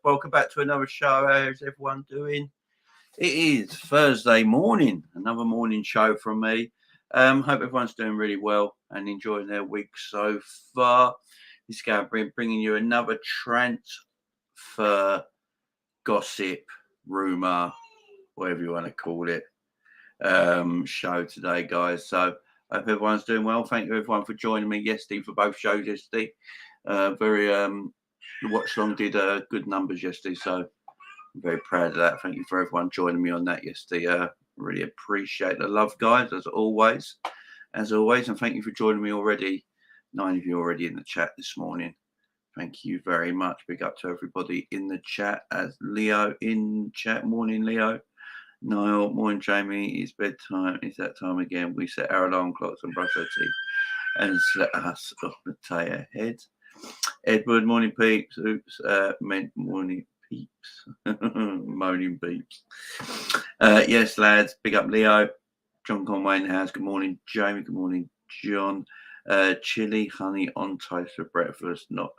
Welcome back to another show. How's everyone doing? It is Thursday morning, another morning show from me. Hope everyone's doing really well and enjoying their week so far. This is going to bringing you another transfer gossip, rumour, whatever you want to call it, show today, guys. So hope everyone's doing well. Thank you everyone for joining me yesterday for both shows yesterday. The watch long did good numbers yesterday, so I'm very proud of that. Thank you for everyone joining me on that yesterday. Really appreciate the love, guys, as always, and thank you for joining me already. 9 of you already in the chat this morning. Thank you very much. Big up to everybody in the chat. As Leo in chat, morning Leo. Niall, morning Jamie. It's bedtime. It's that time again. We set our alarm clocks and brush our teeth and set us off the day ahead. Edward, morning peeps. Oops, meant morning peeps. Moaning peeps. Yes, lads. Big up Leo. John Conway in the house. Good morning, Jamie. Good morning, John. Chili, honey on toast for breakfast. Not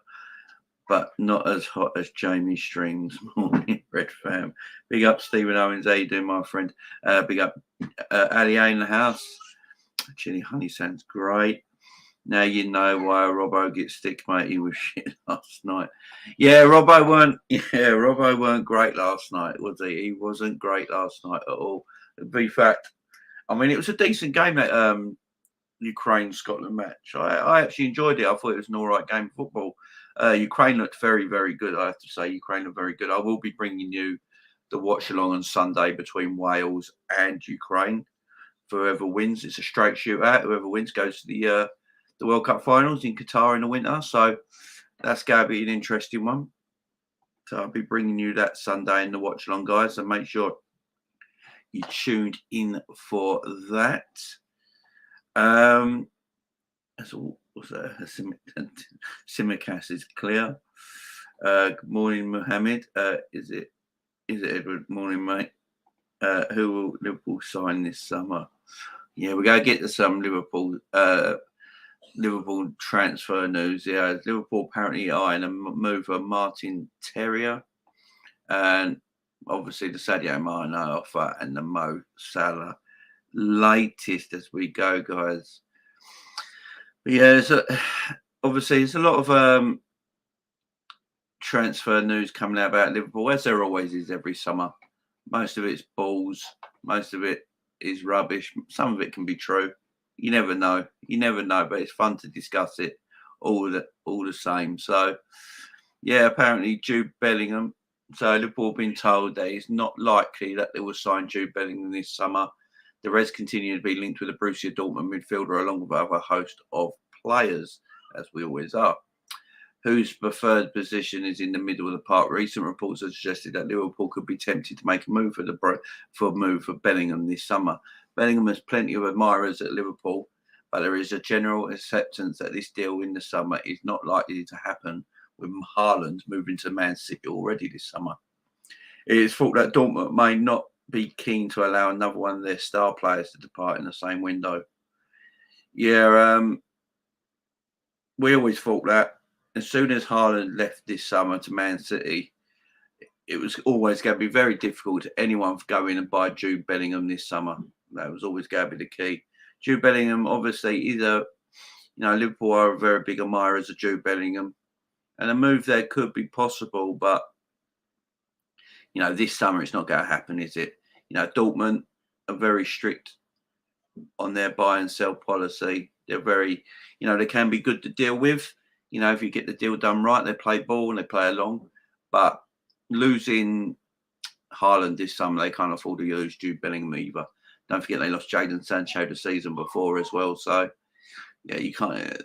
as hot as Jamie's streams. Morning, Red Fam. Big up Stephen Owens. How you doing, my friend? Big up Ali A in the house. Chili honey sounds great. Now you know why Robbo gets stick, mate. He was shit last night. Yeah, Robbo weren't great last night, was he? He wasn't great last night at all. In fact, I mean, it was a decent game, that Ukraine-Scotland match. I actually enjoyed it. I thought it was an all right game of football. Ukraine looked very, very good, I have to say. Ukraine looked very good. I will be bringing you the watch-along on Sunday between Wales and Ukraine. For whoever wins, it's a straight shootout. Whoever wins goes to the World Cup finals in Qatar in the winter. So that's going to be an interesting one. So I'll be bringing you that Sunday in the watch along, guys. So make sure you tuned in for that. That's all. Simicast is clear. Good morning, Mohammed. Is it Edward? Morning, mate. Who will Liverpool sign this summer? Yeah, we're going to get to some Liverpool transfer news. Yeah, Liverpool apparently eyeing a move for Martin Terrier, and obviously the Sadio Mane offer and the Mo Salah latest as we go, guys. But yeah, there's a lot of transfer news coming out about Liverpool, as there always is every summer. Most of it's balls, most of it is rubbish. Some of it can be true. You never know, but it's fun to discuss it all the same. So, yeah, apparently Jude Bellingham. So Liverpool have been told that it's not likely that they will sign Jude Bellingham this summer. The Reds continue to be linked with the Borussia Dortmund midfielder along with other host of players, as we always are, whose preferred position is in the middle of the park. Recent reports have suggested that Liverpool could be tempted to make a move for Bellingham this summer. Bellingham has plenty of admirers at Liverpool, but there is a general acceptance that this deal in the summer is not likely to happen, with Haaland moving to Man City already this summer. It is thought that Dortmund may not be keen to allow another one of their star players to depart in the same window. Yeah, we always thought that as soon as Haaland left this summer to Man City, it was always going to be very difficult to anyone to go in and buy Jude Bellingham this summer. That was always going to be the key. Jude Bellingham, obviously, Liverpool are very big admirers of Jude Bellingham, and a move there could be possible, but this summer it's not going to happen, is it? Dortmund are very strict on their buy and sell policy. They're very, they can be good to deal with. If you get the deal done right, they play ball and they play along. But losing Haaland this summer, they can't afford to lose Jude Bellingham either. Don't forget they lost Jadon Sancho the season before as well. So, yeah, you can't.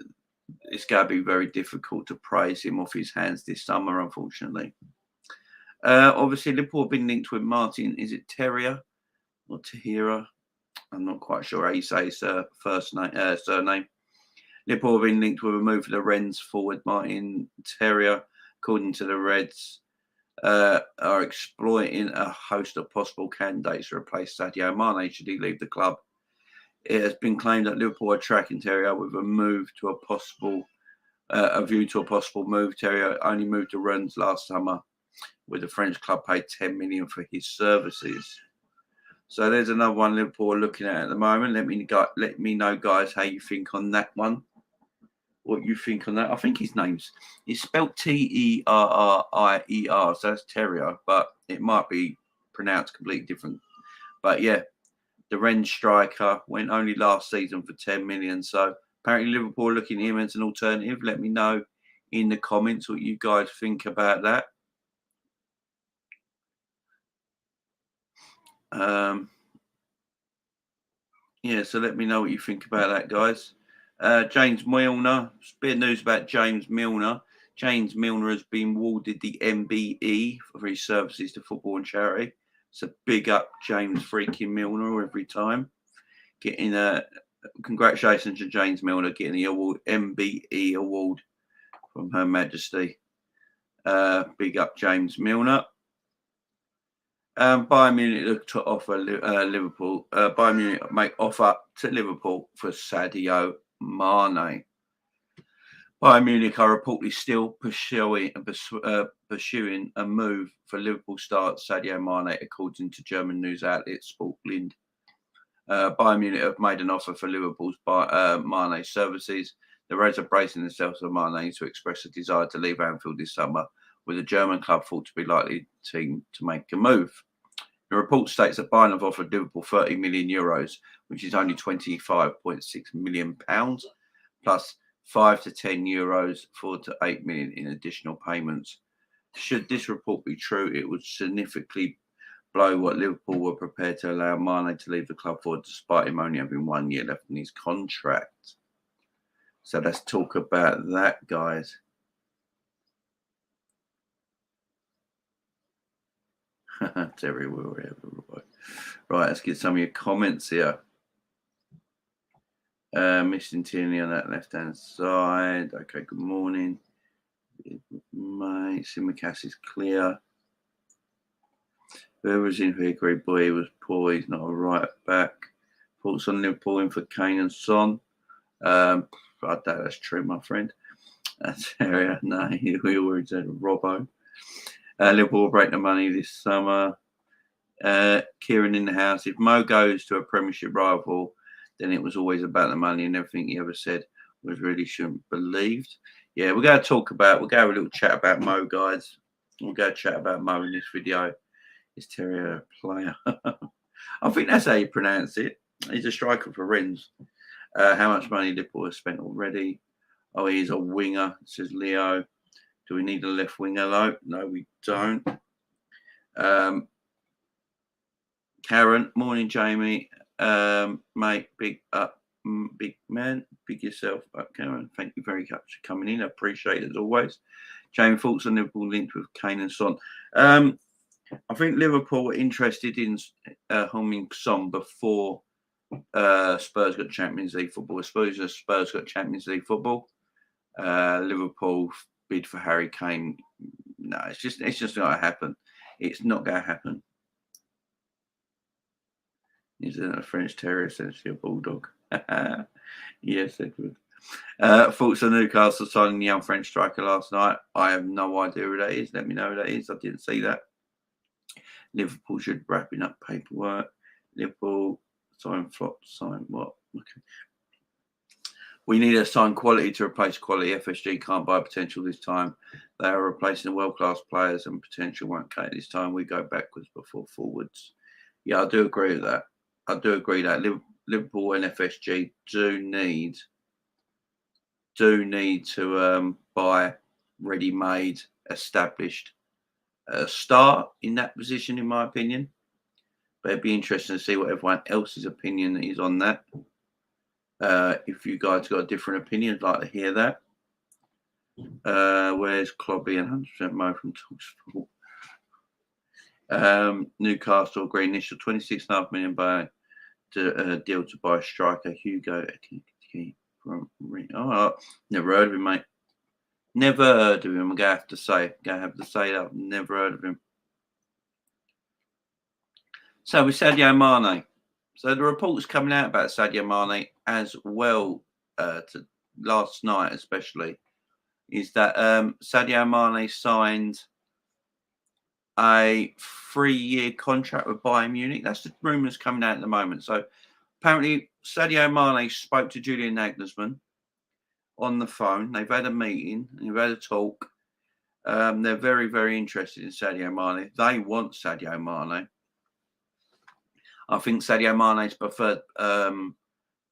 It's going to be very difficult to praise him off his hands this summer, unfortunately. Obviously, Liverpool have been linked with Martin. Is it Terrier or Tahira? I'm not quite sure how you say his surname. Liverpool have been linked with a move for the Rennes forward Martin Terrier, according to the Reds. Are exploiting a host of possible candidates to replace Sadio Mane should he leave the club. It has been claimed that Liverpool are tracking Terrier with a view to a possible move. Terrier only moved to Rennes last summer with the French club paid 10 million for his services. So there's another one Liverpool are looking at the moment. Let me know, guys, how you think on that one. What you think on that? I think his name's spelled Terrier, so that's Terrier, but it might be pronounced completely different. But yeah, the Rennes striker went only last season for 10 million. So apparently Liverpool are looking at him as an alternative. Let me know in the comments what you guys think about that. Yeah, so let me know what you think about that, guys. James Milner, bit of news about James Milner. James Milner has been awarded the MBE for his services to football and charity. So big up James freaking Milner every time. Getting congratulations to James Milner getting the award, MBE award from Her Majesty. Big up James Milner. Bayern Munich look to offer Liverpool. Bayern Munich make offer to Liverpool for Sadio Mane. Bayern Munich are reportedly still pursuing a move for Liverpool star Sadio Mane, according to German news outlet Sportbild. Bayern Munich have made an offer for Liverpool's Mane services. The Reds are bracing themselves for Mane to express a desire to leave Anfield this summer, with a German club thought to be likely team to make a move. The report states that Bayern have offered Liverpool 30 million euros, which is only £25.6 million, plus 5 to 10 euros, 4 to 8 million in additional payments. Should this report be true, it would significantly blow what Liverpool were prepared to allow Mane to leave the club for, despite him only having 1 year left in his contract. So let's talk about that, guys. Terry will right, let's get some of your comments here. Missing Tierney on that left hand side. Okay, good morning. Mate, Simicast is clear. Whoever's in here, great boy, he was poor. He's not a right back. Thoughts on Liverpool in for Kane and Son? I doubt that's true, my friend. That's area. No, we already said Robbo. Liverpool will break the money this summer. Kieran in the house. If Mo goes to a Premiership rival, then it was always about the money, and everything he ever said was really shouldn't believed. Yeah, we're going to have a little chat about Mo, guys. We'll go chat about Mo in this video. Is Terry a player? I think that's how you pronounce it. He's a striker for Rennes. How much money Liverpool has spent already? Oh, he's a winger, says Leo. Do we need a left winger? No, we don't. Karen, morning, Jamie. Mate, big up, big man, big yourself up, Karen. Thank you very much for coming in. I appreciate it as always. Jamie, thoughts on Liverpool linked with Kane and Son? I think Liverpool were interested in Heung-min Son before Spurs got Champions League football. Spurs got Champions League football. Liverpool bid for Harry Kane. No, it's just not going to happen. It's not going to happen. Is it a French Terrier, essentially a bulldog? Yes, Edward. Thoughts on Newcastle signing the young French striker last night? I have no idea who that is. Let me know who that is. I didn't see that. Liverpool should wrapping up paperwork. Liverpool sign what? Okay. We need a sign quality to replace quality. FSG can't buy potential this time. They are replacing the world-class players, and potential won't cut this time. We go backwards before forwards. Yeah, I do agree with that. I do agree that Liverpool and FSG do need to buy ready-made, established star in that position, in my opinion. But it'd be interesting to see what everyone else's opinion is on that. If you guys got a different opinion, I'd like to hear that. Where's Clobby and 100% Mo from Talksport? Newcastle agree initial 26.5 million deal to buy striker Hugo from. Oh, never heard of him, mate. Never heard of him. I'm gonna have to say that I've never heard of him. So with Sadio Mane. So the reports coming out about Sadio Mane as well, to last night especially, is that Sadio Mane signed a 3-year contract with Bayern Munich. That's the rumours coming out at the moment. So apparently Sadio Mane spoke to Julian Nagelsmann on the phone. They've had a meeting. They've had a talk. They're very, very interested in Sadio Mane. They want Sadio Mane. I think Sadio Mane's preferred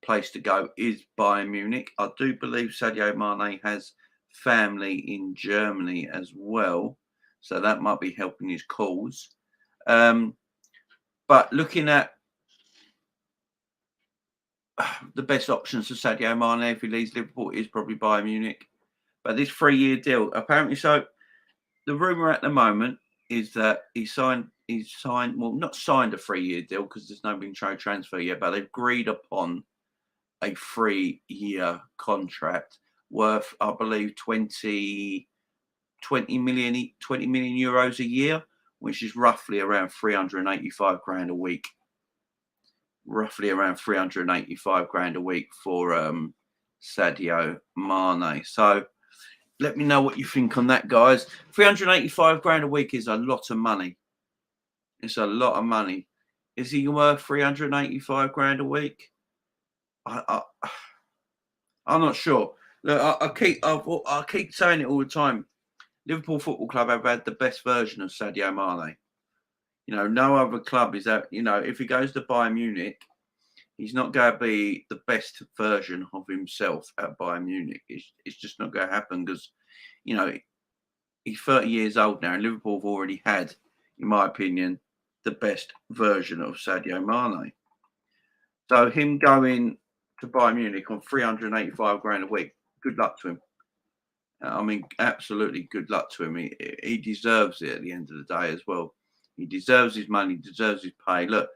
place to go is Bayern Munich. I do believe Sadio Mane has family in Germany as well, so that might be helping his cause. But looking at the best options for Sadio Mane if he leaves Liverpool is probably Bayern Munich. But this 3-year deal, apparently, so the rumour at the moment is that he's signed, well, not signed a 3-year deal because there's no been trade transfer yet, but they've agreed upon a 3-year contract worth, I believe, 20 million euros a year, which is roughly around 385 grand a week. Roughly around 385 grand a week for Sadio Mane. So let me know what you think on that, guys. 385 grand a week is a lot of money. It's a lot of money. Is he worth 385 grand a week? I'm not sure. Look, I keep saying it all the time. Liverpool Football Club have had the best version of Sadio Mane. You know, no other club is that. You know, if he goes to Bayern Munich, he's not going to be the best version of himself at Bayern Munich. It's just not going to happen because, you know, he's 30 years old now, and Liverpool have already had, in my opinion, the best version of Sadio Mane. So him going to Bayern Munich on 385 grand a week, good luck to him. I mean, absolutely good luck to him. He deserves it at the end of the day as well. He deserves his money, deserves his pay. Look,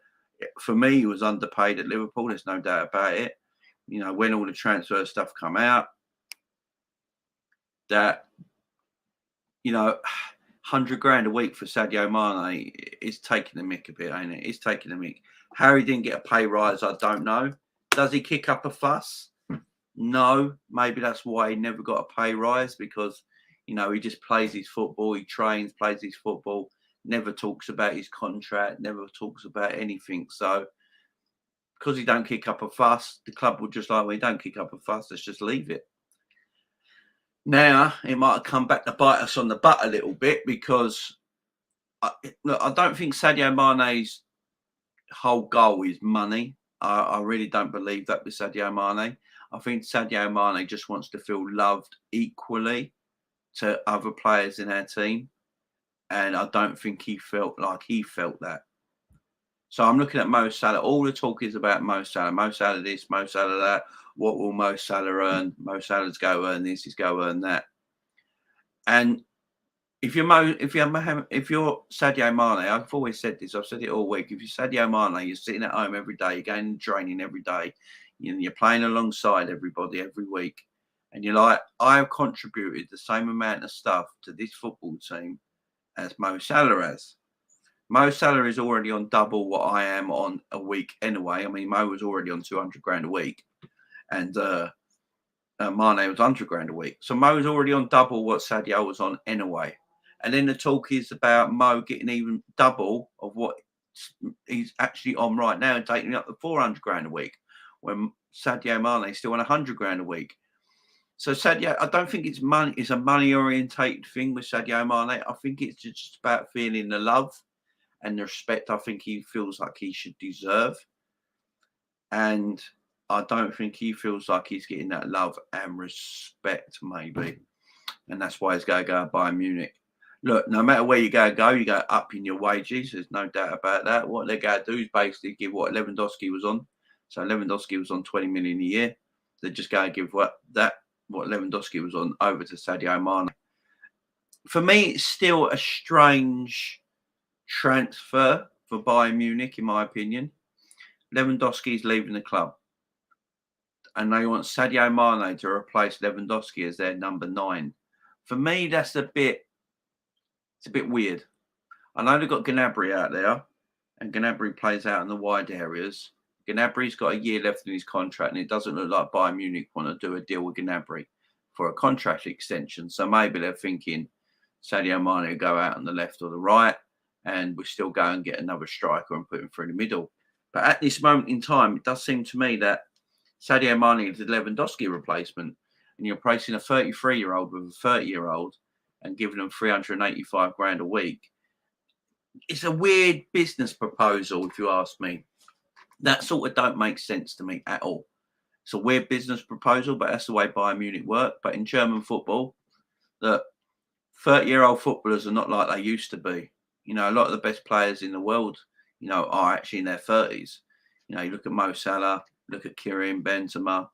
for me, he was underpaid at Liverpool. There's no doubt about it. You know, when all the transfer stuff come out, that, you know, 100 grand a week for Sadio Mane is taking the mick a bit, ain't it? It's taking the mick. How he didn't get a pay rise, I don't know. Does he kick up a fuss? No. Maybe that's why he never got a pay rise, because, you know, he just plays his football. He trains, plays his football. Never talks about his contract, never talks about anything. So, because he don't kick up a fuss, the club would just like, well, he don't kick up a fuss, let's just leave it. Now, it might have come back to bite us on the butt a little bit, because look, I don't think Sadio Mane's whole goal is money. I really don't believe that with Sadio Mane. I think Sadio Mane just wants to feel loved equally to other players in our team. And I don't think he felt like he felt that. So I'm looking at Mo Salah. All the talk is about Mo Salah. Mo Salah this, Mo Salah that. What will Mo Salah earn? Mo Salah's go earn this, he's go earn that. And if you're Sadio Mane, I've always said this, I've said it all week. If you're Sadio Mane, you're sitting at home every day, you're going and training every day, you're playing alongside everybody every week. And you're like, I have contributed the same amount of stuff to this football team as Mo Salah has. Mo Salah is already on double what I am on a week anyway. I mean, Mo was already on 200 grand a week, and Mane was 100 grand a week. So Mo's already on double what Sadio was on anyway. And then the talk is about Mo getting even double of what he's actually on right now and taking up the 400 grand a week, when Sadio Mane is still on 100 grand a week. So Sadio, I don't think it's money. It's a money-orientated thing with Sadio Mane. I think it's just about feeling the love and the respect I think he feels like he should deserve. And I don't think he feels like he's getting that love and respect, maybe. And that's why he's going to go and Bayern Munich. Look, no matter where you go, you go up in your wages. There's no doubt about that. What they're going to do is basically give what Lewandowski was on. So Lewandowski was on 20 million a year. They're just going to give what Lewandowski was on over to Sadio Mane. For me, it's still a strange transfer for Bayern Munich, in my opinion. Lewandowski is leaving the club, and they want Sadio Mane to replace Lewandowski as their number 9. For me, it's a bit weird. I know they've got Gnabry out there, and Gnabry plays out in the wide areas. Gnabry's got a year left in his contract, and it doesn't look like Bayern Munich want to do a deal with Gnabry for a contract extension. So maybe they're thinking Sadio Mane will go out on the left or the right, and we still go and get another striker and put him through the middle. But at this moment in time, it does seem to me that Sadio Mane is the Lewandowski replacement, and you're placing a 33-year-old with a 30-year-old and giving them 385 grand a week. It's a weird business proposal, if you ask me. That sort of don't make sense to me at all. It's a weird business proposal, but that's the way Bayern Munich work. But in German football, that 30-year-old footballers are not like they used to be. You know, a lot of the best players in the world, you know, are actually in their 30s. You know, you look at Mo Salah, look at Keeling, Benzema.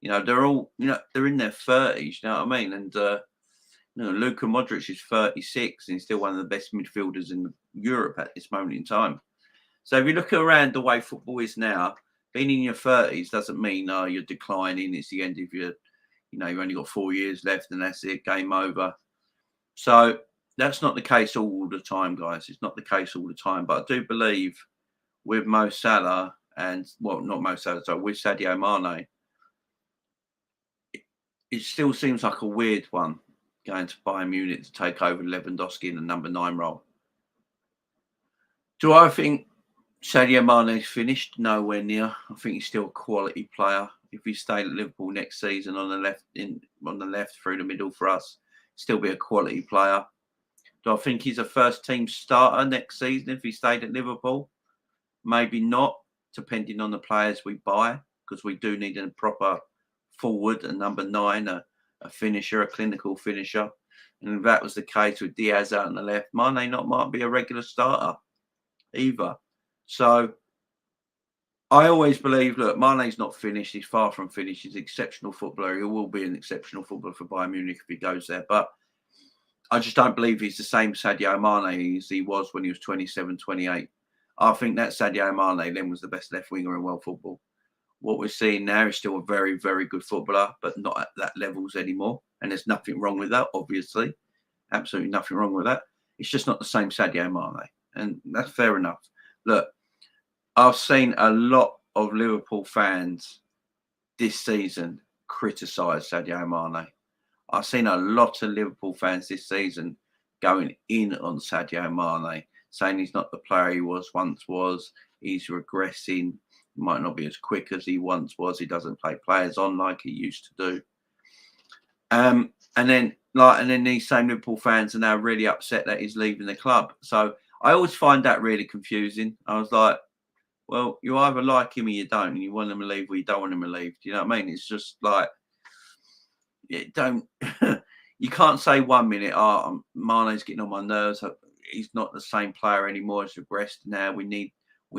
You know, they're all, you know, they're in their 30s. You know what I mean? And you know, Luka Modric is 36 and he's still one of the best midfielders in Europe at this moment in time. So if you look around the way football is now, being in your 30s doesn't mean you're declining. It's the end of your, you know, you've only got 4 years left and that's it, game over. So that's not the case all the time, guys. It's not the case all the time. But I do believe with Mo Salah and, well, not Mo Salah, sorry, with Sadio Mane, it still seems like a weird one going to Bayern Munich to take over Lewandowski in the number 9 role. Do I think Sadio Mane is finished? Nowhere near. I think he's still a quality player. If he stayed at Liverpool next season on the left through the middle for us, still be a quality player. Do I think he's a first team starter next season if he stayed at Liverpool? Maybe not, depending on the players we buy, because we do need a proper forward, a number 9, a finisher, a clinical finisher. And if that was the case with Diaz out on the left, Mane might be a regular starter either. So I always believe, look, Mane's not finished. He's far from finished. He's an exceptional footballer. He will be an exceptional footballer for Bayern Munich if he goes there. But I just don't believe he's the same Sadio Mane as he was when he was 27, 28. I think that Sadio Mane then was the best left winger in world football. What we're seeing now is still a very, very good footballer, but not at that levels anymore. And there's nothing wrong with that, obviously. Absolutely nothing wrong with that. It's just not the same Sadio Mane. And that's fair enough. Look, I've seen a lot of Liverpool fans this season criticise Sadio Mane. I've seen a lot of Liverpool fans this season going in on Sadio Mane, saying he's not the player he once was. He's regressing. He might not be as quick as he once was. He doesn't play players on like he used to do. And then these same Liverpool fans are now really upset that he's leaving the club. So I always find that really confusing. I was like, well, you either like him or you don't, and you want him to leave or you don't want him to leave. Do you know what I mean? It's just like, you can't say 1 minute, Mane's getting on my nerves. He's not the same player anymore. He's regressed now. We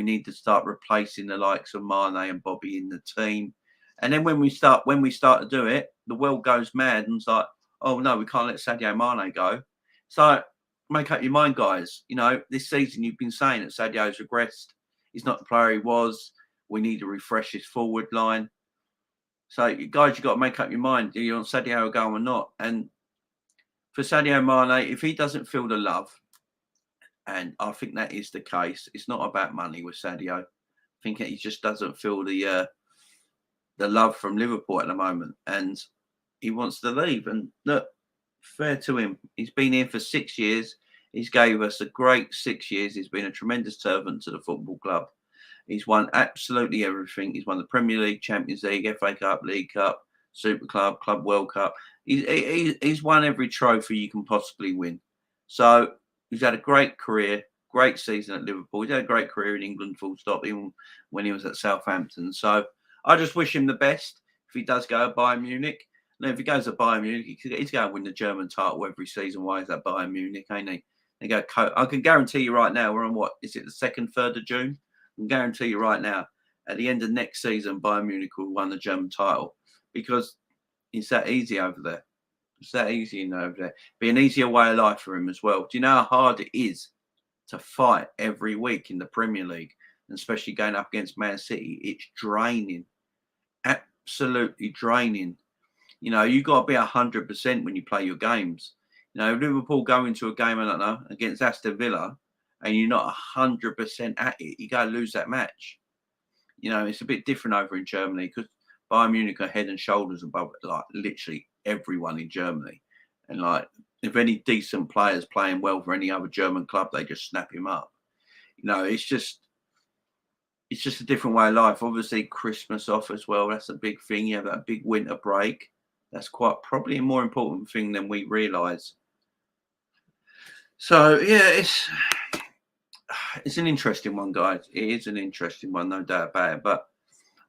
need to start replacing the likes of Mane and Bobby in the team. And then when we start to do it, the world goes mad and it's like, oh no, we can't let Sadio Mane go. So make up your mind, guys. You know, this season you've been saying that Sadio's regressed. He's not the player he was. We need to refresh his forward line. So, guys, you've got to make up your mind. Do you want Sadio to go or not? And for Sadio Mane, if he doesn't feel the love, and I think that is the case, it's not about money with Sadio. I think he just doesn't feel the love from Liverpool at the moment, and he wants to leave. And look, fair to him. He's been here for 6 years. He's gave us a great 6 years. He's been a tremendous servant to the football club. He's won absolutely everything. He's won the Premier League, Champions League, FA Cup, League Cup, Super Club, Club World Cup. He's won every trophy you can possibly win. So he's had a great career, great season at Liverpool. He's had a great career in England, full stop, even when he was at Southampton. So I just wish him the best if he does go to Bayern Munich. And if he goes to Bayern Munich, he's going to win the German title every season. Why is that Bayern Munich, ain't he? I can guarantee you right now, we're on what? Is it the 2nd, 3rd of June? I can guarantee you right now, at the end of next season, Bayern Munich will win the German title because it's that easy over there. It's that easy over there. Be an easier way of life for him as well. Do you know how hard it is to fight every week in the Premier League, and especially going up against Man City? It's draining, absolutely draining. You know, you got to be 100% when you play your games. You know, Liverpool go into a game, I don't know, against Aston Villa, and you're not 100% at it, you go lose that match. You know, it's a bit different over in Germany because Bayern Munich are head and shoulders above, like, literally everyone in Germany. And, like, if any decent players playing well for any other German club, they just snap him up. It's just a different way of life. Obviously, Christmas off as well. That's a big thing. You have that big winter break. That's quite probably a more important thing than we realise. So yeah, it's an interesting one, guys. It is an interesting one, no doubt about it. But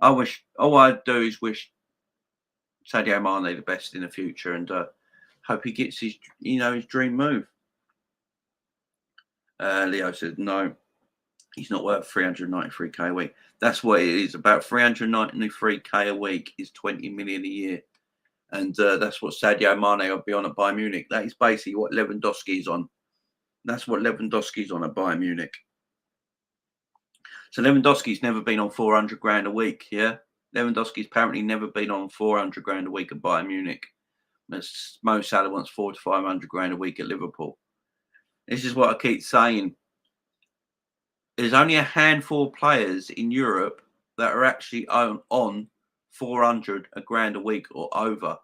all I do is wish Sadio Mane the best in the future, and hope he gets his dream move. Leo said no, he's not worth 393k a week. That's what it is. About 393k a week is 20 million a year, and that's what Sadio Mane will be on at Bayern Munich. That is basically what Lewandowski is on. That's what Lewandowski's on at Bayern Munich. So Lewandowski's never been on 400 grand a week. Yeah, Lewandowski's apparently never been on 400 grand a week at Bayern Munich. Mo Salah wants 400 to 500 grand a week at Liverpool. This is what I keep saying. There's only a handful of players in Europe that are actually on 400 grand a week or over.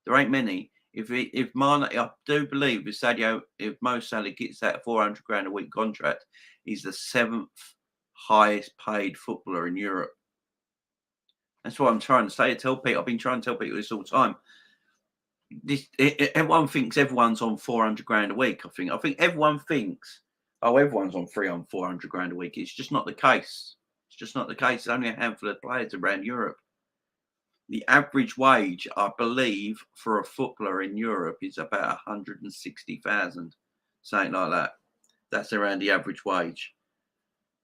There ain't many. If Mane, I do believe if Mo Salah gets that 400 grand a week contract, he's the 7th highest paid footballer in Europe. That's what I'm trying to say. I've been trying to tell people this all the time. Everyone thinks everyone's on 400 grand a week. I think everyone thinks, everyone's on 400 grand a week. It's just not the case. It's just not the case. There's only a handful of players around Europe. The average wage, I believe, for a footballer in Europe is about 160,000, something like that. That's around the average wage.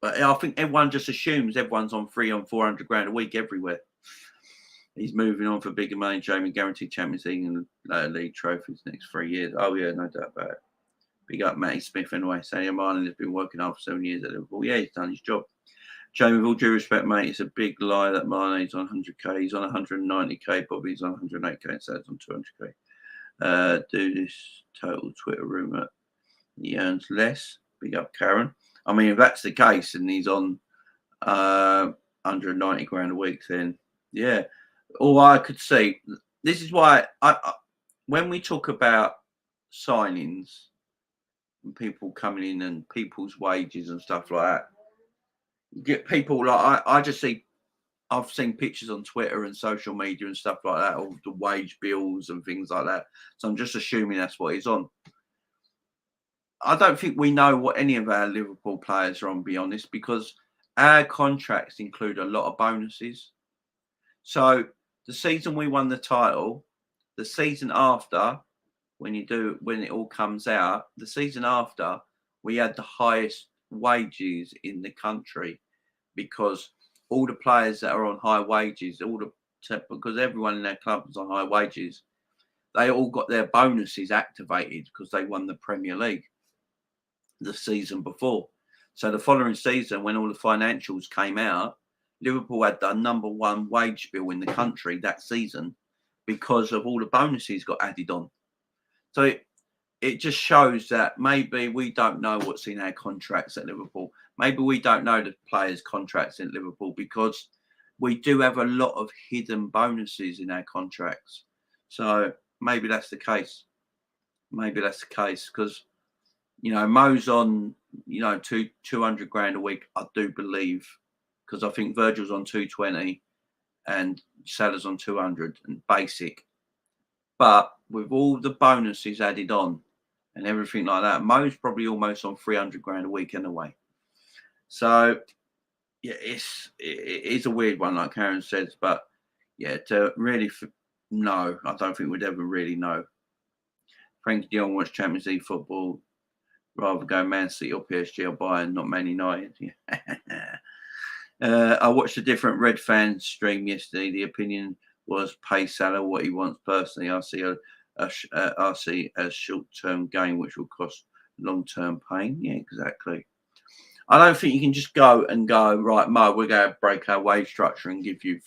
But I think everyone just assumes everyone's on 400 grand a week everywhere. He's moving on for bigger money, Jamie, guaranteed Champions League and league trophies next 3 years. Oh, yeah, no doubt about it. Big up Matty Smith anyway. Sadio Mane has been working hard for 7 years at Liverpool. Yeah, he's done his job. Jamie, with all due respect, mate, it's a big lie that Mane's on 100k. He's on 190k. Bobby's on 108k and Sad's on 200k. Do this total Twitter rumour. He earns less. Big up Karen. I mean, if that's the case and he's on 190 grand a week, then yeah. All I could see, this is why I when we talk about signings and people coming in and people's wages and stuff like that, you get people like I've seen pictures on Twitter and social media and stuff like that of the wage bills and things like that. So I'm just assuming that's what he's on. I don't think we know what any of our Liverpool players are on, to be honest, because our contracts include a lot of bonuses. So the season we won the title, the season after, when it all comes out, the season after, we had the highest wages in the country because all the players that are on high wages, because everyone in our club was on high wages, they all got their bonuses activated because they won the Premier League the season before. So the following season, when all the financials came out, Liverpool had the #1 wage bill in the country that season because of all the bonuses got added on. So it just shows that maybe we don't know what's in our contracts at Liverpool. Maybe we don't know the players' contracts in Liverpool because we do have a lot of hidden bonuses in our contracts. So maybe that's the case. Maybe that's the case because, Mo's on, 200 grand a week, I do believe, because I think Virgil's on 220 and Salah's on 200 and basic. But with all the bonuses added on and everything like that, Mo's probably almost on 300 grand a week anyway. So, yeah, it is a weird one, like Karen says. But, yeah, to really know, I don't think we'd ever really know. Frankie de Jong wants Champions League football. Rather go Man City or PSG or Bayern, not Man United. I watched a different Red fan stream yesterday. The opinion was pay Salah what he wants. Personally, I see a short-term gain which will cost long-term pain. Yeah, exactly. I don't think you can just go, right, Mo, we're going to break our wage structure and give you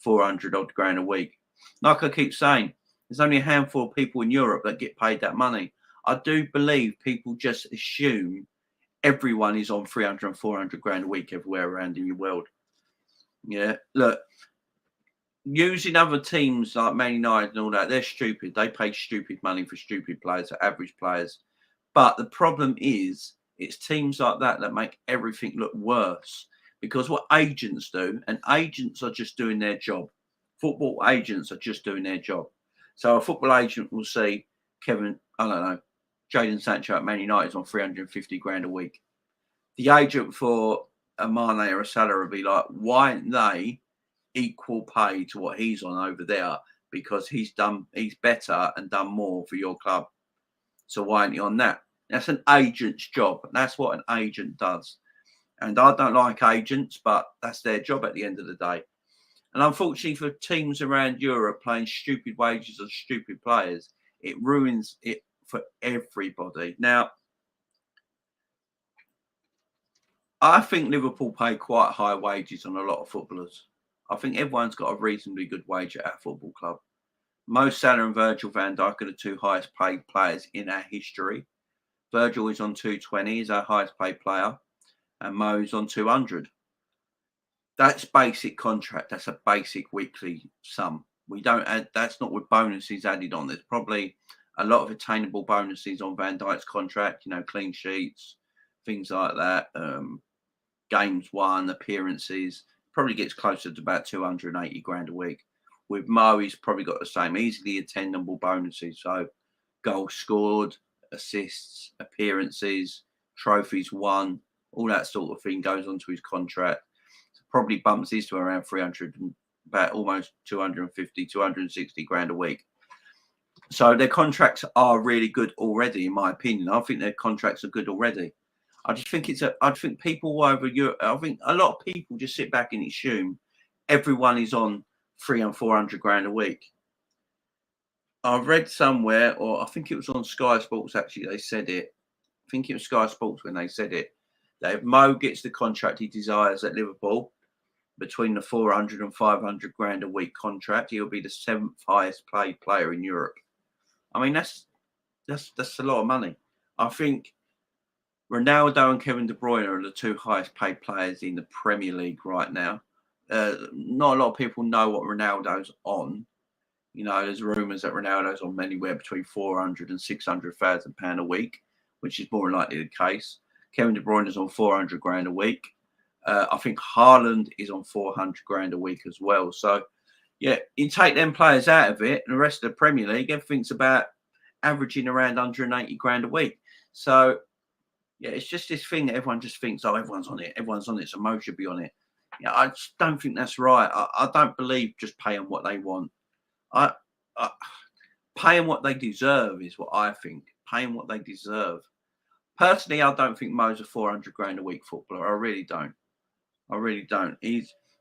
400 odd grand a week. Like I keep saying, there's only a handful of people in Europe that get paid that money. I do believe people just assume everyone is on 300 and 400 grand a week everywhere around in the world. Yeah, look, using other teams like Man United and all that, they're stupid. They pay stupid money for stupid players, for average players. But the problem is, it's teams like that that make everything look worse. Because what agents do, and agents are just doing their job. Football agents are just doing their job. So a football agent will see Kevin, I don't know, Jadon Sancho at Man United is on 350 grand a week. The agent for a Mane or a Salah will be like, why aren't they equal pay to what he's on over there? Because he's better and done more for your club. So why aren't you on that? That's an agent's job. That's what an agent does. And I don't like agents, but that's their job at the end of the day. And unfortunately for teams around Europe playing stupid wages of stupid players, it ruins it for everybody. Now, I think Liverpool pay quite high wages on a lot of footballers. I think everyone's got a reasonably good wage at our football club. Mo Salah and Virgil van Dijk are the two highest paid players in our history. Virgil is on 220, he's our highest paid player, and Mo's on 200. That's basic contract. That's a basic weekly sum. We don't add, that's not with bonuses added on. There's probably a lot of attainable bonuses on Van Dijk's contract, you know, clean sheets, things like that. Games won, appearances, probably gets closer to about 280 grand a week. With Mo, he's probably got the same easily attainable bonuses. So goals scored, assists, appearances, trophies won, all that sort of thing goes onto his contract. So probably bumps his to around 300, about almost 250, 260 grand a week. So their contracts are really good already, in my opinion. I think their contracts are good already. I just think I think people over Europe, I think a lot of people just sit back and assume everyone is on 300 and 400 grand a week. I read somewhere, or I think it was on Sky Sports, actually, they said it. I think it was Sky Sports when they said it, that if Mo gets the contract he desires at Liverpool, between the 400 and 500 grand a week contract, he'll be the 7th highest paid player in Europe. I mean, that's a lot of money. I think Ronaldo and Kevin De Bruyne are the two highest paid players in the Premier League right now. Not a lot of people know what Ronaldo's on. You know, there's rumours that Ronaldo's on anywhere between 400 and 600,000 pound a week, which is more likely the case. Kevin De Bruyne is on 400 grand a week. I think Haaland is on 400 grand a week as well. So, yeah, you take them players out of it, and the rest of the Premier League, everything's about averaging around 180 grand a week. So, yeah, it's just this thing that everyone just thinks, oh, everyone's on it. Everyone's on it, so Mo should be on it. Yeah, I just don't think that's right. I don't believe just pay them what they want. Pay them what they deserve is what I think. Pay them what they deserve. Personally, I don't think Mo's a 400 grand a week footballer. I really don't. I really don't.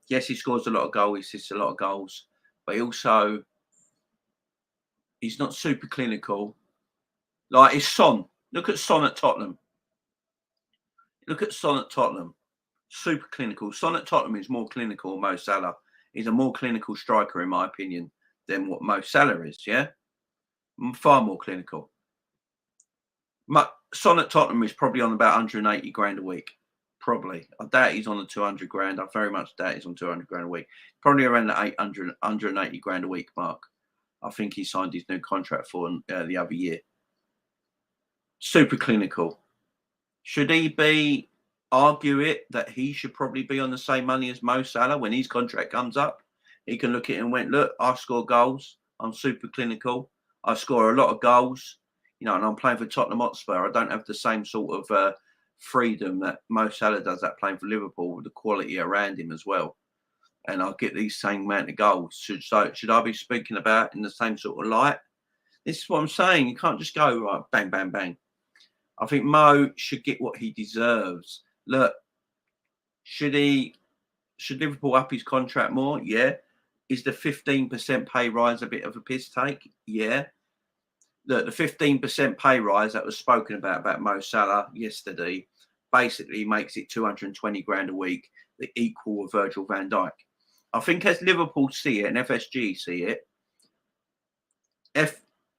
Yes, he scores a lot of goals, he assists a lot of goals, but he's not super clinical. Like his Son. Look at Son at Tottenham. Super clinical. Son at Tottenham is more clinical than Mo Salah. He's a more clinical striker, in my opinion, than what Mo Salah is, yeah? Far more clinical. Son at Tottenham is probably on about 180 grand a week. Probably. I doubt he's on the 200 grand. I very much doubt he's on 200 grand a week. Probably around the 800, 180 grand a week mark. I think he signed his new contract for the other year. Super clinical. Should he argue it that he should probably be on the same money as Mo Salah when his contract comes up? He can look at it and went, look, I score goals. I'm super clinical. I score a lot of goals. You know, and I'm playing for Tottenham Hotspur. I don't have the same sort of freedom that Mo Salah does that playing for Liverpool, with the quality around him as well. And I'll get these same amount of goals. Should I be speaking about in the same sort of light? This is what I'm saying. You can't just go, right, bang, bang, bang. I think Mo should get what he deserves. Look, should Liverpool up his contract more? Yeah. Is the 15% pay rise a bit of a piss take? Yeah. Look, the 15% pay rise that was spoken about Mo Salah yesterday basically makes it 220 grand a week, the equal of Virgil van Dijk. I think as Liverpool see it and FSG see it,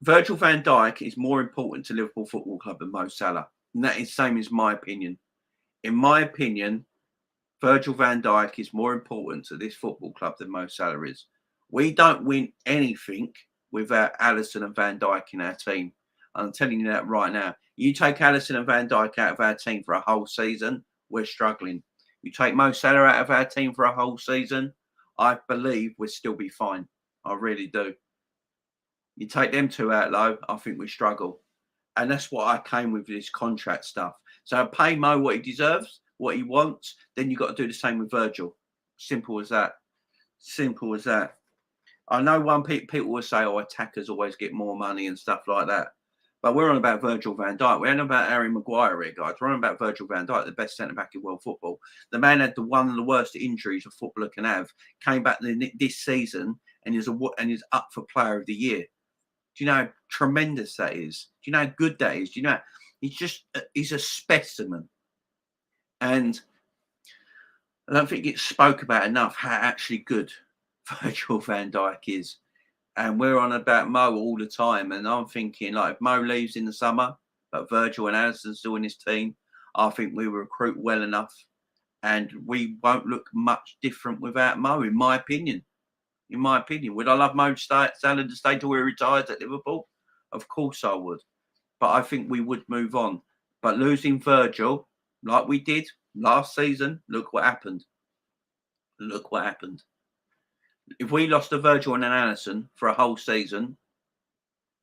Virgil van Dijk is more important to Liverpool Football Club than Mo Salah. And that is the same as my opinion. In my opinion, Virgil van Dijk is more important to this football club than Mo Salah is. We don't win anything without Alisson and Van Dijk in our team. I'm telling you that right now. You take Alisson and Van Dijk out of our team for a whole season, we're struggling. You take Mo Salah out of our team for a whole season, I believe we'll still be fine. I really do. You take them two out, though, I think we struggle. And that's what I came with this contract stuff. So pay Mo what he deserves, what he wants. Then you've got to do the same with Virgil. Simple as that. Simple as that. I know people will say, oh, attackers always get more money and stuff like that. But we're on about Virgil van Dijk. We're on about Harry Maguire here, guys. We're on about Virgil van Dijk, the best centre-back in world football. The man had one of the worst injuries a footballer can have. Came back this season and is up for Player of the Year. Do you know how tremendous that is? Do you know how good that is? Do you know he's a specimen. And I don't think it's spoke about enough how actually good Virgil van Dijk is. And we're on about Mo all the time. And I'm thinking, like, if Mo leaves in the summer, but Virgil and Alisson's still in his team, I think we will recruit well enough. And we won't look much different without Mo, in my opinion. In my opinion. Would I love Mo Salah to stay till he retires at Liverpool? Of course I would. But I think we would move on. But losing Virgil, like we did last season, look what happened. Look what happened. If we lost a Virgil and an Alisson for a whole season,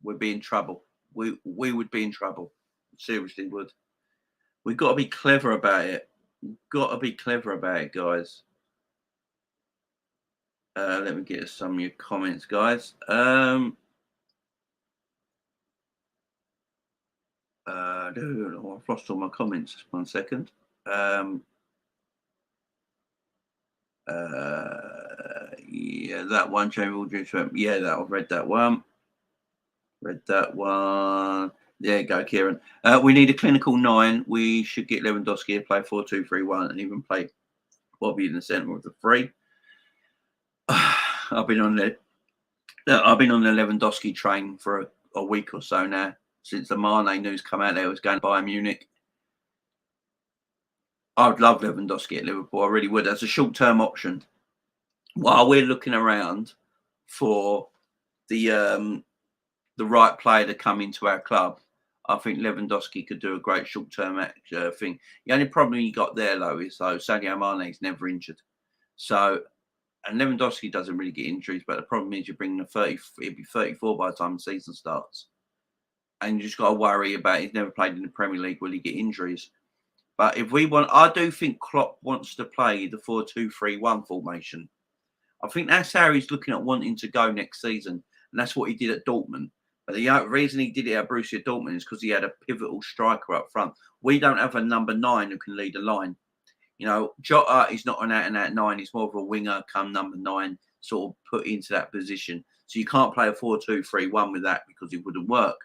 we'd be in trouble. We would be in trouble. Seriously would. We've got to be clever about it. We've got to be clever about it, guys. Let me get some of your comments, guys. I've lost all my comments. Just 1 second. Yeah, that one, Jamie. Yeah, I've read that one. Read that one. There you go, Kieran. We need a clinical 9. We should get Lewandowski to play 4-2-3-1 and even play Bobby in the centre of the 3. I've been on the Lewandowski train for a week or so now. Since the Mane news come out, there was going to Bayern Munich. I would love Lewandowski at Liverpool. I really would. As a short-term option, while we're looking around for the right player to come into our club, I think Lewandowski could do a great short-term thing. The only problem you got there, though, is Sadio Mane is never injured. And Lewandowski doesn't really get injuries, but the problem is you're bringing a 30. He'll be 34 by the time the season starts, and you just got to worry about he's never played in the Premier League. Will he get injuries? But if we want, I do think Klopp wants to play the 4-2-3-1 formation. I think that's how he's looking at wanting to go next season, and that's what he did at Dortmund. But the reason he did it at Borussia Dortmund is because he had a pivotal striker up front. We don't have a number 9 who can lead a line. You know, Jota is not an out-and-out 9. He's more of a winger come number 9, sort of put into that position. So you can't play a 4-2-3-1 with that because it wouldn't work.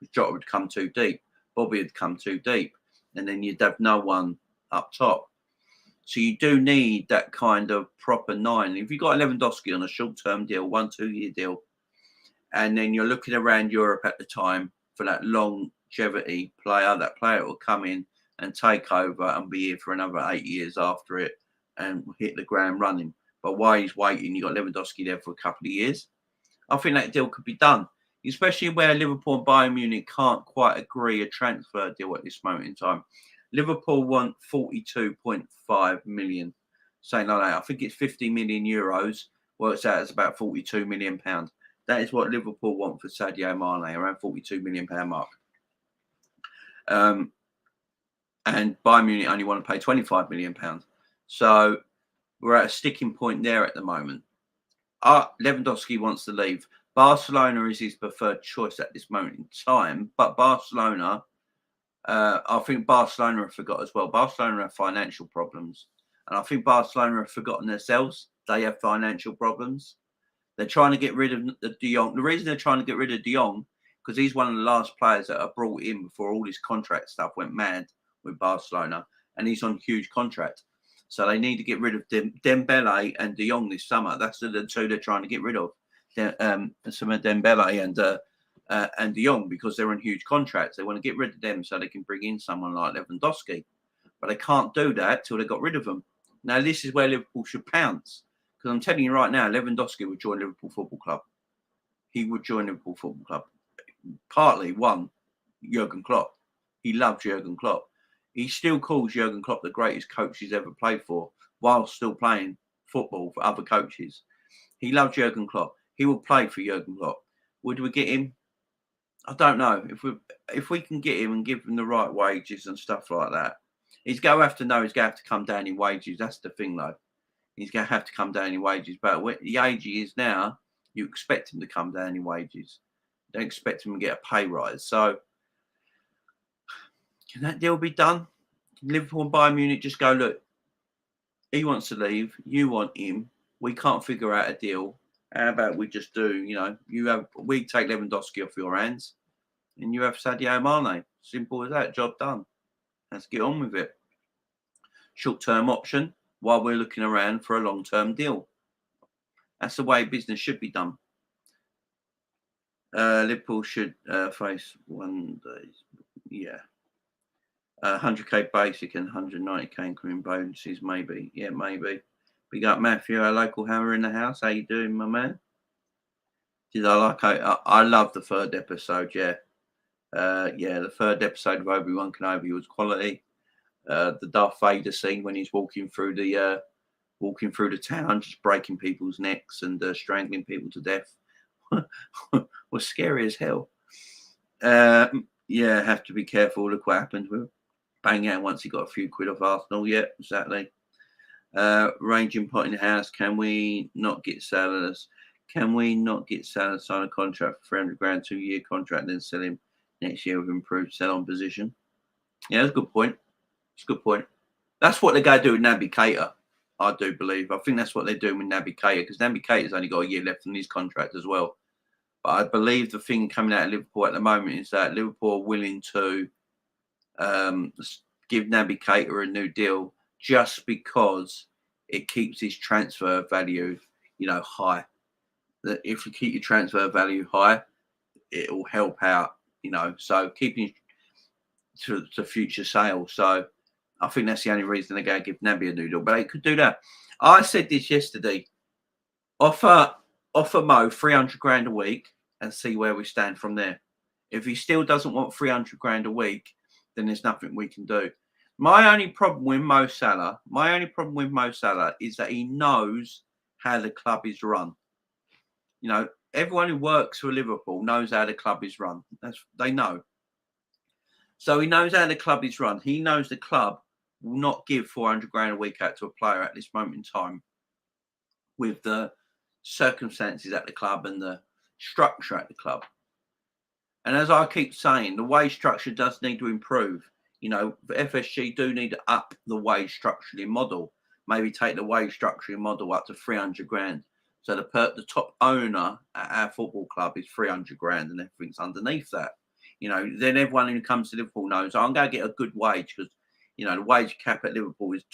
Because Jota would come too deep. Bobby would come too deep. And then you'd have no one up top. So you do need that kind of proper 9. If you've got Lewandowski on a short-term deal, 1-2 year deal, and then you're looking around Europe at the time for that longevity player, that player will come in and take over and be here for another 8 years after it and hit the ground running. But while he's waiting, you've got Lewandowski there for a couple of years. I think that deal could be done, especially where Liverpool and Bayern Munich can't quite agree a transfer deal at this moment in time. Liverpool want 42.5 million, saying like that. I think it's 50 million euros. Works out as about 42 million pounds. That is what Liverpool want for Sadio Mane, around 42 million pound mark. And Bayern Munich only want to pay 25 million pounds. So we're at a sticking point there at the moment. Lewandowski wants to leave. Barcelona is his preferred choice at this moment in time, but Barcelona, I think Barcelona have forgot as well. Barcelona have financial problems, and I think Barcelona have forgotten themselves. They have financial problems. They're trying to get rid of De Jong. The reason they're trying to get rid of De Jong because he's one of the last players that are brought in before all this contract stuff went mad with Barcelona, and he's on huge contract. So they need to get rid of Dembele and De Jong this summer. That's the two they're trying to get rid of. Some of Dembele and De Jong because they're on huge contracts. They want to get rid of them so they can bring in someone like Lewandowski. But they can't do that till they got rid of them. Now, this is where Liverpool should pounce because Because I'm telling you right now, Lewandowski would join Liverpool Football Club. He would join Liverpool Football Club. Partly, one, Jurgen Klopp. He loved Jurgen Klopp. He still calls Jurgen Klopp the greatest coach he's ever played for, while still playing football for other coaches. He loved Jurgen Klopp. He will play for Jurgen Klopp. Would we get him? I don't know. If we can get him and give him the right wages and stuff like that, he's going to have to know he's going to have to come down in wages. That's the thing, though. He's going to have to come down in wages. But with the age he is now, you expect him to come down in wages. You don't expect him to get a pay rise. So, can that deal be done? Can Liverpool and Bayern Munich just go, look, he wants to leave. You want him. We can't figure out a deal. How about we just do, we take Lewandowski off your hands and you have Sadio Mane. Simple as that. Job done. Let's get on with it. Short-term option while we're looking around for a long-term deal. That's the way business should be done. Liverpool should face one day. Yeah. 100k basic and 190k including bonuses, maybe. Yeah, maybe. We got Matthew, our local hammer in the house. How you doing, my man? I love the third episode, yeah. The third episode of Obi-Wan Kenobi was quality. The Darth Vader scene when he's walking through the town, just breaking people's necks and strangling people to death was scary as hell. Have to be careful. Look what happened with bang out once he got a few quid off Arsenal. Yeah, exactly. Ranging pot in the house. Can we not get Salah? Can we not get Salah sign a contract for 300 grand, 2-year contract, and then sell him next year with improved sell-on position? Yeah, that's a good point. It's a good point. That's what they're going to do with Naby Keita, I do believe. I think that's what they're doing with Naby Keita, because Naby Keita's only got a year left on his contract as well. But I believe the thing coming out of Liverpool at the moment is that Liverpool are willing to give Naby Keita a new deal just because it keeps his transfer value, high. That if you keep your transfer value high, it will help out, so keeping to future sales. So I think that's the only reason they're going to give Naby a new deal. But they could do that. I said this yesterday. Offer Mo 300 grand a week and see where we stand from there. If he still doesn't want 300 grand a week, then there's nothing we can do. My only problem with Mo Salah is that he knows how the club is run. Everyone who works for Liverpool knows how the club is run. They know. So he knows how the club is run. He knows the club will not give 400 grand a week out to a player at this moment in time with the circumstances at the club and the structure at the club. And as I keep saying, the wage structure does need to improve. FSG do need to up the wage structuring model. Maybe take the wage structuring model up to 300 grand. So the top owner at our football club is 300 grand and everything's underneath that. Then everyone who comes to Liverpool knows I'm going to get a good wage because, the wage cap at Liverpool is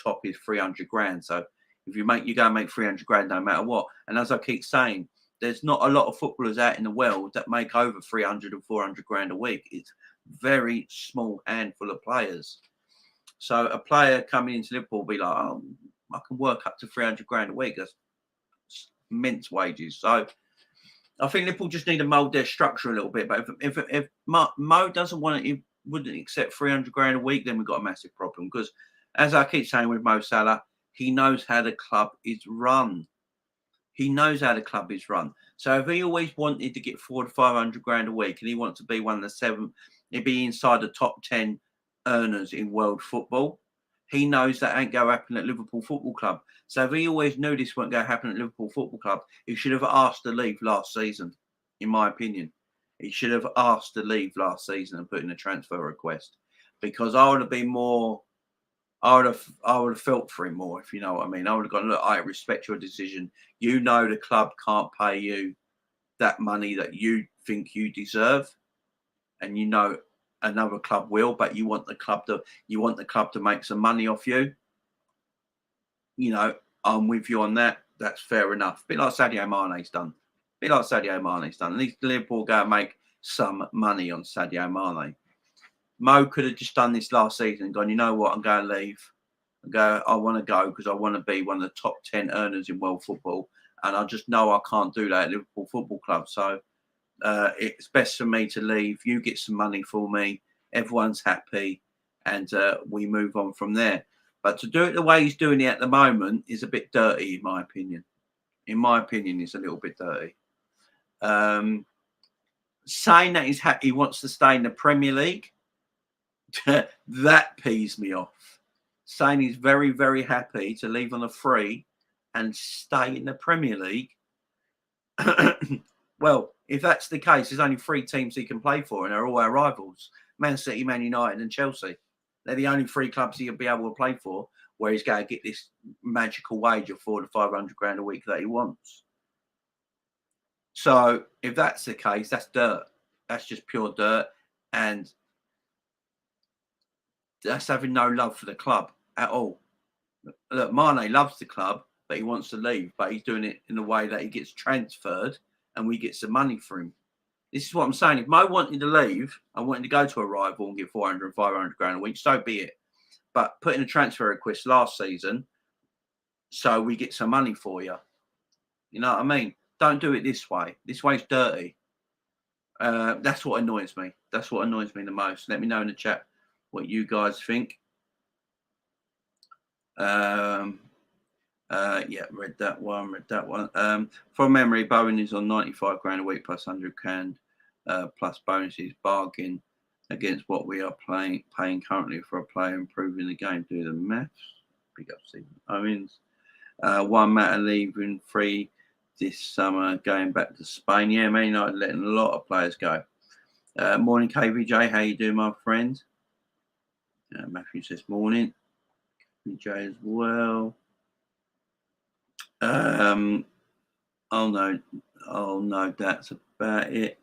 300 grand. So if you're going to make 300 grand no matter what. And as I keep saying, there's not a lot of footballers out in the world that make over 300 and 400 grand a week. It's very small handful of players. So a player coming into Liverpool will be like, oh, I can work up to 300 grand a week. That's immense wages. So I think Liverpool just need to mould their structure a little bit. But if Mo doesn't want it, he wouldn't accept 300 grand a week, then we've got a massive problem. Because as I keep saying with Mo Salah, he knows how the club is run. He knows how the club is run. So if he always wanted to get 400 to 500 grand a week and he wants to be one of the 7, he'd be inside the top 10 earners in world football. He knows that ain't going to happen at Liverpool Football Club. So if he always knew this wasn't going to happen at Liverpool Football Club, he should have asked to leave last season, in my opinion. He should have asked to leave last season and put in a transfer request. Because I would have been more... I would have felt for him more, if you know what I mean. I would have gone, look, I respect your decision. The club can't pay you that money that you think you deserve. And another club will, but you want the club to make some money off you. I'm with you on that. That's fair enough. A bit like Sadio Mane's done. At least Liverpool go and make some money on Sadio Mane. Mo could have just done this last season and gone, you know what, I'm going to leave. I want to go because I want to be one of the top 10 earners in world football. And I just know I can't do that at Liverpool Football Club. So it's best for me to leave. You get some money for me. Everyone's happy. And we move on from there. But to do it the way he's doing it at the moment is a bit dirty, in my opinion. In my opinion, it's a little bit dirty. Saying that he wants to stay in the Premier League, that pees me off. Saying he's very, very happy to leave on a free and stay in the Premier League. Well, if that's the case, there's only 3 teams he can play for, and they're all our rivals: Man City, Man United, and Chelsea. They're the only 3 clubs he'll be able to play for, where he's going to get this magical wage of 400 to 500 grand a week that he wants. So if that's the case, that's dirt. That's just pure dirt, and that's having no love for the club at all. Look, Mane loves the club, but he wants to leave, but he's doing it in a way that he gets transferred and we get some money for him. This is what I'm saying. If Mo wanted to leave and wanted to go to a rival and get 400 and 500 grand a week, so be it. But put in a transfer request last season so we get some money for you. You know what I mean? Don't do it this way. This way's dirty. That's what annoys me. That's what annoys me the most. Let me know in the chat what you guys think. Yeah, read that one. From memory, Bowen is on 95 grand a week plus 100 grand plus bonuses, bargain against what we are paying currently for a player improving the game. Do the maths. Big up Stephen Owens. One matter leaving free this summer, going back to Spain. Yeah, Man United letting a lot of players go. Morning, KVJ. How you doing, my friend? Matthew says morning. KVJ as well. Oh no, that's about it.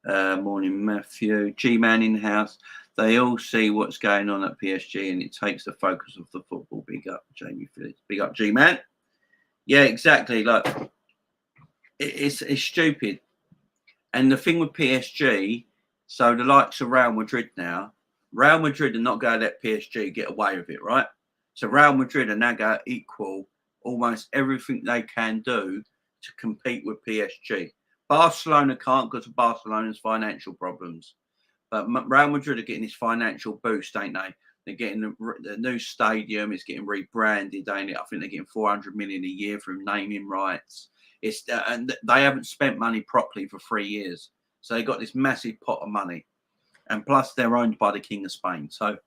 Morning, Matthew. G-Man in house. They all see what's going on at PSG, and it takes the focus of the football. Big up, Jamie Phillips. Big up, G-Man. Yeah, exactly. Like, it's stupid. And the thing with PSG, so the likes of Real Madrid now, Real Madrid are not going to let PSG get away with it, right? So Real Madrid are now going to equal almost everything they can do to compete with PSG. Barcelona can't because of Barcelona's financial problems. But Real Madrid are getting this financial boost, ain't they? They're getting the new stadium. It's getting rebranded, ain't it? I think they're getting 400 million a year from naming rights. And they haven't spent money properly for 3 years. So they got this massive pot of money. And plus, they're owned by the King of Spain. So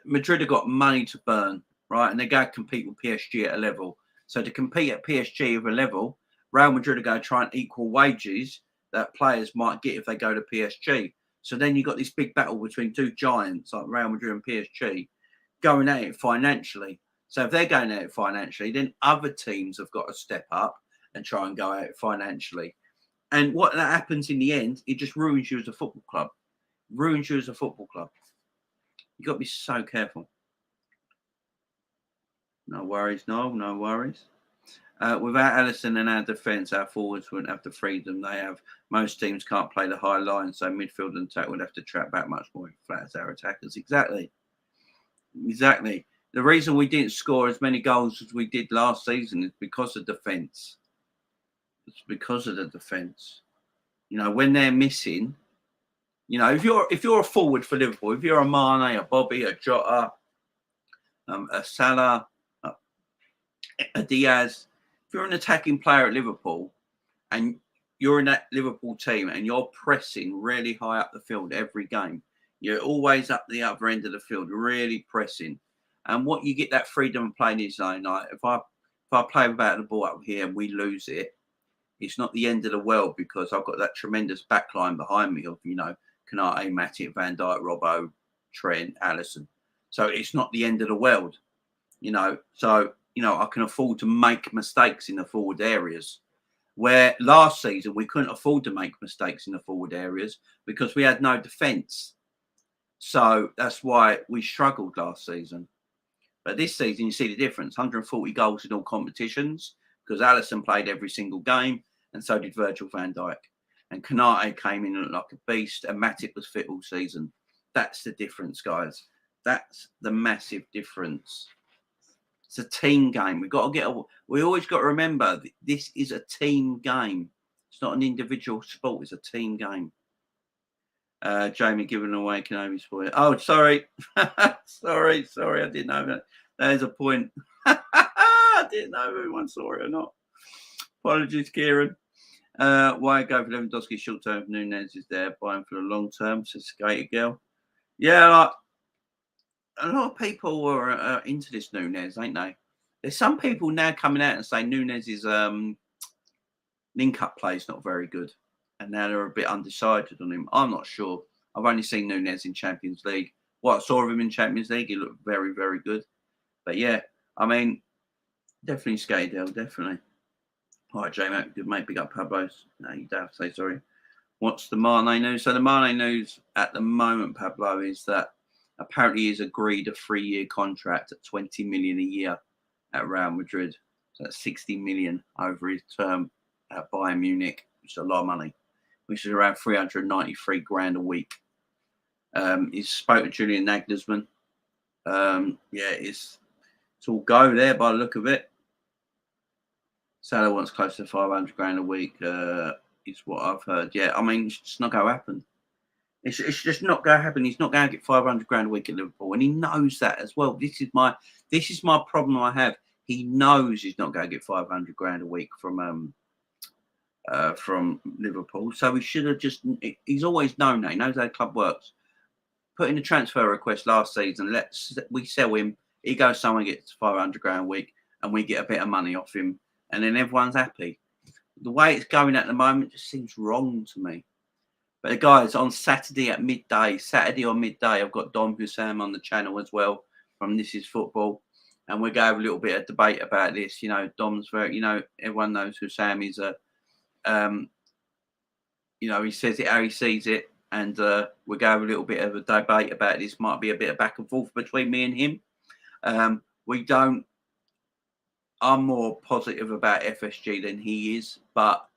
Madrid have got money to burn, right? And they're going to compete with PSG at a level. So to compete at PSG at a level, Real Madrid are going to try and equal wages that players might get if they go to PSG. So then you've got this big battle between 2 giants like Real Madrid and PSG going at it financially. So if they're going at it financially, then other teams have got to step up and try and go at it financially. And what that happens in the end, it just ruins you as a football club. Ruins you as a football club. You've got to be so careful. No worries, no worries. Without Alisson and our defence, our forwards wouldn't have the freedom they have. Most teams can't play the high line, so midfield and attack would have to track back much more flat as our attackers. Exactly. The reason we didn't score as many goals as we did last season is because of defence. It's because of the defence. You know, when they're missing, you know, if you're a forward for Liverpool, if you're a Mane, a Bobby, a Jota, a Salah, a Diaz, if you're an attacking player at Liverpool and you're in that Liverpool team and you're pressing really high up the field every game, you're always up the other end of the field, really pressing. And what you get that freedom of playing is like, if I play without the ball up here and we lose it, it's not the end of the world because I've got that tremendous backline behind me of, you know, Kanate, Matip, Van Dijk, Robbo, Trent, Alisson. So it's not the end of the world, you know. So, you know, I can afford to make mistakes in the forward areas. Where last season we couldn't afford to make mistakes in the forward areas because we had no defence. So that's why we struggled last season. But this season, you see the difference. 140 goals in all competitions because Alisson played every single game and so did Virgil van Dijk. And Kanate came in and looked like a beast and Matip was fit all season. That's the difference, guys. That's the massive difference. It's a team game. We always got to remember this is a team game. It's not an individual sport. It's a team game. Jamie giving away Kenobi's for you. Oh, sorry. sorry. I didn't know that. There's a point. I didn't know if everyone saw it or not. Apologies, Kieran. Why go for Lewandowski short term if Nunez is there? Buying for the long term, says Skater Girl. Yeah, like, a lot of people are into this Nunez, ain't they? There's some people now coming out and saying Nunez's link-up play is not very good. And now they're a bit undecided on him. I'm not sure. I've only seen Nunez in Champions League. What I saw of him in Champions League, he looked very, very good. But yeah, I mean, definitely Skadell, definitely. All right, Jamie, good mate, big up Pablo's. No, you don't have to say sorry. What's the Mane news? So the Mane news at the moment, Pablo, is that apparently he's agreed a 3-year contract at 20 million a year at Real Madrid. So that's 60 million over his term at Bayern Munich, which is a lot of money, which is around 393 grand a week. He's spoke to Julian Nagelsmann. Yeah, it's all go there by the look of it. Salah wants close to 500 grand a week, is what I've heard. Yeah, I mean, it's just not going to happen. It's just not going to happen. He's not going to get 500 grand a week at Liverpool, and he knows that as well. This is my problem I have. He knows he's not going to get 500 grand a week from Liverpool. So he should have just. He's always known that. He knows how the club works. Put in a transfer request last season. We sell him. He goes somewhere, gets 500 grand a week, and we get a bit of money off him, and then everyone's happy. The way it's going at the moment just seems wrong to me. But guys, on Saturday on midday, I've got Dom Hussam on the channel as well from This Is Football. And we're going to have a little bit of debate about this. You know, Dom's very, everyone knows Hussam is he says it how he sees it. And we're going to have a little bit of a debate about this. Might be a bit of back and forth between me and him. I'm more positive about FSG than he is. But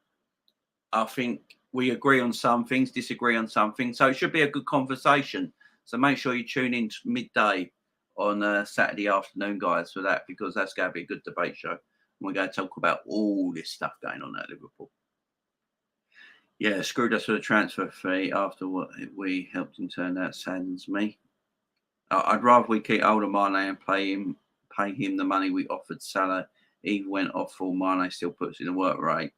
I think we agree on some things, disagree on some things. So it should be a good conversation. So make sure you tune in midday on Saturday afternoon, guys, for that, because that's going to be a good debate show. And we're going to talk about all this stuff going on at Liverpool. Yeah, screwed us with a transfer fee after what we helped him turn out. Saddens me. I'd rather we keep hold of Mane and pay him the money we offered Salah. He went off full. Mane still puts in a work rate.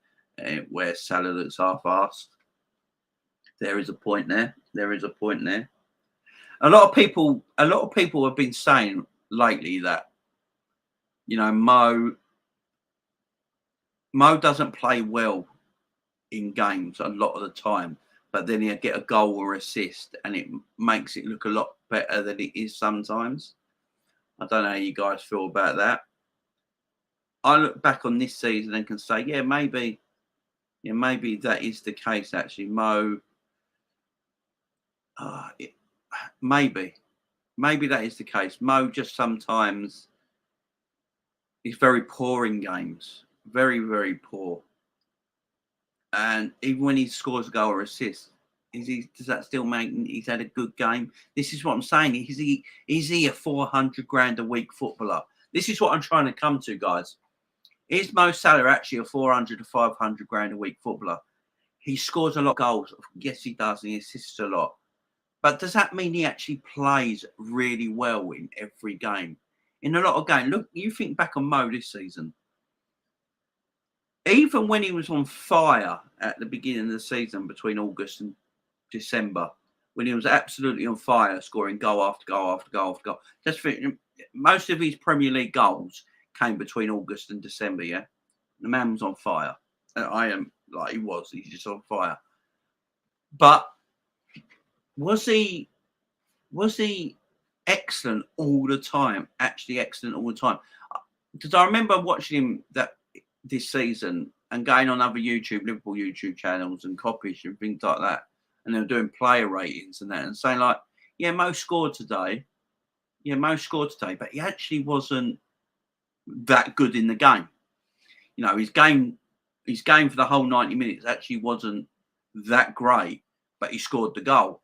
Where Salah looks half-assed. There is a point there. A lot of people have been saying lately that, Mo doesn't play well in games a lot of the time, but then he'll get a goal or assist and it makes it look a lot better than it is sometimes. I don't know how you guys feel about that. I look back on this season and can say, yeah, maybe that is the case, actually. Mo, maybe that is the case. Mo just sometimes is very poor in games. Very, very poor. And even when he scores a goal or assist, does that still mean he's had a good game? This is what I'm saying. Is he a 400 grand a week footballer? This is what I'm trying to come to, guys. Is Mo Salah actually a 400 to 500 grand a week footballer? He scores a lot of goals. Yes, he does. And he assists a lot. But does that mean he actually plays really well in every game? In a lot of games. Look, you think back on Mo this season. Even when he was on fire at the beginning of the season between August and December, when he was absolutely on fire, scoring goal after goal after goal after goal. Just think, most of his Premier League goals came between August and December, yeah? The man was on fire. He's just on fire. But was he excellent all the time? Actually excellent all the time? Because I remember watching him this season and going on other Liverpool YouTube channels and Coppish and things like that. And they were doing player ratings and that and saying like, yeah, Mo scored today. But he actually wasn't that good in the game. His game for the whole 90 minutes actually wasn't that great, but he scored the goal.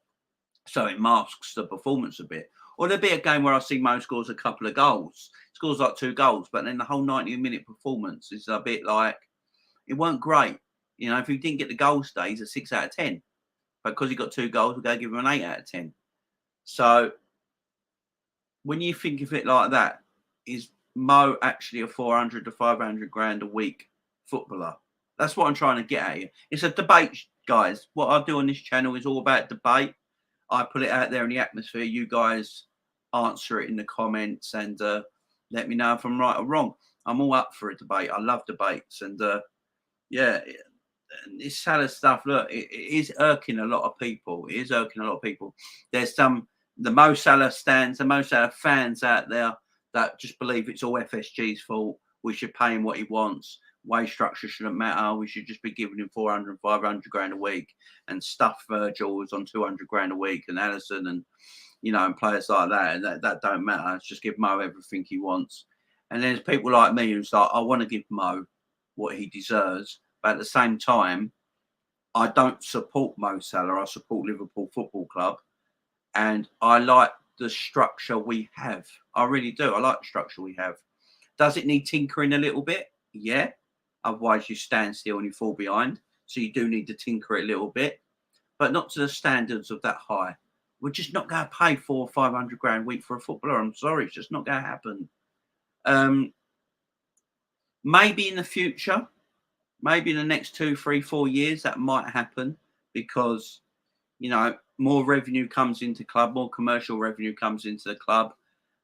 So it masks the performance a bit. Or there'll be a game where I see Mo scores a couple of goals, scores like 2 goals, but then the whole 90-minute performance is a bit like, it weren't great. You know, if he didn't get the goal today, he's a 6 out of 10. But because he got 2 goals, we're going to give him an 8 out of 10. So when you think of it like that, is Mo actually a 400 to 500 grand a week footballer? That's what I'm trying to get at you. It's a debate, guys. What I do on this channel is all about debate. I put it out there in the atmosphere. You guys answer it in the comments and let me know if I'm right or wrong. I'm all up for a debate. I love debates. And yeah, this Salah stuff, look, it is irking a lot of people. It is irking a lot of people. There's the Mo Salah stands, the Mo Salah fans out there that just believe it's all FSG's fault. We should pay him what he wants. Wage structure shouldn't matter. We should just be giving him 400, 500 grand a week and stuff Virgil on 200 grand a week and Allison and, you know, and players like that. And that don't matter. It's just give Mo everything he wants. And there's people like me who's like, I want to give Mo what he deserves. But at the same time, I don't support Mo Salah. I support Liverpool Football Club. And I like the structure we have. I really do. I like the structure we have. Does it need tinkering a little bit? Yeah. Otherwise, you stand still and you fall behind. So you do need to tinker it a little bit, but not to the standards of that high. We're just not going to pay 400 or 500 grand a week for a footballer. I'm sorry, it's just not going to happen. Maybe in the future, maybe in the next 2, 3, 4 years, that might happen because, you know, more revenue comes into club, more commercial revenue comes into the club.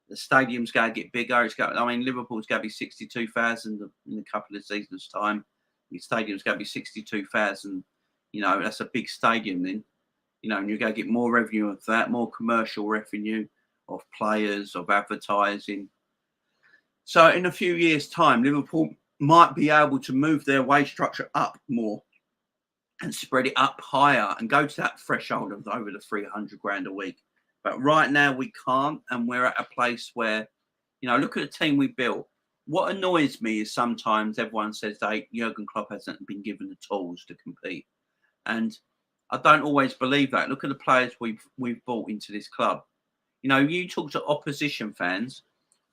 The stadium's going to get bigger. Liverpool's going to be 62,000 in a couple of seasons' time. The stadium's going to be 62,000. You know, that's a big stadium then. You know, and you're going to get more revenue of that, more commercial revenue of players, of advertising. So in a few years' time, Liverpool might be able to move their wage structure up more and spread it up higher and go to that threshold of over the 300 grand a week. But right now we can't, and we're at a place where, you know, look at the team we built. What annoys me is sometimes everyone says that Jurgen Klopp hasn't been given the tools to compete. And I don't always believe that. Look at the players we've brought into this club. You know, you talk to opposition fans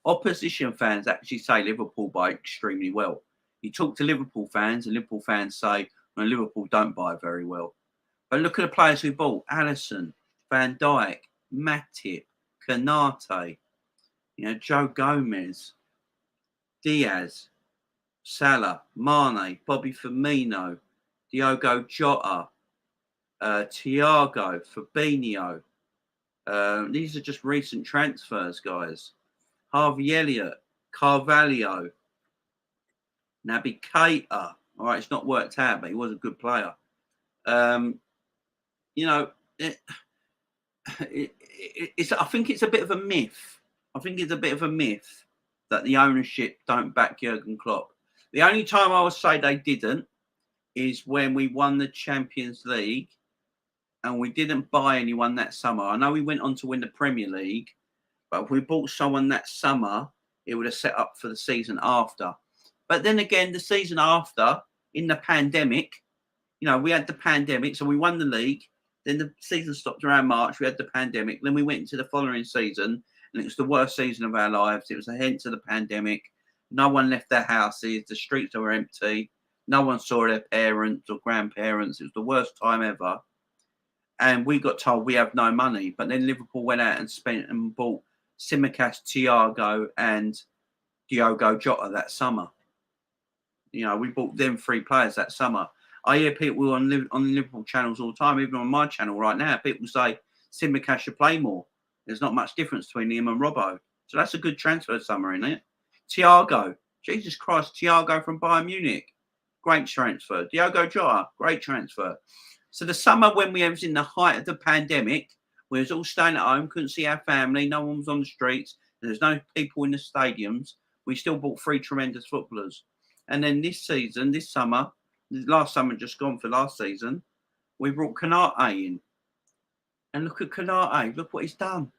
actually say Liverpool buy extremely well. You talk to Liverpool fans, and Liverpool fans say, well, Liverpool don't buy very well. But look at the players we bought. Allison, Van Dijk, Matip, Kanate, you know, Joe Gomez, Diaz, Salah, Mane, Bobby Firmino, Diogo Jota, Thiago, Fabinho. These are just recent transfers, guys. Harvey Elliott, Carvalho, Naby Keita. All right, it's not worked out, but he was a good player. You know, I think it's a bit of a myth. I think it's a bit of a myth that the ownership don't back Jurgen Klopp. The only time I would say they didn't is when we won the Champions League and we didn't buy anyone that summer. I know we went on to win the Premier League, but if we bought someone that summer, it would have set up for the season after. But then again, the season after, in the pandemic, you know, we had the pandemic, so we won the league. Then the season stopped around March. We had the pandemic. Then we went into the following season, and it was the worst season of our lives. It was the hint of the pandemic. No one left their houses. The streets were empty. No one saw their parents or grandparents. It was the worst time ever. And we got told we have no money. But then Liverpool went out and spent and bought Tsimikas, Thiago, and Diogo Jota that summer. You know, we bought them 3 players that summer. I hear people on Liverpool channels all the time, even on my channel right now. People say Tsimikas should play more. There's not much difference between him and Robbo. So that's a good transfer summer, isn't it? Thiago. Jesus Christ. Thiago from Bayern Munich. Great transfer. Diogo Jota. Great transfer. So the summer when we was in the height of the pandemic, we was all staying at home, couldn't see our family, no one was on the streets, there's no people in the stadiums, we still bought 3 tremendous footballers. And then this season, this summer, last summer just gone for last season, we brought Kanate in. And look at Kanate. Look what he's done.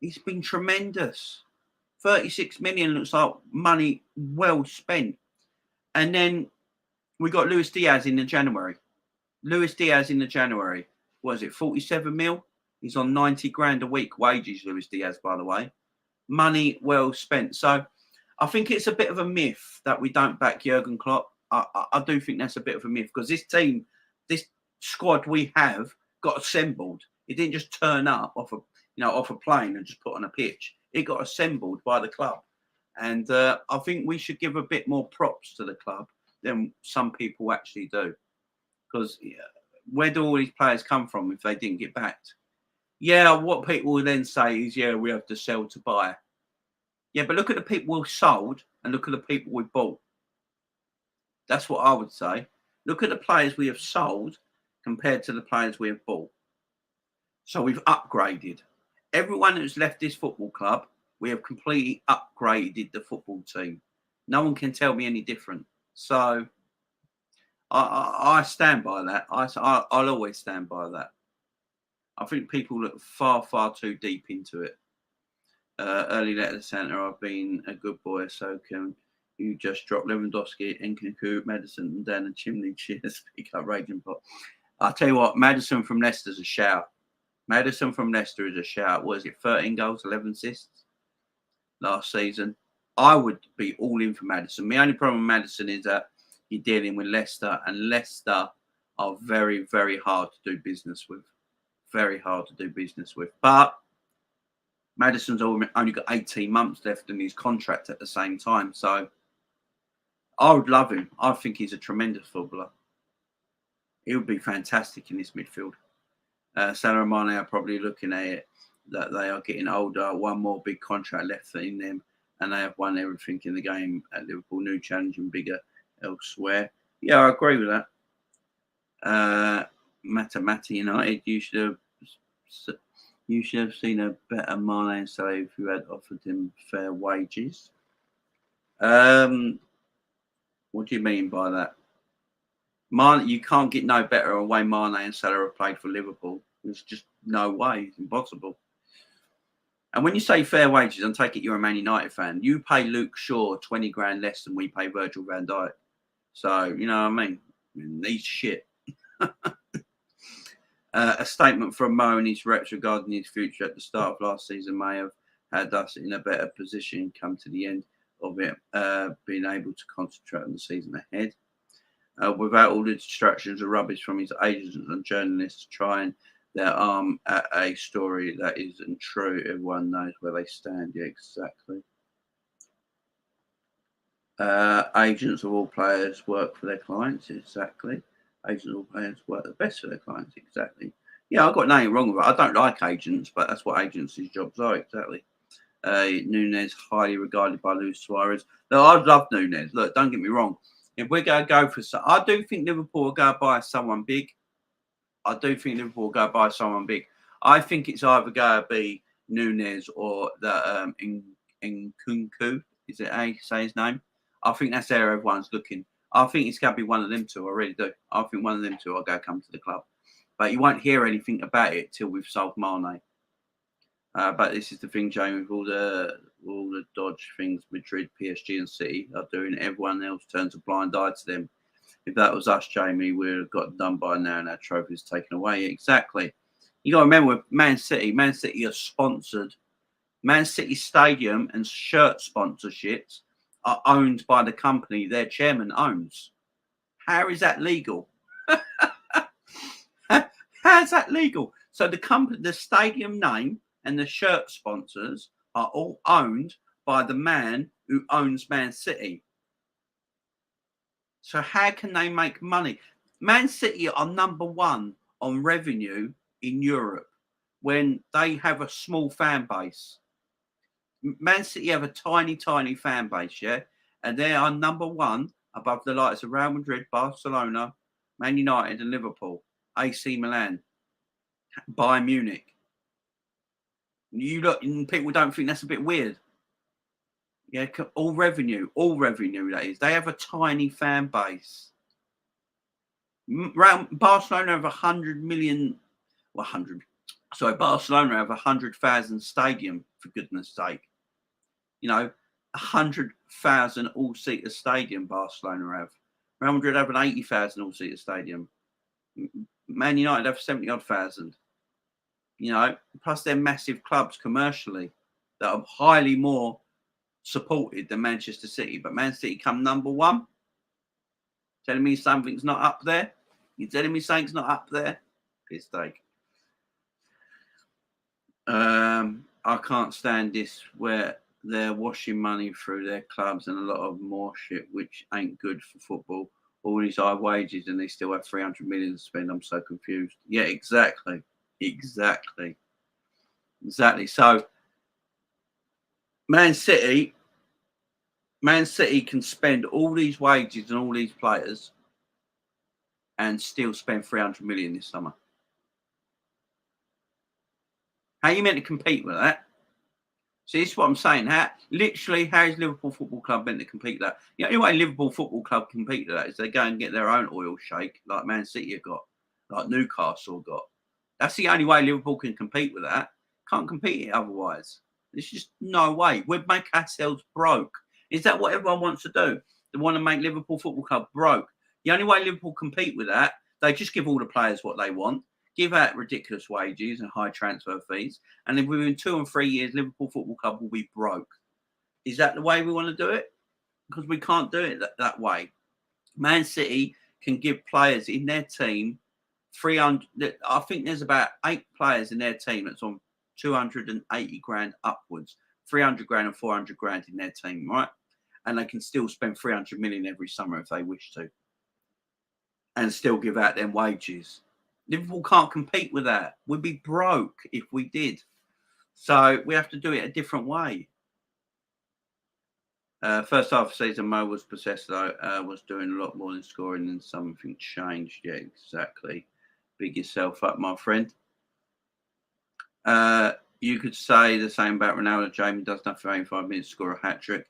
He's been tremendous. 36 million looks like money well spent. And then we got Luis Diaz in the January. Luis Diaz in the January. Was it 47 mil? He's on 90 grand a week wages, Luis Diaz, by the way. Money well spent. So I think it's a bit of a myth that we don't back Jurgen Klopp. I do think that's a bit of a myth, because this team, this squad we have got assembled. It didn't just turn up off a plane and just put on a pitch. It got assembled by the club. And I think we should give a bit more props to the club than some people actually do. Because where do all these players come from if they didn't get backed? Yeah, what people will then say is, yeah, we have to sell to buy. Yeah, but look at the people we've sold and look at the people we bought. That's what I would say. Look at the players we have sold compared to the players we have bought. So we've upgraded. Everyone who's left this football club, we have completely upgraded the football team. No one can tell me any different. So I stand by that. I'll always stand by that. I think people look far, far too deep into it. Early letter to Santa, I've been a good boy, so can you just drop Lewandowski, Nkunku, Madison, and down the chimney? Cheers, pick up Raging Pot. I'll tell you what, Madison from Leicester's a shout. Madison from Leicester is a shout. What is it, 13 goals, 11 assists last season? I would be all in for Madison. My only problem with Madison is that you're dealing with Leicester, and Leicester are very, very hard to do business with. Very hard to do business with. But Madison's only got 18 months left in his contract at the same time. So I would love him. I think he's a tremendous footballer. He would be fantastic in this midfield. Salah and Mane are probably looking at it that they are getting older. One more big contract left in them, and they have won everything in the game at Liverpool. New challenge and bigger elsewhere. Yeah, I agree with that. Mata United, you should have seen a better Mane and Salah if you had offered him fair wages. What do you mean by that? Mane, you can't get no better a way Mane and Salah have played for Liverpool. There's just no way. It's impossible. And when you say fair wages, I take it you're a Man United fan. You pay Luke Shaw 20 grand less than we pay Virgil van Dijk. So, you know what I mean? He's shit. A statement from Mo and his reps regarding his future at the start of last season may have had us in a better position come to the end of it, being able to concentrate on the season ahead. Without all the distractions or rubbish from his agents and journalists trying their arm at a story that isn't true, everyone knows where they stand. Yeah, exactly. Agents of all players work for their clients. Exactly. Agents of all players work the best for their clients. Exactly. Yeah, I've got nothing wrong with it. I don't like agents, but that's what agencies' jobs are. Exactly. Nunez, highly regarded by Luis Suarez. Look, I love Nunez. Look, don't get me wrong. If we're going to go for some, I do think Liverpool will go buy someone big. I do think Liverpool will go buy someone big. I think it's either going to be Nunez or the Nkunku. Is it how you say his name? I think that's where everyone's looking. I think it's going to be one of them two. I really do. I think one of them two will come to the club. But you won't hear anything about it till we've sold Mane. But this is the thing, Jamie, with all the dodge things Madrid, PSG and City are doing, everyone else turns a blind eye to them. If that was us, Jamie, we would have got done by now and our trophies taken away. Exactly. You got to remember with Man City are sponsored. Man City Stadium and shirt sponsorships are owned by the company their chairman owns. How is that legal? How's that legal? So the company, the stadium name and the shirt sponsors are all owned by the man who owns Man City. So how can they make money? Man City are number one on revenue in Europe when they have a small fan base. Man City have a tiny, tiny fan base, yeah? And they are number one above the likes of Real Madrid, Barcelona, Man United and Liverpool, AC Milan, Bayern Munich. You look, and people don't think that's a bit weird. Yeah, all revenue, that is. They have a tiny fan base. Barcelona have 100 million, well, 100. Sorry, Barcelona have 100,000 stadium, for goodness sake. You know, 100,000 all-seater stadium Barcelona have. Real Madrid have an 80,000 all-seater stadium. Man United have 70-odd thousand. You know, plus they're massive clubs commercially that are highly more supported than Manchester City. But Man City come number one. Telling me something's not up there? You're telling me something's not up there? Piss take. I can't stand this where they're washing money through their clubs and a lot of more shit, which ain't good for football. All these high wages and they still have 300 million to spend. I'm so confused. Yeah, exactly. So Man City can spend all these wages and all these players and still spend 300 million this summer. How are you meant to compete with that? See, this is what I'm saying. How is Liverpool Football Club meant to compete with that? The only way Liverpool Football Club compete with that is they go and get their own oil shake, like Man City have got, like Newcastle got. That's the only way Liverpool can compete with that. Can't compete it otherwise. There's just no way. We'd make ourselves broke. Is that what everyone wants to do? They want to make Liverpool Football Club broke. The only way Liverpool compete with that, they just give all the players what they want, give out ridiculous wages and high transfer fees, and then within 2 and 3 years, Liverpool Football Club will be broke. Is that the way we want to do it? Because we can't do it that way. Man City can give players in their team 300. I think there's about 8 players in their team that's on 280 grand upwards, 300 grand and 400 grand in their team, right? And they can still spend 300 million every summer if they wish to, and still give out them wages. Liverpool can't compete with that. We'd be broke if we did. So we have to do it a different way. First half of the season, Mo was possessed, though, was doing a lot more than scoring, and something changed. Yeah, exactly. Big yourself up, my friend. You could say the same about Ronaldo. Jamie does nothing for 85 minutes to score a hat-trick.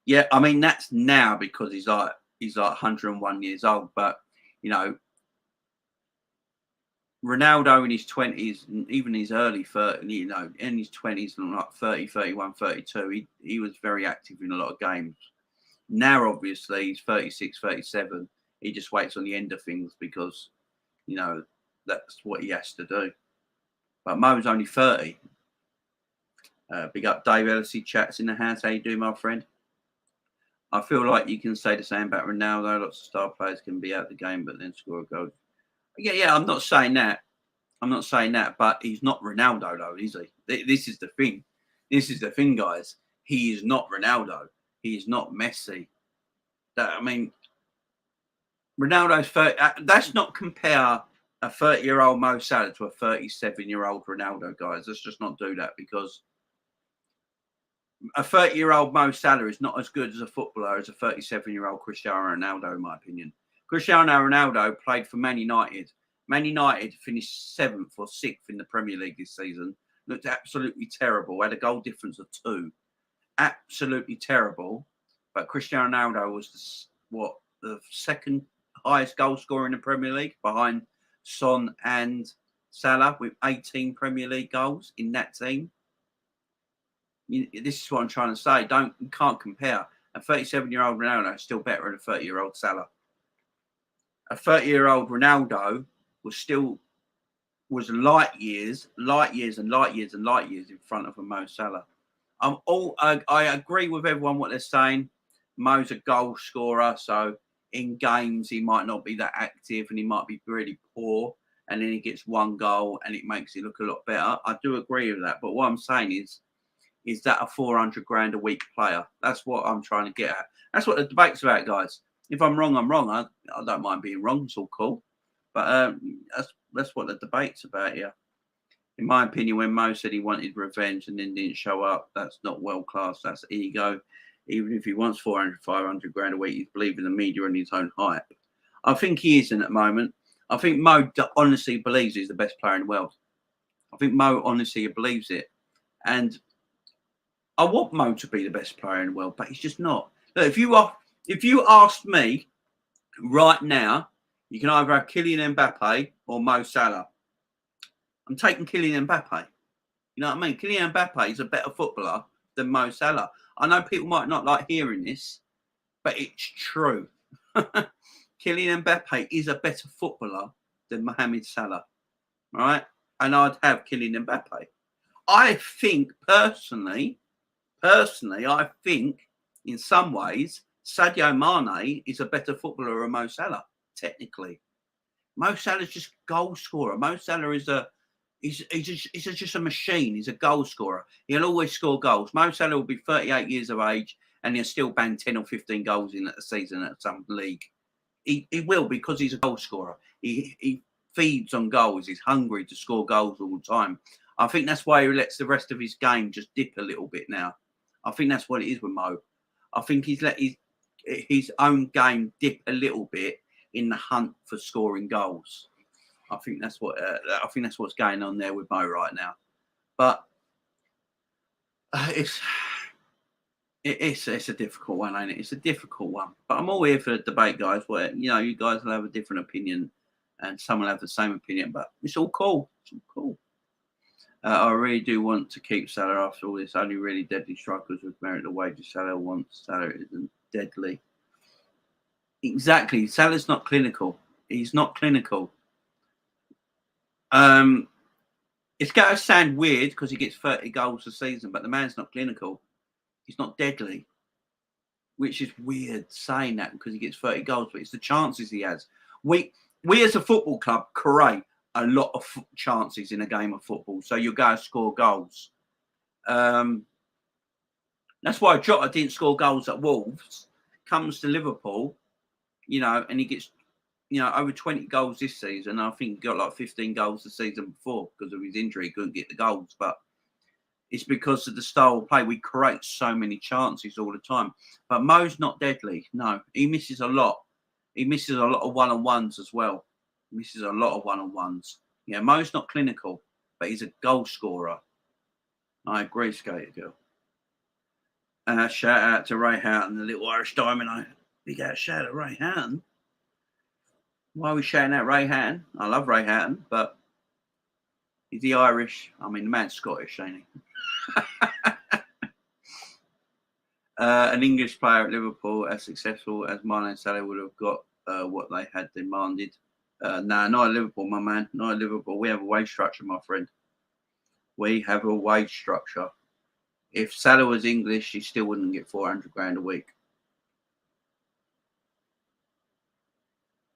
Yeah, I mean, that's now because he's like 101 years old. But, you know, Ronaldo in his 20s, and even his early 30s, you know, in his 20s, and like 30, 31, 32, he was very active in a lot of games. Now, obviously, he's 36, 37. He just waits on the end of things because, you know, that's what he has to do. But Mo's only 30. Big up Dave Ellisy, chats in the house. How you doing, my friend? I feel like you can say the same about Ronaldo. Lots of star players can be out of the game, but then score a goal. Yeah, I'm not saying that. But he's not Ronaldo, though, is he? This is the thing. This is the thing, guys. He is not Ronaldo. He is not Messi. I mean, Ronaldo's 30. Let's not compare a 30-year-old Mo Salah to a 37-year-old Ronaldo, guys. Let's just not do that, because a 30-year-old Mo Salah is not as good as a footballer as a 37-year-old Cristiano Ronaldo, in my opinion. Cristiano Ronaldo played for Man United. Man United finished 7th or 6th in the Premier League this season. Looked absolutely terrible. Had a goal difference of 2. Absolutely terrible. But Cristiano Ronaldo was the second highest goal scorer in the Premier League, behind Son and Salah, with 18 Premier League goals in that team. This is what I'm trying to say. You can't compare. A 37-year-old Ronaldo is still better than a 30-year-old Salah. A 30-year-old Ronaldo was light years in front of a Mo Salah. I agree with everyone what they're saying. Mo's a goal scorer, so in games he might not be that active and he might be really poor, and then he gets 1 goal and it makes it look a lot better. I do agree with that, but what I'm saying is that a 400 grand a week player? That's what I'm trying to get at. That's what the debate's about, guys. If I'm wrong, I'm wrong. I don't mind being wrong. It's all cool. But that's what the debate's about here. In my opinion, when Mo said he wanted revenge and then didn't show up, that's not world class. That's ego. Even if he wants 400, 500 grand a week, he's believing the media and his own hype. I think he is in at the moment. I think Mo honestly believes he's the best player in the world. I think Mo honestly believes it. And I want Mo to be the best player in the world, but he's just not. Look, if you asked me right now, you can either have Kylian Mbappe or Mo Salah. I'm taking Kylian Mbappe. You know what I mean? Kylian Mbappe is a better footballer than Mo Salah. I know people might not like hearing this, but it's true. Kylian Mbappe is a better footballer than Mohamed Salah. All right? and I'd have Kylian Mbappe. I think personally, I think in some ways Sadio Mane is a better footballer than Mo Salah. Technically, Mo Salah's just goal scorer. Mo Salah is just a machine. He's a goal scorer. He'll always score goals. Mo Salah will be 38 years of age and he'll still bang 10 or 15 goals in a season at some league. He will, because he's a goal scorer. He feeds on goals. He's hungry to score goals all the time. I think that's why he lets the rest of his game just dip a little bit now. I think that's what it is with Mo. I think he's let his own game dip a little bit in the hunt for scoring goals. I think that's what's going on there with Mo right now. But it's a difficult one, ain't it? It's a difficult one. But I'm all here for the debate, guys. Where you guys will have a different opinion, and some will have the same opinion. But it's all cool. It's all cool. I really do want to keep Salah after all this. Only really deadly strikers with merit the wages Salah wants. Salah isn't deadly. Exactly. Salah's not clinical. He's not clinical. It's going to sound weird because he gets 30 goals a season, but the man's not clinical. He's not deadly, which is weird saying that because he gets 30 goals, but it's the chances he has. We as a football club create a lot of chances in a game of football, so you're going to score goals. That's why Jota didn't score goals at Wolves. Comes to Liverpool, and he gets, over 20 goals this season. I think he got like 15 goals the season before because of his injury. He couldn't get the goals, but it's because of the style of play. We create so many chances all the time. But Mo's not deadly. No, he misses a lot. He misses a lot of one-on-ones as well. Misses a lot of one-on-ones. Yeah, Mo's not clinical, but he's a goal scorer. I agree, Skater Girl. Shout out to Ray Houghton, the little Irish diamond. Big out shout out Ray Houghton. Why are we shouting out Ray Houghton? I love Ray Houghton, but is he Irish? I mean, the man's Scottish, ain't he? An English player at Liverpool as successful as Mane and Salah would have got what they had demanded. No, not at Liverpool, my man. Not at Liverpool. We have a wage structure, my friend. We have a wage structure. If Salah was English, he still wouldn't get 400 grand a week.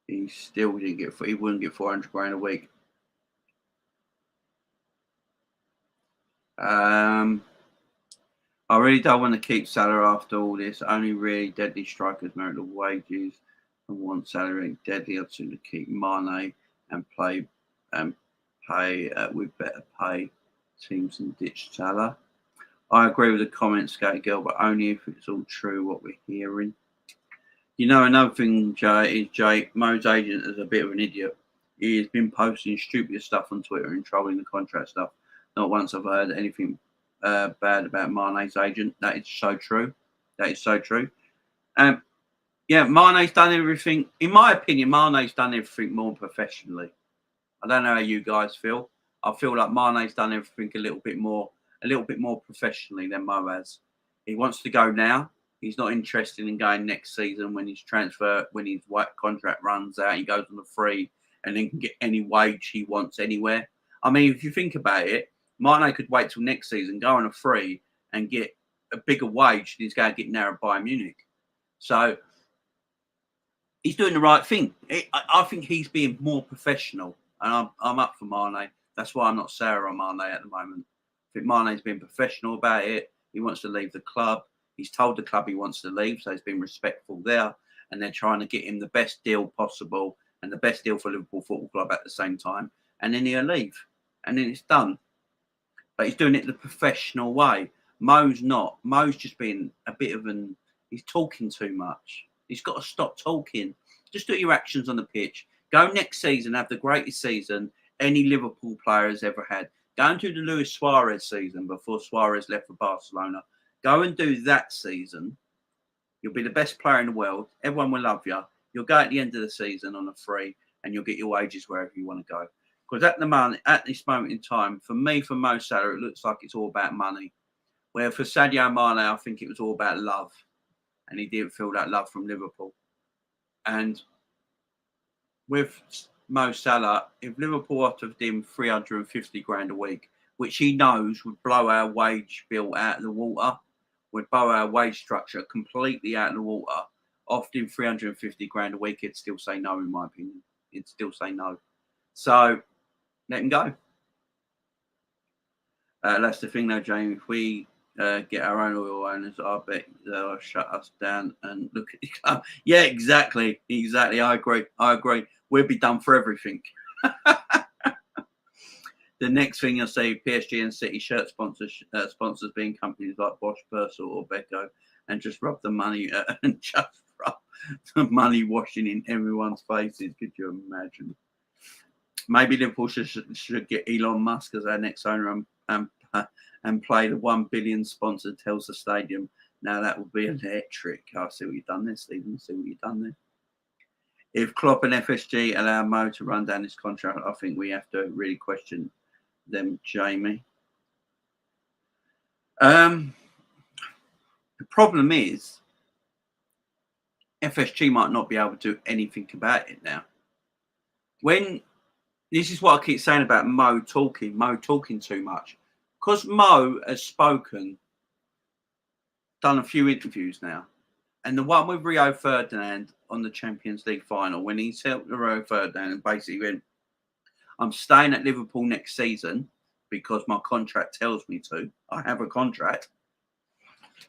He still didn't get. He wouldn't get 400 grand a week. I really don't want to keep Salah after all this. Only really deadly strikers merit the wages. I want Salah deadly to keep Mane and pay with better pay teams and ditch Salah. I agree with the comment, Skate Girl, but only if it's all true what we're hearing. Another thing, Jay, Mo's agent is a bit of an idiot. He has been posting stupid stuff on Twitter and trolling the contract stuff. Not once I've heard anything bad about Mane's agent. That is so true. That is so true. Yeah, Mane's done everything. In my opinion, Mane's done everything more professionally. I don't know how you guys feel. I feel like Mane's done everything a little bit more professionally than Mo has. He wants to go now. He's not interested in going next season when his contract runs out. He goes on the free and then can get any wage he wants anywhere. I mean, if you think about it, Mane could wait till next season, go on a free and get a bigger wage than he's going to get now at Bayern Munich. So he's doing the right thing. I think he's being more professional, and I'm up for Mane. That's why I'm not sour on Mane at the moment. I think Mane's been professional about it. He wants to leave the club. He's told the club he wants to leave, so he's been respectful there. And they're trying to get him the best deal possible and the best deal for Liverpool Football Club at the same time. And then he'll leave. And then it's done. But he's doing it the professional way. Mo's not. Mo's just been a bit of he's talking too much. He's got to stop talking. Just do your actions on the pitch. Go next season, have the greatest season any Liverpool player has ever had. Go and do the Luis Suarez season before Suarez left for Barcelona. Go and do that season. You'll be the best player in the world. Everyone will love you. You'll go at the end of the season on a free and you'll get your wages wherever you want to go. Because at this moment in time, for me, for Mo Salah, it looks like it's all about money. Where for Sadio Mane, I think it was all about love. And he didn't feel that love from Liverpool. And with Mo Salah, if Liverpool offered him 350 grand a week, which he knows would blow our wage bill out of the water, would blow our wage structure completely out of the water, offered him 350 grand a week, he'd still say no, in my opinion. He'd still say no. So let him go. That's the thing, though, Jamie. If we get our own oil owners, I bet they'll shut us down and look at the club. Yeah, exactly. I agree. We'll be done for everything. The next thing you'll see, PSG and City shirt sponsors being companies like Bosch, Purcell or Beko, and just rub the money and just rub the money washing in everyone's faces. Could you imagine? Maybe Liverpool should get Elon Musk as our next owner and play the 1 billion sponsor Telstra Stadium. Now that would be electric. I see what you've done there, Stephen. See what you've done there. If Klopp and FSG allow Mo to run down his contract, I think we have to really question them, Jamie. The problem is FSG might not be able to do anything about it now. When this is what I keep saying about Mo talking too much. Because Mo has done a few interviews now. And the one with Rio Ferdinand on the Champions League final, when he said to Rio Ferdinand and basically went, I'm staying at Liverpool next season because my contract tells me to. I have a contract.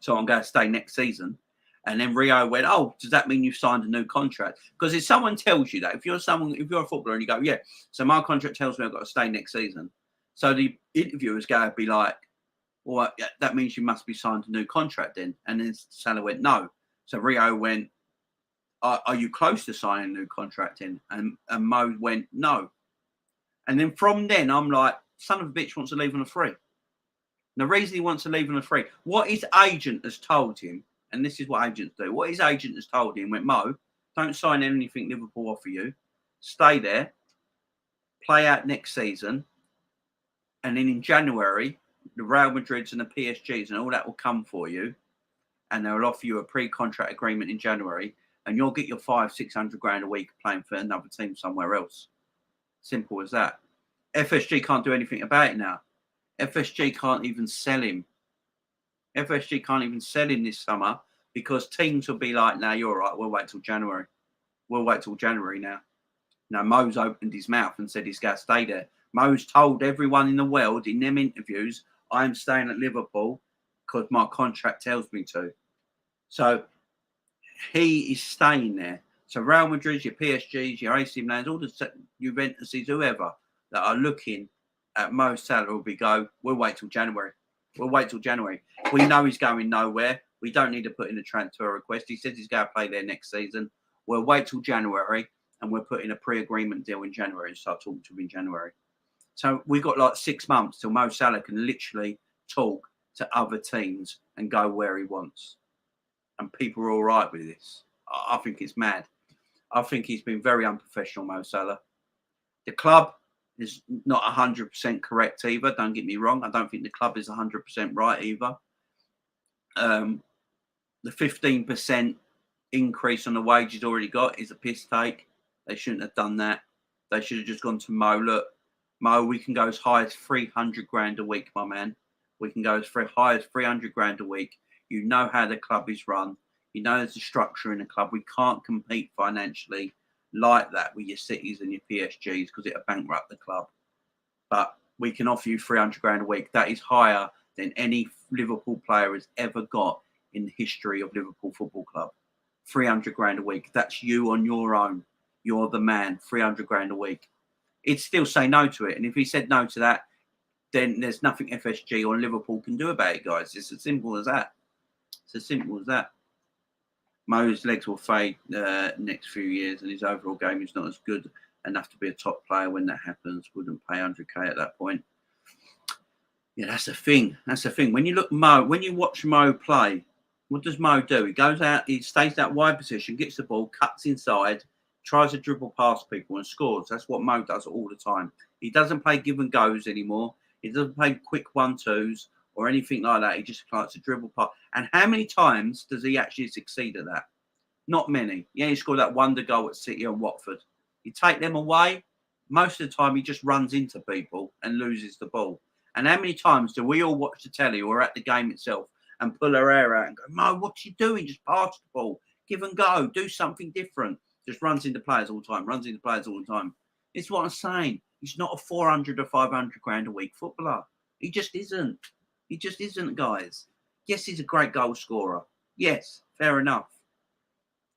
So I'm going to stay next season. And then Rio went, oh, does that mean you've signed a new contract? Because if someone tells you that, if you're a footballer and you go, yeah, so my contract tells me I've got to stay next season. So the interviewer's going to be like, well, yeah, that means you must be signed a new contract then. And then Salah went, no. So Rio went, are you close to signing a new contract in? And Mo went, no. And then from then, I'm like, son of a bitch wants to leave on a free. And the reason he wants to leave on a free, what his agent has told him, and this is what agents do, what his agent has told him, went, Mo, don't sign anything Liverpool offer you. Stay there, play out next season, and then in January, the Real Madrids and the PSGs and all that will come for you, and they'll offer you a pre-contract agreement in January, and you'll get your 500-600 grand a week playing for another team somewhere else. Simple as that. FSG can't do anything about it now. FSG can't even sell him. FSG can't even sell him this summer because teams will be like, no, you're all right, we'll wait till January. We'll wait till January now. Now, Mo's opened his mouth and said he's going to stay there. Mo's told everyone in the world in them interviews, I'm staying at Liverpool because my contract tells me to. So he is staying there. So Real Madrid, your PSGs, your AC Milans, all the Juventuses, whoever that are looking at Mo Salah will be we'll wait till January. We'll wait till January. We know he's going nowhere. We don't need to put in a transfer request. He says he's going to play there next season. We'll wait till January and we'll put in a pre-agreement deal in January and start talking to him in January. So we've got like 6 months till Mo Salah can literally talk to other teams and go where he wants. And people are all right with this. I think it's mad. I think he's been very unprofessional, Mo Salah. The club is not 100% correct either. Don't get me wrong. I don't think the club is 100% right either. The 15% increase on the wages already got is a piss take. They shouldn't have done that. They should have just gone to Mo. Look, Mo, we can go as high as 300 grand a week, my man. We can go as high as 300 grand a week. You know how the club is run. You know there's a structure in the club. We can't compete financially like that with your Cities and your PSGs because it'll bankrupt the club. But we can offer you 300 grand a week. That is higher than any Liverpool player has ever got in the history of Liverpool Football Club. 300 grand a week. That's you on your own. You're the man. 300 grand a week. He'd still say no to it. And if he said no to that, then there's nothing FSG or Liverpool can do about it, guys. It's as simple as that. It's as simple as that. Mo's legs will fade next few years and his overall game is not as good enough to be a top player when that happens. Wouldn't pay 100k at that point. Yeah, that's the thing. That's the thing. When you watch Mo play, what does Mo do? He goes out, he stays that wide position, gets the ball, cuts inside, tries to dribble past people and scores. That's what Mo does all the time. He doesn't play give and goes anymore. He doesn't play quick 1-2s or anything like that. He just likes to dribble past. And how many times does he actually succeed at that? Not many. Yeah, he scored that wonder goal at City and Watford. You take them away, Most of the time, he just runs into people and loses the ball. And how many times do we all watch the telly or at the game itself and pull our hair out and go, Mo, what you doing? Just pass the ball, give and go, do something different. Just runs into players all the time, runs into players all the time. It's what I'm saying. He's not a 400 or 500 grand a week footballer. He just isn't. He just isn't, guys. Yes, he's a great goal scorer. Yes, fair enough.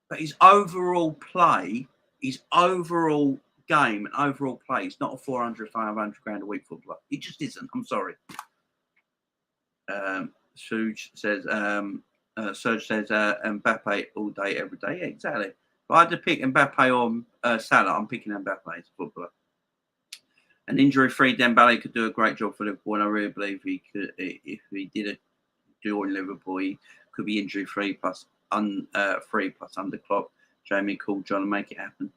But his overall play, his overall game and overall play, he's not a 400, 500 grand a week footballer. He just isn't. I'm sorry. Serge says, Mbappe all day, every day. Yeah, exactly. If I had to pick Mbappe or Salah, I'm picking Mbappe as a footballer. An injury-free Dembele could do a great job for Liverpool, and I really believe he could. If he did a do in Liverpool, he could be injury-free plus free plus underclock. Jamie called John and make it happen.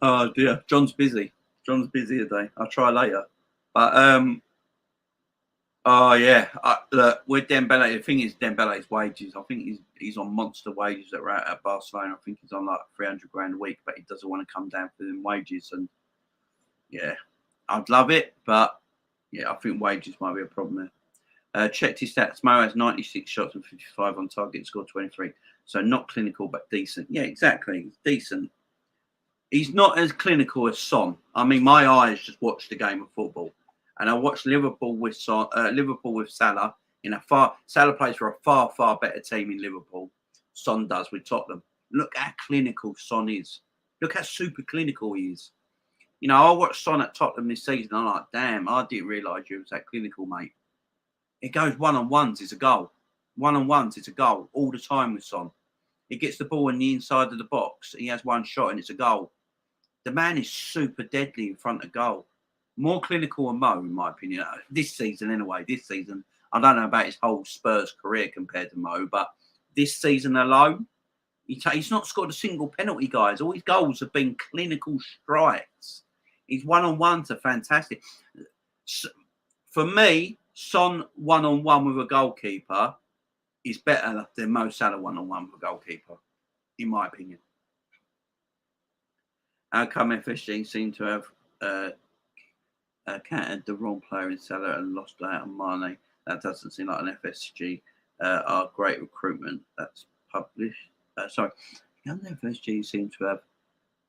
Oh dear, John's busy. John's busy today. I'll try later. But oh yeah, look, with Dembele, the thing is Dembele's wages. I think he's on monster wages that are at Barcelona. I think he's on like 300 grand a week, but he doesn't want to come down for them wages. And yeah, I'd love it, but yeah, I think wages might be a problem there. Checked his stats. Mo has 96 shots and 55 on target, scored 23. So not clinical, but decent. Yeah, exactly. He's decent. He's not as clinical as Son. I mean, my eyes just watched the game of football. And I watched Liverpool with Salah. Salah plays for a far, far better team in Liverpool. Son does with Tottenham. Look how clinical Son is. Look how super clinical he is. You know, I watched Son at Tottenham this season. I'm like, damn, I didn't realise you was that clinical, mate. It goes one-on-ones, it's a goal. One-on-ones, it's a goal all the time with Son. He gets the ball on the inside of the box. He has one shot and it's a goal. The man is super deadly in front of goal. More clinical than Mo, in my opinion. This season, anyway. This season. I don't know about his whole Spurs career compared to Mo, but this season alone, he's not scored a single penalty, guys. All his goals have been clinical strikes. His one-on-ones are fantastic. For me, Son one-on-one with a goalkeeper is better than Mo Salah one-on-one with a goalkeeper, in my opinion. How come FSG seem to have counted the wrong player in Salah and lost out on Mane? That doesn't seem like an FSG. Our great recruitment that's published. Sorry, how come FSG seem to have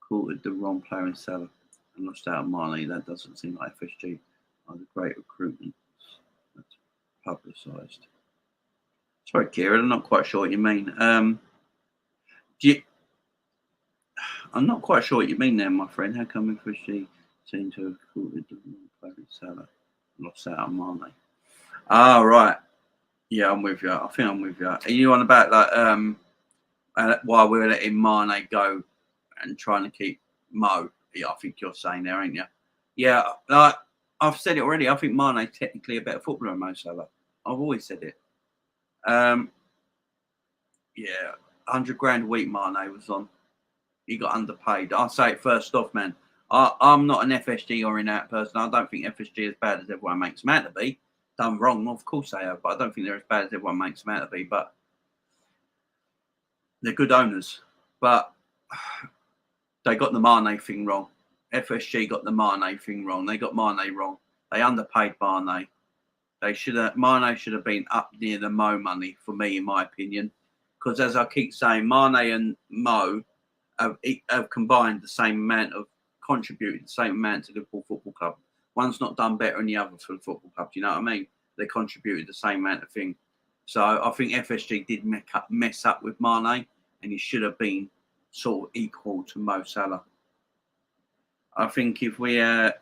courted the wrong player in Salah and lost out on Mane? That doesn't seem like FSG. Are the great recruitment that's publicised. Sorry, Kieran, I'm not quite sure what you mean. I'm not quite sure what you mean there, my friend. How come FSG seem to have courted the wrong player in Salah and lost out on Mane? Ah, right. Yeah, I'm with you. I think I'm with you. Are you on about like while we were letting Mane go and trying to keep Mo? Yeah, I think you're saying there, ain't you? Yeah, like I've said it already. I think Mane's technically a better footballer than Mo Salah. I've always said it. Yeah, 100 grand a week Mane was on. He got underpaid. I'll say it first off, man. I'm not an FSG or in that person. I don't think FSG is as bad as everyone makes them out to be. Done wrong, of course they have, but I don't think they're as bad as everyone makes them out to be. But they're good owners. But they got the Mane thing wrong. FSG got the Mane thing wrong. They got Mane wrong. They underpaid Mane. Mane should have been up near the Mo money for me, in my opinion. Because as I keep saying, Mane and Mo have combined the same amount of contributed the same amount to Liverpool Football Club. One's not done better than the other for the football club. Do you know what I mean? They contributed the same amount of thing. So I think FSG did mess up with Mane, and he should have been sort of equal to Mo Salah. I think if we have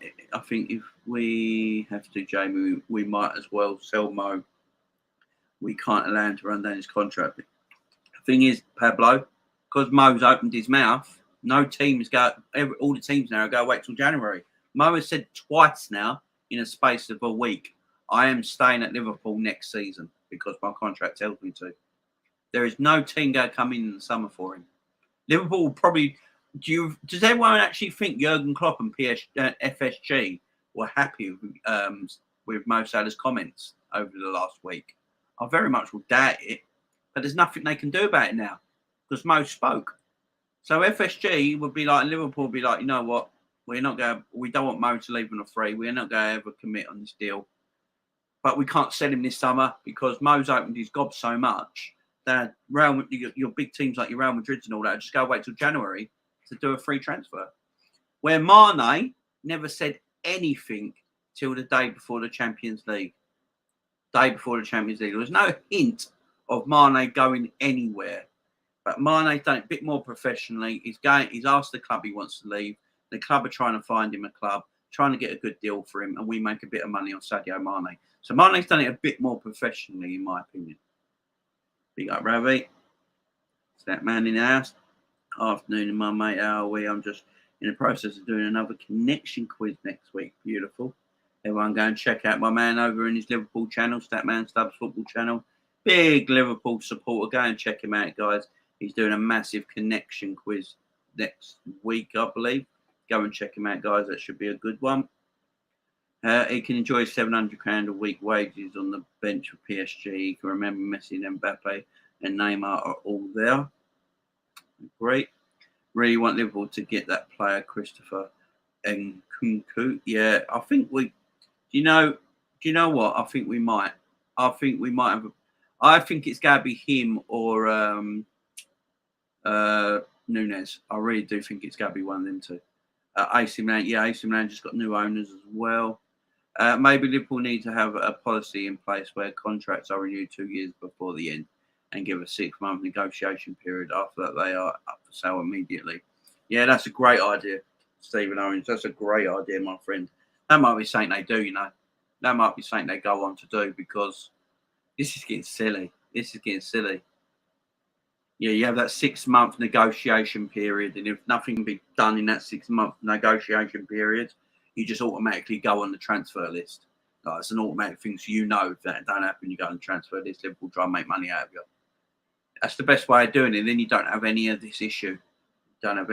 to, Jamie, we might as well sell Mo. We can't allow him to run down his contract. The thing is, Pablo, because Mo's opened his mouth, no teams all the teams now go wait till January. Mo has said twice now in a space of a week, I am staying at Liverpool next season because my contract tells me to. There is no team going to come in the summer for him. Liverpool will probably... Does everyone actually think Jurgen Klopp and FSG were happy with Mo Salah's comments over the last week? I very much will doubt it, but there's nothing they can do about it now because Mo spoke. So FSG would be like, Liverpool would be like, you know what? We don't want Mo to leave on a free. We're not going to ever commit on this deal. But we can't sell him this summer because Mo's opened his gob so much that your big teams like your Real Madrid and all that just go wait till January to do a free transfer. Where Mane never said anything till the day before the Champions League. There was no hint of Mane going anywhere. But Mane's done it a bit more professionally. He's asked the club he wants to leave. The club are trying to find him a club, trying to get a good deal for him, and we make a bit of money on Sadio Mane. So Mane's done it a bit more professionally, in my opinion. Big up, Ravi. It's that man in the house. Afternoon, and my mate, how are we? I'm just in the process of doing another connection quiz next week. Beautiful. Everyone go and check out my man over in his Liverpool channel, Statman Stubbs Football channel. Big Liverpool supporter. Go and check him out, guys. He's doing a massive connection quiz next week, I believe. Go and check him out, guys. That should be a good one. He can enjoy £700 a week wages on the bench for PSG. He can remember Messi and Mbappe and Neymar are all there. Great. Really want Liverpool to get that player, Christopher Nkunku. Yeah, I think we. Do you know what? I think we might. I think it's going to be him or Nunes. I really do think it's going to be one of them two. AC Milan, AC Milan just got new owners as well. Maybe Liverpool need to have a policy in place where contracts are renewed 2 years before the end and give a 6-month negotiation period. After that, they are up for sale immediately. Yeah, that's a great idea, Stephen Owens. That's a great idea, my friend. That might be something they do, That might be something they go on to do because this is getting silly. Yeah, you have that 6-month negotiation period, and if nothing can be done in that 6-month negotiation period, you just automatically go on the transfer list. It's an automatic thing, so if that don't happen, you go on the transfer list. Liverpool try and make money out of you. That's the best way of doing it. Then you don't have any of this issue. Serge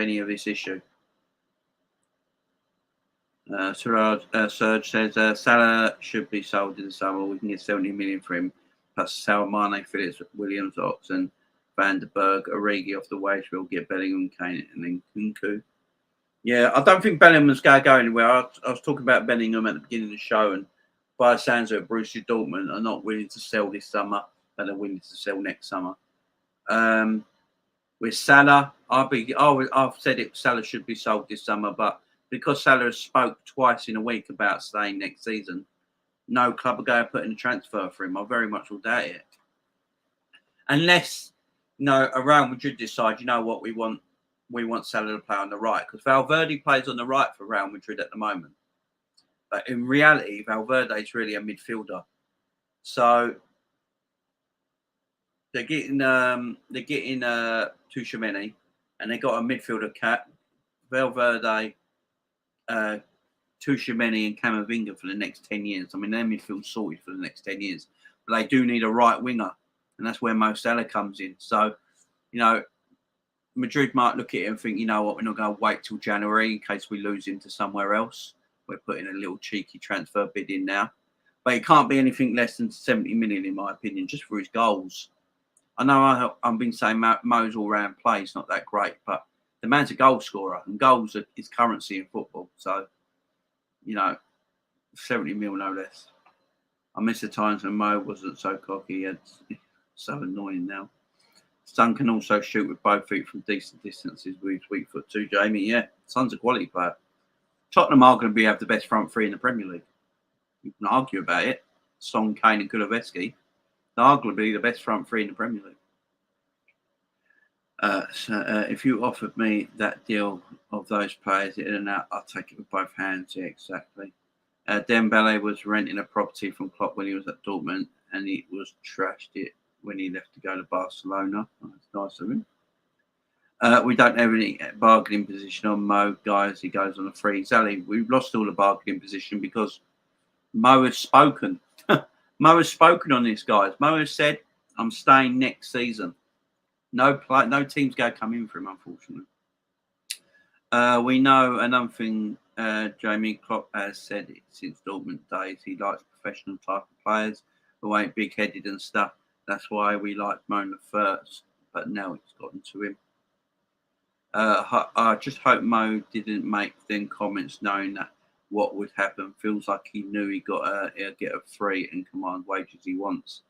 says Salah should be sold in the summer. We can get 70 million for him, plus Salah, Mane, Phillips, Williams, Oxen, Van der Berg, Origi off the wage. We'll get Bellingham, Kane, and then Nkunku. Yeah, I don't think Bellingham's going to go anywhere. I was talking about Bellingham at the beginning of the show, and by the sounds of it, Borussia Dortmund are not willing to sell this summer, but they're willing to sell next summer. With Salah, I've said it. Salah should be sold this summer, but because Salah has spoke twice in a week about staying next season, no club are going to put in a transfer for him. I very much will doubt it, unless a Real Madrid decide, what, we want Salah to play on the right, because Valverde plays on the right for Real Madrid at the moment. But in reality, Valverde is really a midfielder. So they're getting Tchouaméni, and they got a midfielder cat, Valverde, Tchouaméni, and Camavinga for the next 10 years. I mean, their midfield sorted for the next 10 years. But they do need a right winger, and that's where Mo Salah comes in. So, Madrid might look at it and think, what, we're not going to wait till January in case we lose him to somewhere else. We're putting a little cheeky transfer bid in now. But it can't be anything less than 70 million, in my opinion, just for his goals. I know I've been saying Mo's all-round play is not that great, but the man's a goal scorer, and goals are his currency in football. So, 70 mil, no less. I miss the times when Mo wasn't so cocky. It's so annoying now. Son can also shoot with both feet from decent distances with his weak foot too, Jamie. Yeah, Son's a quality player. Tottenham are going to have the best front three in the Premier League. You can argue about it. Son, Kane and Kulusevski. They're arguably the best front three in the Premier League. If you offered me that deal of those players in and out, I'll take it with both hands. Yeah, exactly. Dembele was renting a property from Klopp when he was at Dortmund, and he was trashed it when he left to go to Barcelona. Oh, that's nice of him. We don't have any bargaining position on Mo, guys. He goes on a free. Exactly. We've lost all the bargaining position because Mo has spoken. Mo has spoken on this, guys. Mo has said, I'm staying next season. No team's going to come in for him, unfortunately. We know another thing, Jamie Klopp has said it since Dortmund days. He likes professional type of players who ain't big-headed and stuff. That's why we liked Mo first, but now it's gotten to him. I just hope Mo didn't make them comments knowing that what would happen. Feels like he knew he'll get a free and command wages he wants.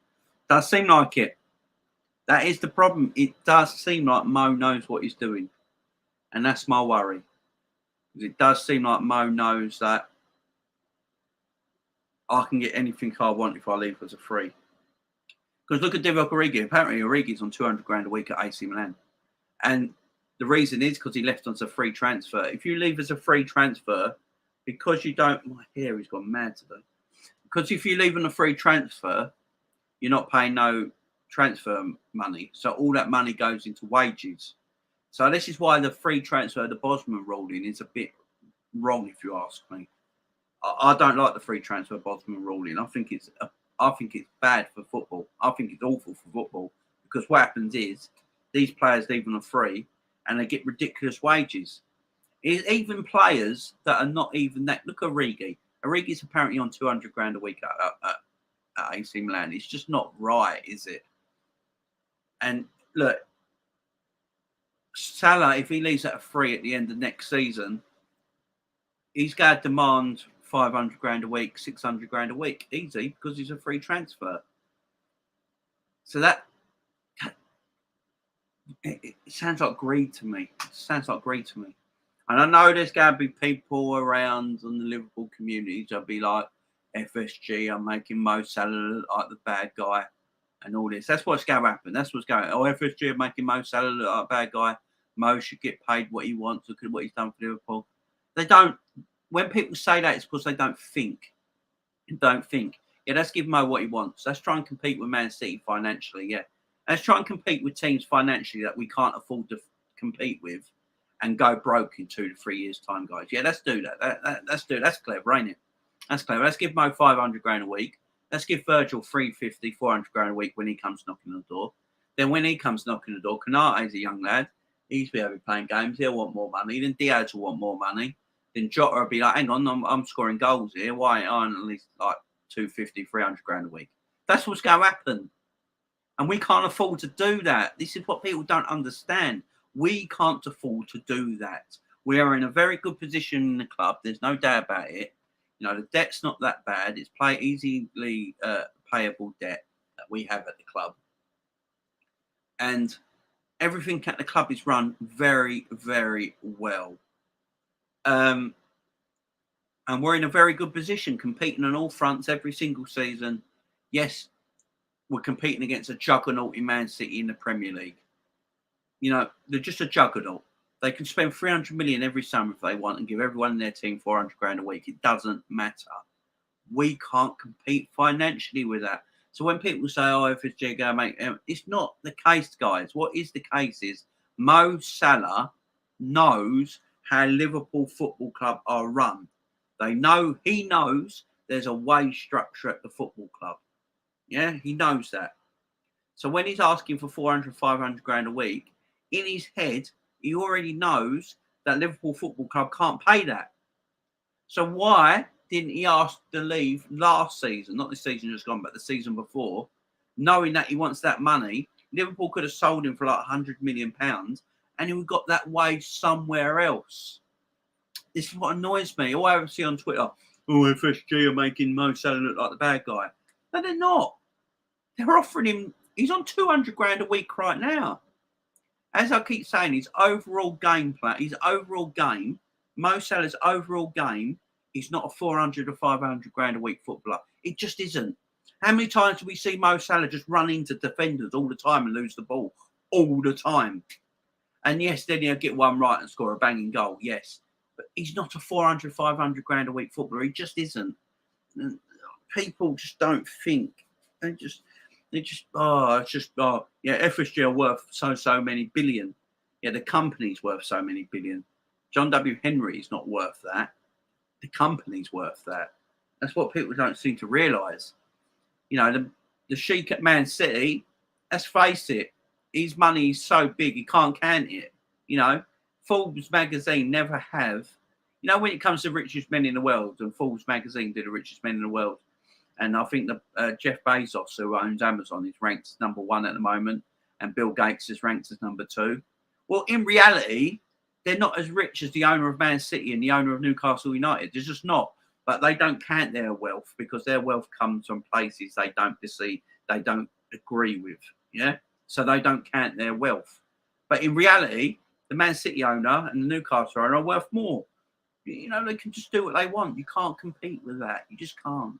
Does seem like it. That is the problem. It does seem like Mo knows what he's doing. And that's my worry. It does seem like Mo knows that I can get anything I want if I leave as a free. Because look at Divock Origi. Apparently Origi's on 200 grand a week at AC Milan. And the reason is because he left on a free transfer. If you leave as a free transfer, because you don't... My hair has gone mad today. Because if you leave on a free transfer, you're not paying no transfer money. So all that money goes into wages. So this is why the free transfer, the Bosman ruling, is a bit wrong, if you ask me. I don't like the free transfer Bosman ruling. I think it's bad for football. I think it's awful for football because what happens is these players leave on a free and they get ridiculous wages. Even players that are not even that. Look at Origi. Origi's apparently on 200 grand a week at AC Milan. It's just not right, is it? And look, Salah, if he leaves at a free at the end of next season, he's going to demand 500 grand a week, 600 grand a week, easy, because he's a free transfer. So that it sounds like greed to me. It sounds like greed to me. And I know there's going to be people around on the Liverpool communities that'll be like, FSG, I'm making Mo Salah look like the bad guy and all this. That's what's going to happen. That's what's going on. Oh, FSG are making Mo Salah look like a bad guy. Mo should get paid what he wants. Look at what he's done for Liverpool. They don't. When people say that, it's because they don't think. Yeah, let's give Mo what he wants. Let's try and compete with Man City financially. Yeah. Let's try and compete with teams financially that we can't afford to compete with and go broke in 2 to 3 years' time, guys. Yeah, let's do that. Let's do it. That's clever, ain't it? That's clever. Let's give Mo 500 grand a week. Let's give Virgil 350, 400 grand a week when he comes knocking on the door. Then when he comes knocking on the door, Konate's a young lad. He's be able to be playing games. He'll want more money. Then Diaz will want more money. Then Jota will be like, hang on, I'm scoring goals here. Why aren't at least like 250, 300 grand a week? That's what's going to happen. And we can't afford to do that. This is what people don't understand. We can't afford to do that. We are in a very good position in the club. There's no doubt about it. You know, the debt's not that bad. It's easily payable debt that we have at the club. And everything at the club is run very, very well. And we're in a very good position, competing on all fronts every single season. Yes, we're competing against a juggernaut in Man City in the Premier League. You know, they're just a juggernaut. They can spend 300 million every summer if they want and give everyone in their team 400 grand a week. It doesn't matter. We can't compete financially with that. So when people say, oh, FSG go make, it's not the case, guys. What is the case is Mo Salah knows how Liverpool Football Club are run. He knows there's a wage structure at the football club. Yeah, he knows that. So when he's asking for 400, 500 grand a week, in his head, he already knows that Liverpool Football Club can't pay that. So why didn't he ask to leave last season, not this season just gone, but the season before, knowing that he wants that money? Liverpool could have sold him for like £100 million and he would have got that wage somewhere else. This is what annoys me. All I ever see on Twitter, oh, FSG are making Mo Salah look like the bad guy. No, they're not. They're offering him, he's on 200 grand a week right now. As I keep saying, his overall game plan, Mo Salah's overall game is not a 400 or 500 grand a week footballer. It just isn't. How many times do we see Mo Salah just run into defenders all the time and lose the ball all the time? And yes, then he'll get one right and score a banging goal. Yes. But he's not a 400, 500 grand a week footballer. He just isn't. And people just don't think. Yeah, FSG are worth so many billion. Yeah, the company's worth so many billion. John W. Henry is not worth that. The company's worth that. That's what people don't seem to realise. You know, the Sheik at Man City, let's face it, his money is so big he can't count it. You know, Forbes magazine never have. You know, when it comes to richest men in the world, and Forbes magazine did the richest men in the world, and I think Jeff Bezos, who owns Amazon, is ranked number 1 at the moment, and Bill Gates is ranked as number 2. Well, in reality, they're not as rich as the owner of Man City and the owner of Newcastle United. They're just not. But they don't count their wealth because their wealth comes from places they don't agree with. Yeah, so they don't count their wealth. But in reality, the Man City owner and the Newcastle owner are worth more. You know, they can just do what they want. You can't compete with that. You just can't.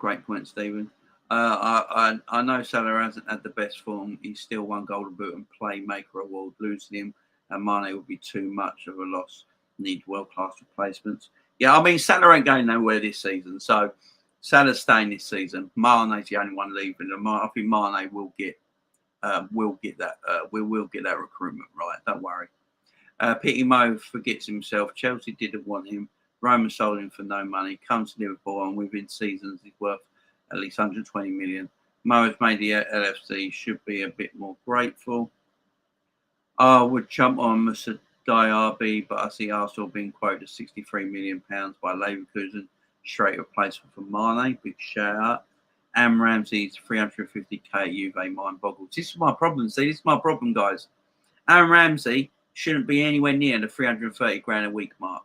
Great point, Stephen. I know Salah hasn't had the best form. He's still won Golden Boot and Playmaker award. Losing him and Mane would be too much of a loss. Need world-class replacements. Yeah, I mean, Salah ain't going nowhere this season. So Salah's staying this season. Mane's the only one leaving. I think Mane will get that. We'll get that recruitment right. Don't worry. Pity Mo forgets himself. Chelsea didn't want him. Roma sold him for no money. Comes to Liverpool and within seasons he's worth at least 120 million. Mo has made the LFC. Should be a bit more grateful. I would jump on Mr. Diaby, but I see Arsenal being quoted £63 million by Leverkusen. Straight replacement for Mane. Big shout out. Am Ramsey's 350k at Juve mind boggles. This is my problem. See, this is my problem, guys. Aaron Ramsey shouldn't be anywhere near the 330 grand a week mark.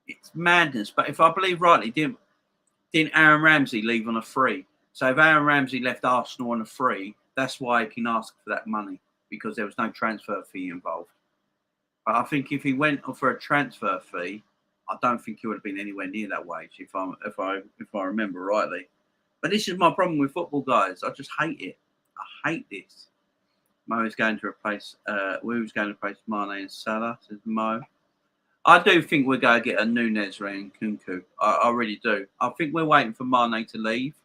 It's madness. But if I believe rightly, didn't Aaron Ramsey leave on a free? So if Aaron Ramsey left Arsenal on a free, that's why he can ask for that money, because there was no transfer fee involved. But I think if he went for a transfer fee, I don't think he would have been anywhere near that wage, if I remember rightly. But this is my problem with football, guys. I just hate it. I hate this. Mo is going to replace. Who's going to replace Mane and Salah? Says Mo. I do think we're going to get a Nunez and Kunku. I really do. I think we're waiting for Mane to leave.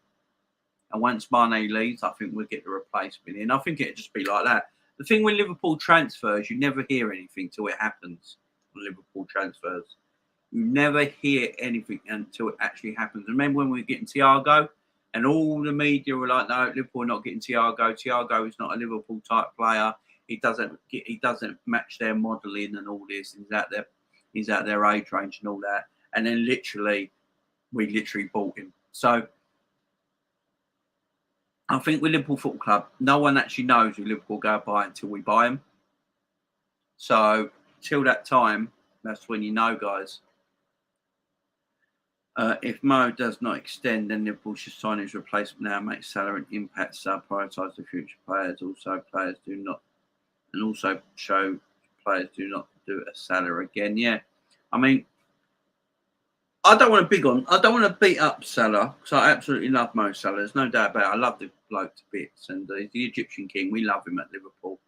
And once Mane leaves, I think we'll get the replacement in. I think it'll just be like that. The thing with Liverpool transfers, you never hear anything till it happens. Liverpool transfers. You never hear anything until it actually happens. Remember when we were getting Thiago? And all the media were like, no, Liverpool are not getting Thiago. Thiago is not a Liverpool type player. He doesn't match their modelling and all this. He's out their age range and all that. And then we literally bought him. So I think with Liverpool Football Club, no one actually knows who Liverpool go buy until we buy him. So till that time, that's when you know, guys. If Mo does not extend, then Liverpool should sign his replacement now, make Salah an impact sub, prioritise the future players. Also show players do not do a Salah again. Yeah, I mean, I don't want to beat up Salah because I absolutely love Mo Salah. There's no doubt about it. I love the bloke to bits, and he's the Egyptian king. We love him at Liverpool.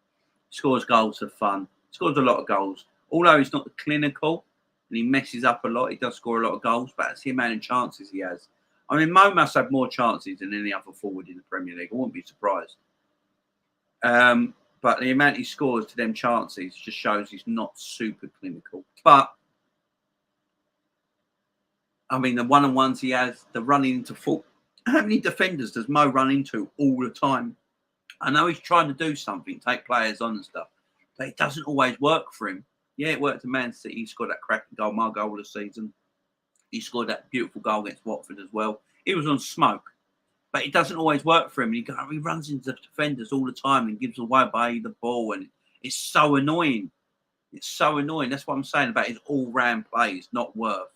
He scores goals for fun. He scores a lot of goals, although he's not clinical. And he messes up a lot. He does score a lot of goals, but that's the amount of chances he has. I mean, Mo must have more chances than any other forward in the Premier League. I wouldn't be surprised. But the amount he scores to them chances just shows he's not super clinical. But, I mean, the one-on-ones he has, the running into full. How many defenders does Mo run into all the time? I know he's trying to do something, take players on and stuff, but it doesn't always work for him. Yeah, it worked at Man City. He scored that cracking goal, my goal of the season. He scored that beautiful goal against Watford as well. He was on smoke. But it doesn't always work for him. He runs into defenders all the time and gives away by the ball. And it's so annoying. It's so annoying. That's what I'm saying about his all-round play. It's not worth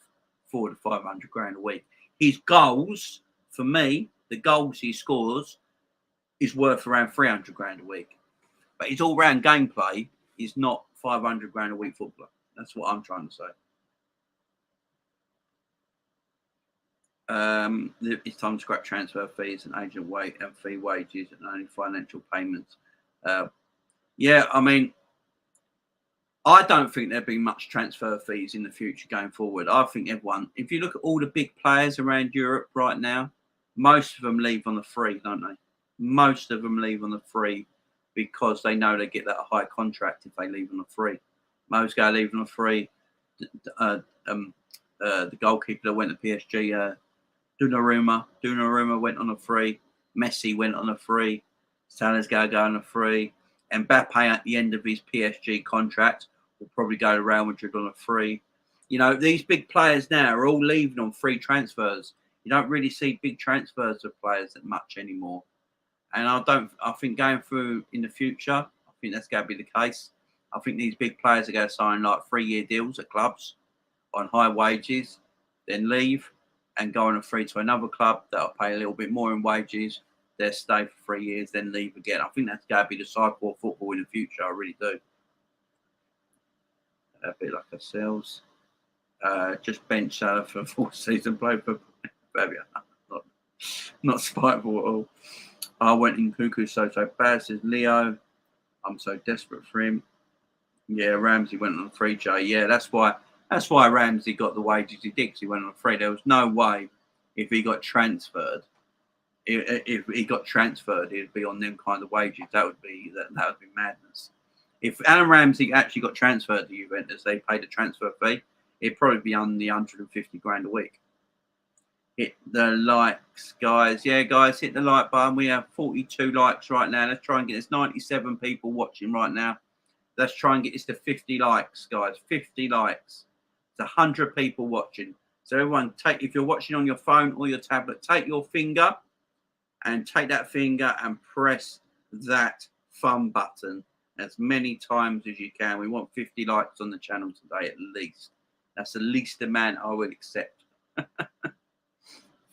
400 to 500 grand a week. His goals, for me, the goals he scores is worth around 300 grand a week. But his all-round gameplay is not 500 grand a week footballer. That's what I'm trying to say. It's time to scrap transfer fees and agent fee wages and only financial payments. Yeah, I mean, I don't think there'll be much transfer fees in the future going forward. I think if you look at all the big players around Europe right now, most of them leave on the free, don't they? Most of them leave on the free because they know they get that high contract if they leave on the free. Most guys leave on the free. The goalkeeper that went to PSG, Donnarumma went on a free. Messi went on a free. Salah's going to go on a free. Mbappe at the end of his PSG contract will probably go to Real Madrid on a free. You know, these big players now are all leaving on free transfers. You don't really see big transfers of players that much anymore. And I think going through in the future, I think that's going to be the case. I think these big players are going to sign like 3-year deals at clubs on high wages, then leave and go on a free to another club that'll pay a little bit more in wages. They'll stay for 3 years, then leave again. I think that's going to be the cycle of football in the future. I really do. A bit like ourselves. Just bench Salah for 4 season play for baby. Not spiteful at all. I went in cuckoo so bad, says Leo. I'm so desperate for him. Yeah, Ramsey went on a free, Jay. Yeah, that's why Ramsey got the wages he did, 'cause he went on a free. There was no way if he got transferred, if he got transferred, he'd be on them kind of wages. That would be madness. If Alan Ramsey actually got transferred to Juventus, they paid a transfer fee, it'd probably be on the 150 grand a week. Hit the likes, guys. Yeah, guys, hit the like button. We have 42 likes right now. Let's try and get this 97 people watching right now. Let's try and get this to 50 likes, guys. 50 likes. It's 100 people watching. So everyone, if you're watching on your phone or your tablet, take your finger and press that thumb button as many times as you can. We want 50 likes on the channel today at least. That's the least amount I will accept.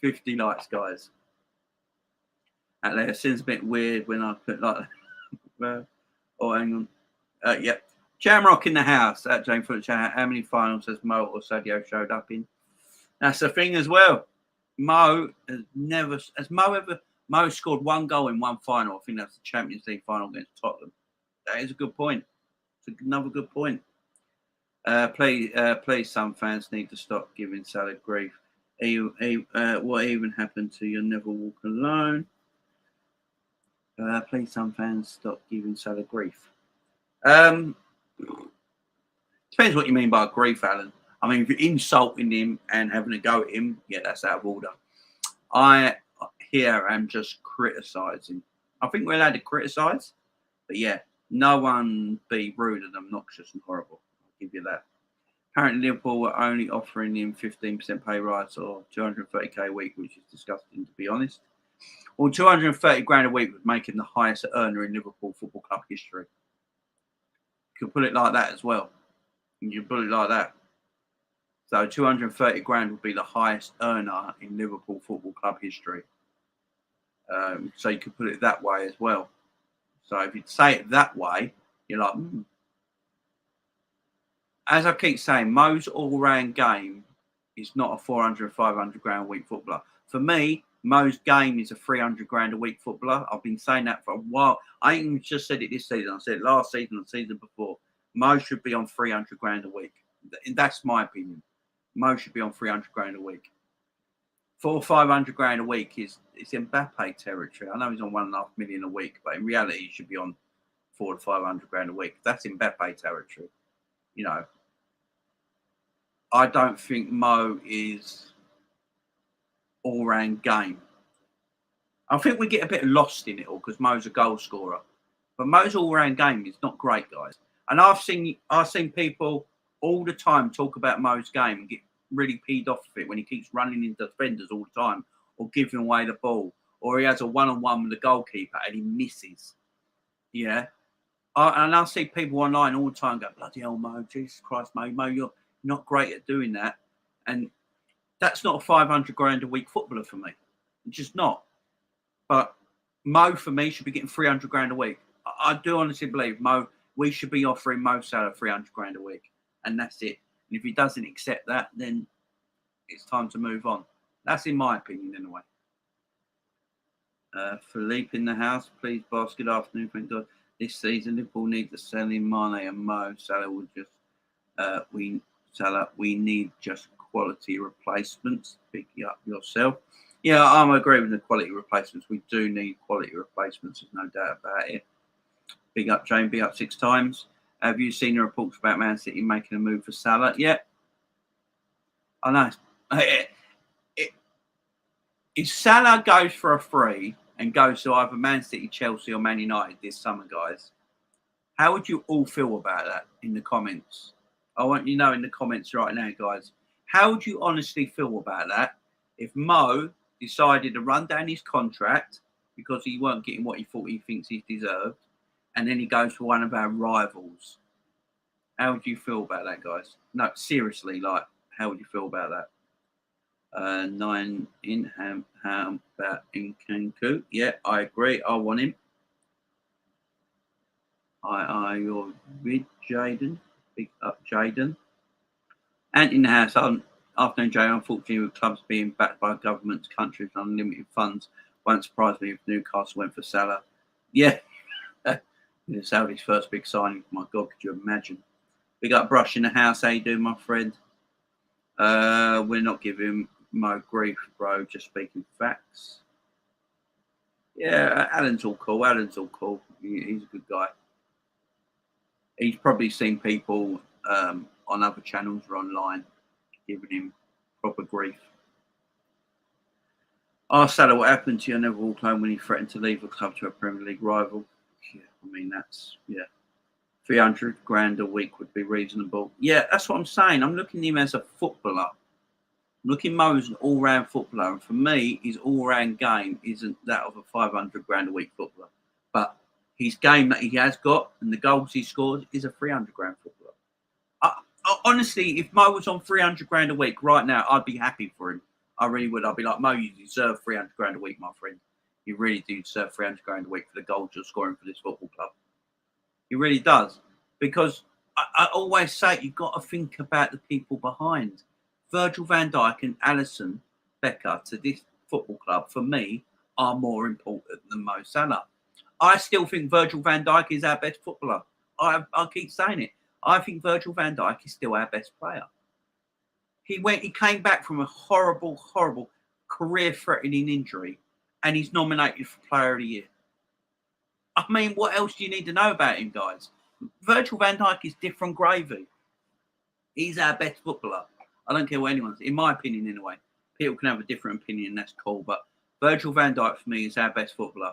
50 likes, guys. It seems a bit weird when I put like oh, hang on. Yep. Jamrock in the house. Jane Foot chat. How many finals has Mo or Sadio showed up in? That's the thing as well. Mo scored 1 goal in 1 final. I think that's the Champions League final against Tottenham. That is a good point. It's another good point. Please, some fans need to stop giving Salah grief. What even happened to You Never Walk Alone? Please, some fans stop giving Salah grief. Depends what you mean by grief, Alan. I mean, if you're insulting him and having a go at him, yeah, that's out of order. I here am just criticising. I think we're allowed to criticise, but yeah, no one be rude and obnoxious and horrible. I'll give you that. Apparently, Liverpool were only offering him 15% pay rise or 230k a week, which is disgusting, to be honest. Well, 230 grand a week would make him the highest earner in Liverpool Football Club history. You could put it like that as well. You put it like that. So 230 grand would be the highest earner in Liverpool Football Club history. So you could put it that way as well. So if you say it that way, you're like, As I keep saying, Mo's all-round game is not a 400, 500 grand a week footballer. For me, Mo's game is a 300 grand a week footballer. I've been saying that for a while. I ain't even just said it this season. I said it last season and the season before. Mo should be on 300 grand a week. That's my opinion. Mo should be on 300 grand a week. 400 or 500 grand a week it's Mbappe territory. I know he's on 1.5 million a week, but in reality, he should be on 400 to 500 grand a week. That's Mbappe territory. You know, I don't think Mo is all-round game. I think we get a bit lost in it all because Mo's a goal scorer, but Mo's all-round game is not great, guys. And I've seen people all the time talk about Mo's game and get really peed off of it when he keeps running into defenders all the time or giving away the ball, or he has a one-on-one with the goalkeeper and he misses. Yeah. And I see people online all the time go, bloody hell, Mo, Jesus Christ, Mo, you're not great at doing that. And that's not a 500 grand a week footballer for me. It's just not. But Mo, for me, should be getting 300 grand a week. I do honestly believe Mo, we should be offering Mo Salah 300 grand a week. And that's it. And if he doesn't accept that, then it's time to move on. That's in my opinion, anyway. Philippe in the house, please, boss. Good afternoon, thank God. This season, Liverpool need to sell in Mane and Mo. Salah will just, we need just quality replacements. Pick it up yourself. Yeah, I'm agreeing with the quality replacements. We do need quality replacements. There's no doubt about it. Big up, Jane. Big up 6 times. Have you seen the reports about Man City making a move for Salah? Yeah. I know. If Salah goes for a free and goes to either Man City, Chelsea or Man United this summer, guys, how would you all feel about that in the comments? I want you to know in the comments right now, guys. How would you honestly feel about that if Mo decided to run down his contract because he weren't getting what he thought he thinks he deserved, and then he goes for one of our rivals How would you feel about that, guys? No, seriously, like, how would you feel about that? 9 in Ham about in Cancun. Yeah, I agree. I want him. You're with Jaden. Big up, Jaden. And in the house, afternoon, Jay. Unfortunately, with clubs being backed by governments, countries, and unlimited funds, won't surprise me if Newcastle went for Salah. Yeah, Salah's first big signing. My God, could you imagine? We got Brush in the house. How you doing, my friend? We're not giving Mo grief, bro. Just speaking facts. Yeah, Alan's all cool. He's a good guy. He's probably seen people on other channels or online giving him proper grief. Ask Salah what happened to you. Never walked home when he threatened to leave the club to a Premier League rival. Yeah, I mean, that's, yeah. 300 grand a week would be reasonable. Yeah, that's what I'm saying. I'm looking at him as a footballer. I'm looking at Mo as an all-round footballer. And for me, his all-round game isn't that of a 500 grand a week footballer. But his game that he has got and the goals he scores is a 300 grand footballer. Honestly, if Mo was on 300 grand a week right now, I'd be happy for him. I really would. I'd be like, Mo, you deserve 300 grand a week, my friend. You really do deserve 300 grand a week for the goals you're scoring for this football club. He really does. Because I always say you've got to think about the people behind. Virgil van Dijk and Alisson Becker to this football club, for me, are more important than Mo Salah. I still think Virgil van Dijk is our best footballer. I keep saying it. I think Virgil van Dijk is still our best player. He came back from a horrible, career-threatening injury, and he's nominated for Player of the Year. I mean, what else do you need to know about him, guys? Virgil van Dijk is different gravy. He's our best footballer. I don't care what anyone's, in my opinion, anyway. People can have a different opinion, that's cool. But Virgil van Dijk, for me, is our best footballer.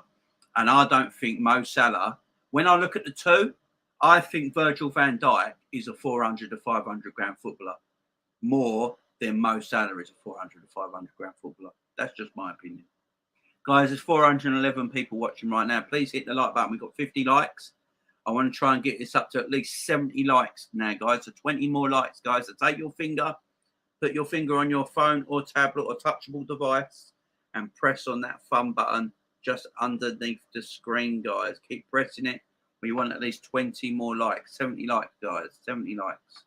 And I don't think Mo Salah, when I look at the two, I think Virgil van Dijk is a 400 to 500 grand footballer. More than Mo Salah is a 400 to 500 grand footballer. That's just my opinion. Guys, there's 411 people watching right now. Please hit the like button. We've got 50 likes. I want to try and get this up to at least 70 likes now, guys. So 20 more likes, guys. So take your finger, put your finger on your phone or tablet or touchable device and press on that thumb button just underneath the screen, guys. Keep pressing it. We want at least 20 more likes. 70 likes, guys. 70 likes.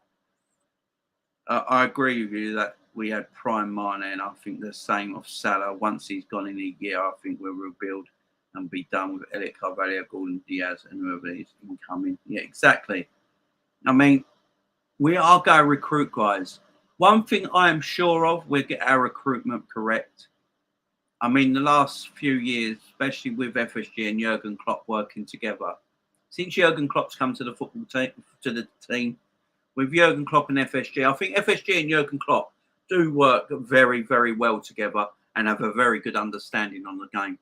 I agree with you that we had prime Mane, and I think the same of Salah. Once he's gone in a year, I think we'll rebuild and be done with Elliot Carvalho, Gordon Diaz, and whoever is incoming. Yeah, exactly. I mean, we are going to recruit, guys. One thing I am sure of, we'll get our recruitment correct. I mean, the last few years, especially with FSG and Jurgen Klopp working together, since Jurgen Klopp's come to the football team, with Jurgen Klopp and FSG, I think FSG and Jurgen Klopp do work very, very well together and have a very good understanding on the game.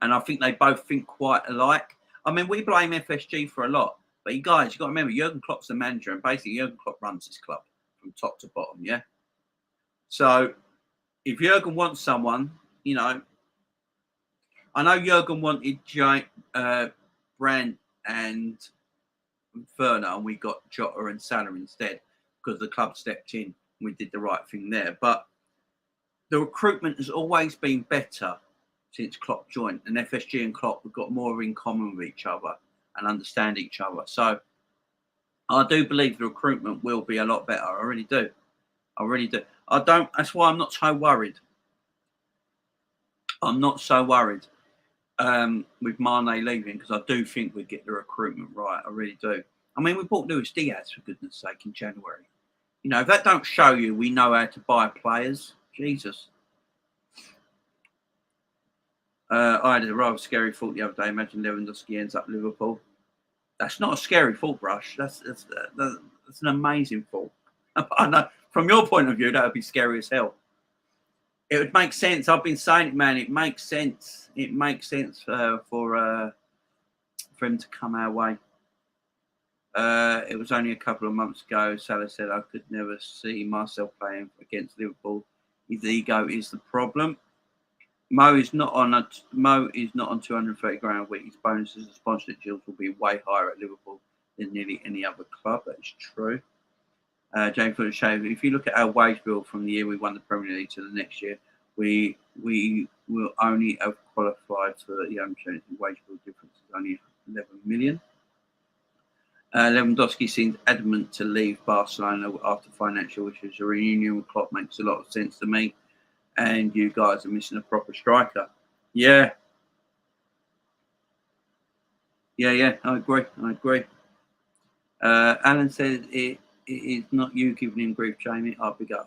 And I think they both think quite alike. I mean, we blame FSG for a lot, but you guys, you've got to remember, Jurgen Klopp's the manager, and basically Jurgen Klopp runs this club from top to bottom, yeah? So if Jurgen wants someone, you know, I know Jurgen wanted Brandt and Werner, and we got Jota and Salah instead because the club stepped in and we did the right thing there. But the recruitment has always been better since Klopp joined, and FSG and Klopp have got more in common with each other and understand each other. So I do believe the recruitment will be a lot better. I really do. That's why I'm not so worried. I'm not so worried with Mane leaving, because I do think we get the recruitment right. I really do. I mean, we bought Luis Diaz, for goodness sake, in January. You know, if that don't show you we know how to buy players, Jesus. I had a rather scary thought the other day. Imagine Lewandowski ends up Liverpool. That's not a scary thought, Brush. That's an amazing thought. I know from your point of view that would be scary as hell. It would make sense. I've been saying it, man. It makes sense. It makes sense for him to come our way. It was only a couple of months ago. Salah said, "I could never see myself playing against Liverpool. His ego is the problem." Mo is not on 230 grand a week. His bonuses and sponsorship deals will be way higher at Liverpool than nearly any other club. That is true. James Fuller Shave, if you look at our wage bill from the year we won the Premier League to the next year, we will only have qualified for the unchanged wage bill difference is only 11 million. Lewandowski seems adamant to leave Barcelona after financial issues. A reunion with Klopp makes a lot of sense to me, and you guys are missing a proper striker. Yeah, I agree. Alan says it is not you giving him grief, Jamie.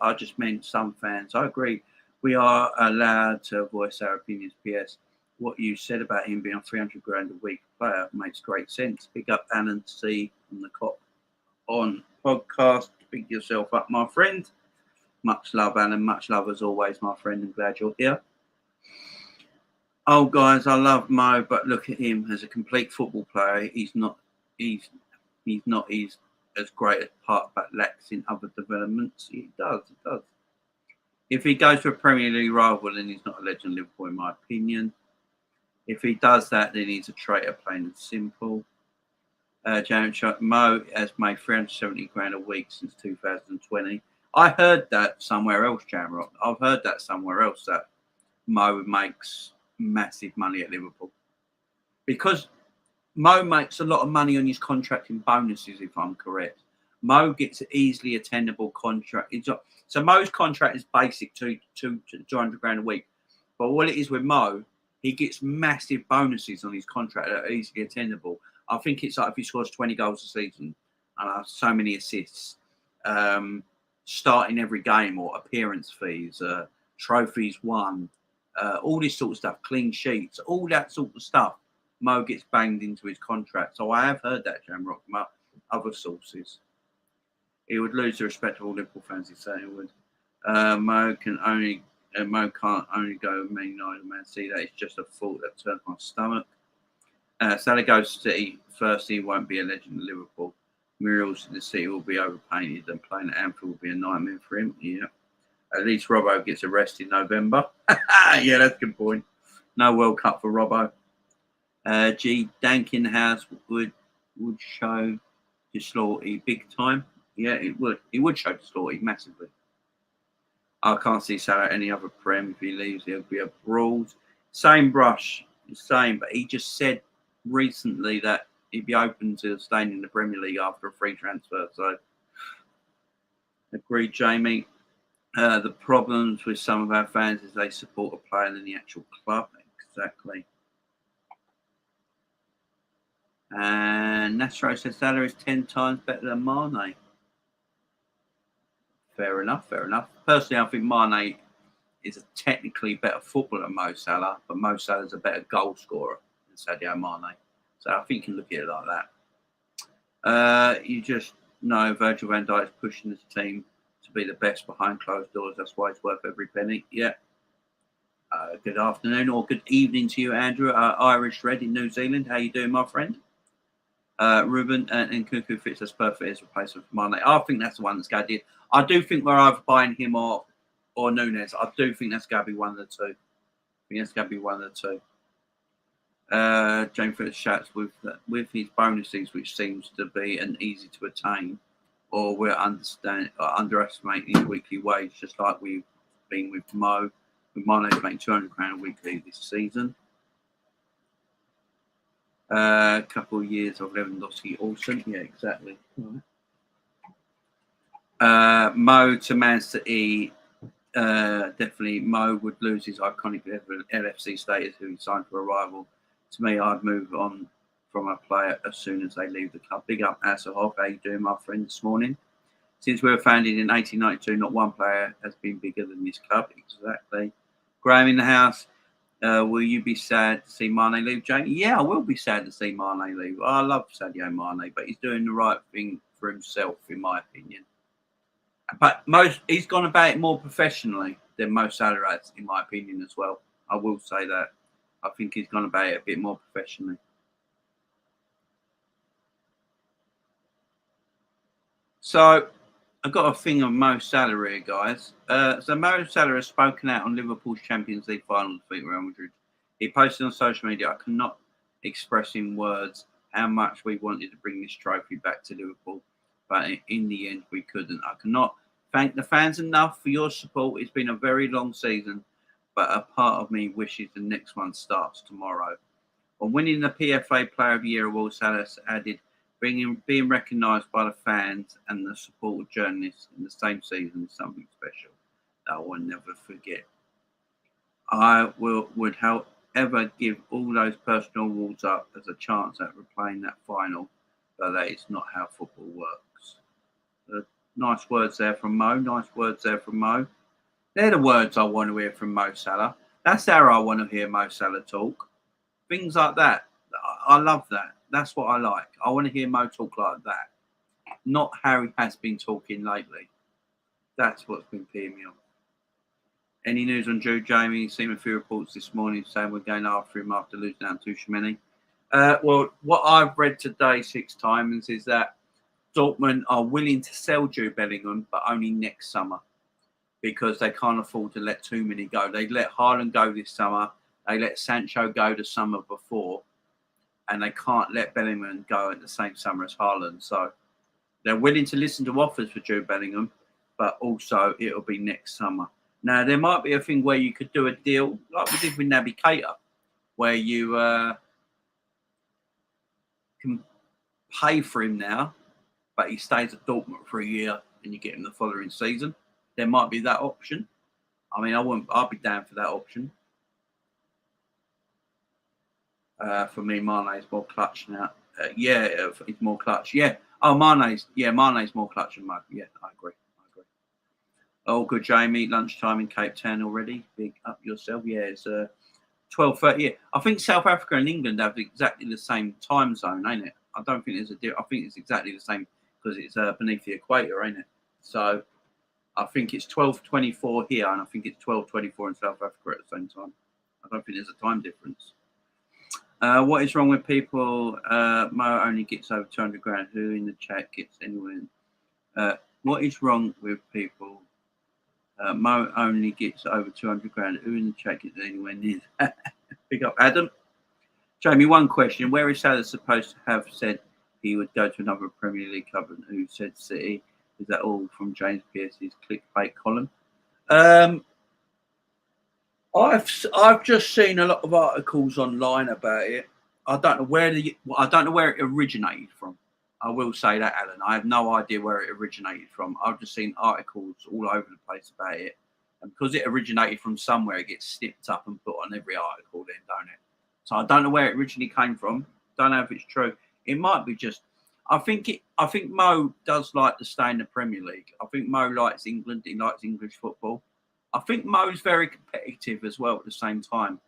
I just meant some fans. I agree. We are allowed to voice our opinions. P.S. What you said about him being a 300 grand a week player makes great sense. Pick up Alan C on the Cop on podcast. Pick yourself up, my friend. Much love, Alan. Much love as always, my friend. I'm glad you're here. Oh, guys, I love Mo, but look at him as a complete football player. He's not as great a part, but lacks in other developments. He does. If he goes to a Premier League rival, then he's not a legend of Liverpool, in my opinion. If he does that, then he's a traitor, plain and simple. James Mo has made 370 grand a week since 2020. I heard that somewhere else, Jamrock. I've heard that somewhere else that Mo makes massive money at Liverpool. Because Mo makes a lot of money on his contract in bonuses, if I'm correct. Mo gets an easily attainable contract. So Mo's contract is basic 200 grand a week. But what it is with Mo, he gets massive bonuses on his contract that are easily attainable. I think it's like if he scores 20 goals a season, so many assists, starting every game or appearance fees, trophies won, all this sort of stuff, clean sheets, all that sort of stuff. Mo gets banged into his contract. So I have heard that, Jamrock, from other sources. He would lose the respect of all Liverpool fans, he's saying he would. Mo can't only go Man United, Man City. That is just a thought that turns my stomach. Salah goes to City. First, he won't be a legend at Liverpool. Murals in the City will be overpainted, and playing at Anfield will be a nightmare for him. Yeah. At least Robbo gets a rest in November. Yeah, that's a good point. No World Cup for Robbo. Dankenhouse would show Slaughty big time. Yeah, it would. It would show Slaughty massively. I can't see Salah any other Prem. If he leaves, he'll be abroad. Same brush, same. But he just said recently that he'd be open to staying in the Premier League after a free transfer. So, agreed, Jamie. The problems with some of our fans is they support a player than the actual club. Exactly. And Nastro says Salah is 10 times better than Mane. Fair enough. Personally, I think Mane is a technically better footballer than Mo Salah, but Mo Salah is a better goal scorer than Sadio Mane. So I think you can look at it like that. You just know Virgil van Dijk is pushing this team to be the best behind closed doors. That's why it's worth every penny. Yeah. Good afternoon or good evening to you, Andrew. Irish Red in New Zealand. How you doing, my friend? Ruben and Cuckoo fits us perfect as replacement for Mane. I think that's the one that's going to do. I do think we're either buying him or Nunes. I do think that's going to be one of the two. James Phillips shouts with his bonuses, which seems to be an easy to attain, or we're underestimating his weekly wage, just like we've been with Mo. With Mane making 200 grand a weekly this season. A couple of years of Lewandowski awesome. Yeah, exactly. Mo to Man City. Definitely Mo would lose his iconic LFC status who he signed for a rival. To me, I'd move on from a player as soon as they leave the club. Big up Asahov. How you doing, my friend, this morning? Since we were founded in 1892, not one player has been bigger than this club. Exactly. Graham in the house. Will you be sad to see Mane leave, Jamie? Yeah, I will be sad to see Mane leave. I love Sadio Mane, but he's doing the right thing for himself, in my opinion. But he's gone about it more professionally than Mo Salah has, in my opinion, as well. I will say that. I think he's gone about it a bit more professionally. So, I've got a thing on Mo Salah here, guys. So Mo Salah has spoken out on Liverpool's Champions League final defeat Real Madrid. He posted on social media, I cannot express in words how much we wanted to bring this trophy back to Liverpool, but in the end we couldn't. I cannot thank the fans enough for your support. It's been a very long season, but a part of me wishes the next one starts tomorrow. On winning the PFA Player of the Year award, Salah added, being recognised by the fans and the support of journalists in the same season is something special that I will never forget. I would however give all those personal awards up as a chance at replaying that final, but that is not how football works. Nice words there from Mo. Nice words there from Mo. They're the words I want to hear from Mo Salah. That's how I want to hear Mo Salah talk. Things like that. I love that. That's what I like. I want to hear Mo talk like that. Not how he has been talking lately. That's what's been peeing me off. Any news on Drew Jamie? Seen a few reports this morning saying we're going after him after losing out to Tchouaméni. Well, what I've read today 6 times is that Dortmund are willing to sell Jude Bellingham, but only next summer because they can't afford to let too many go. They let Haaland go this summer. They let Sancho go the summer before, and they can't let Bellingham go at the same summer as Haaland. So they're willing to listen to offers for Jude Bellingham, but also it'll be next summer. Now, there might be a thing where you could do a deal like we did with Naby Keita, where you can pay for him now, but he stays at Dortmund for a year and you get him the following season. There might be that option. I mean, I'll be down for that option. For me, Mane's more clutch now. It's more clutch. Yeah. Oh, Mane's more clutch than Mo. Yeah, I agree. Oh, good, Jamie. Lunchtime in Cape Town already. Big up yourself. Yeah, it's 12:30. Yeah, I think South Africa and England have exactly the same time zone, ain't it? I don't think there's a difference. I think it's exactly the same because it's beneath the equator, ain't it? So I think it's 12:24 here, and I think it's 12:24 in South Africa at the same time. I don't think there's a time difference. What is wrong with people? Mo only gets over 200 grand. Who in the chat gets anywhere? What is wrong with people? Mo only gets over 200 grand. Who in the chat gets anywhere near? Pick up Adam. Jamie, one question. Where is Salah supposed to have said he would go to another Premier League club and who said City? Is that all from James Pearce's clickbait column? I've just seen a lot of articles online about it. I don't know where it originated from. I will say that, Alan. I have no idea where it originated from. I've just seen articles all over the place about it. And because it originated from somewhere, it gets snipped up and put on every article then, don't it? So I don't know where it originally came from. Don't know if it's true. It might be just... I think Mo does like to stay in the Premier League. I think Mo likes England. He likes English football. I think Mo's very competitive as well at the same time.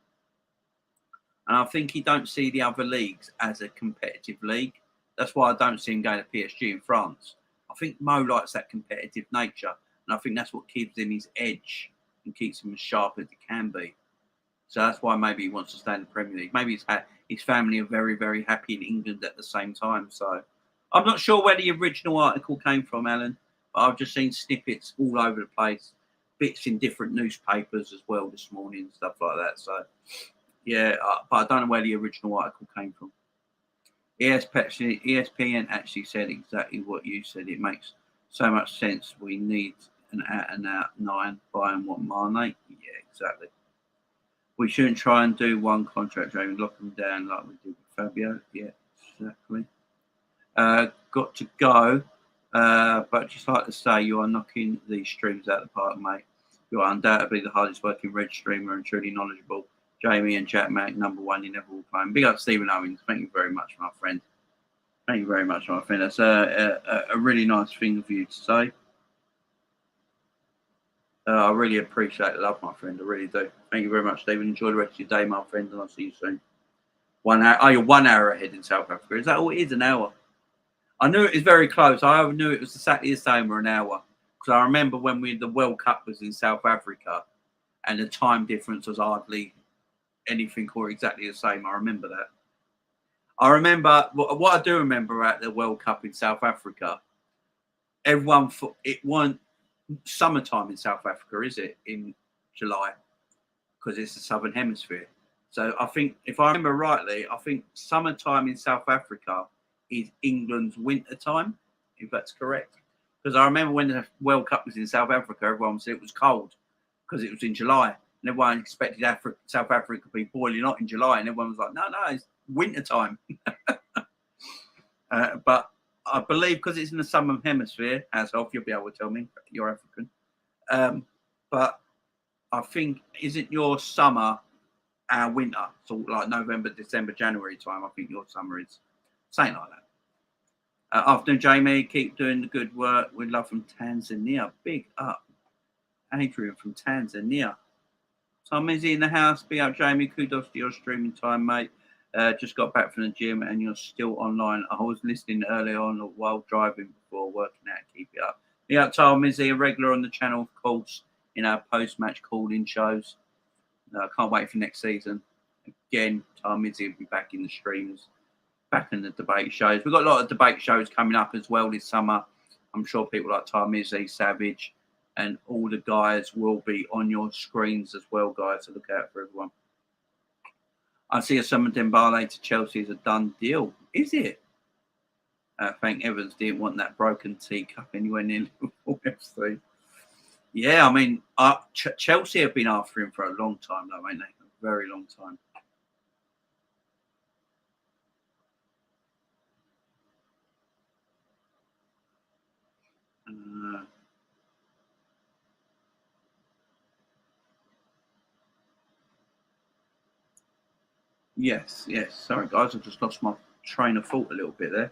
And I think he don't see the other leagues as a competitive league. That's why I don't see him going to PSG in France. I think Mo likes that competitive nature. And I think that's what gives him his edge and keeps him as sharp as he can be. So that's why maybe he wants to stay in the Premier League. Maybe his family are very, very happy in England at the same time. So I'm not sure where the original article came from, Alan. But I've just seen snippets all over the place. Bits in different newspapers as well this morning and stuff like that. So, yeah, but I don't know where the original article came from. ESPN actually said exactly what you said. It makes so much sense. We need an out-and-out 9. Bayern want Mane. Yeah, exactly. We shouldn't try and do one contract, Jamie. Lock them down like we did with Fabio. Yeah, exactly. Got to go. But just like to say, you are knocking these streams out of the park, mate. You are undoubtedly the hardest working red streamer and truly knowledgeable. Jamie and Jack Mac, number one, you never will claim. Big up Stephen Owens. Thank you very much, my friend. Thank you very much, my friend. That's a really nice thing of you to say. I really appreciate the love, my friend. I really do. Thank you very much, Stephen. Enjoy the rest of your day, my friend, and I'll see you soon. 1 hour. Oh, you're 1 hour ahead in South Africa. Is that all it is? An hour? I knew it was very close. I knew it was exactly the same or an hour. Because I remember when the World Cup was in South Africa and the time difference was hardly anything or exactly the same. I remember that. I remember, what I do remember at the World Cup in South Africa, it wasn't summertime in South Africa, is it? In July? Because it's the Southern Hemisphere. So I think, if I remember rightly, I think summertime in South Africa is England's winter time, if that's correct. Because I remember when the World Cup was in South Africa, everyone said it was cold because it was in July. And everyone expected South Africa to be boiling hot in July. And everyone was like, no, it's winter time. But I believe because it's in the southern hemisphere, as of, you'll be able to tell me, you're African. But I think, isn't your summer our winter? Sort of like November, December, January time. I think your summer is something like that. Afternoon, Jamie. Keep doing the good work. We love from Tanzania. Big up. Adrian from Tanzania. Tom Izzy in the house. Big up, Jamie. Kudos to your streaming time, mate. Just got back from the gym and you're still online. I was listening early on while driving before working out. Keep it up. Big up, Tom Izzy, a regular on the channel, of course, in our post-match call-in shows. I can't wait for next season. Again, Tom Izzy will be back in the streams, back in the debate shows. We've got a lot of debate shows coming up as well this summer. I'm sure people like Tom Izzy, Savage, and all the guys will be on your screens as well, guys. So look out for everyone. I see a Summer Dembele to Chelsea is a done deal. Is it? Frank Evans didn't want that broken teacup anywhere near Liverpool FC. Yeah, I mean, Chelsea have been after him for a long time, though, ain't they? A very long time. Yes. Sorry, guys, I just lost my train of thought a little bit there.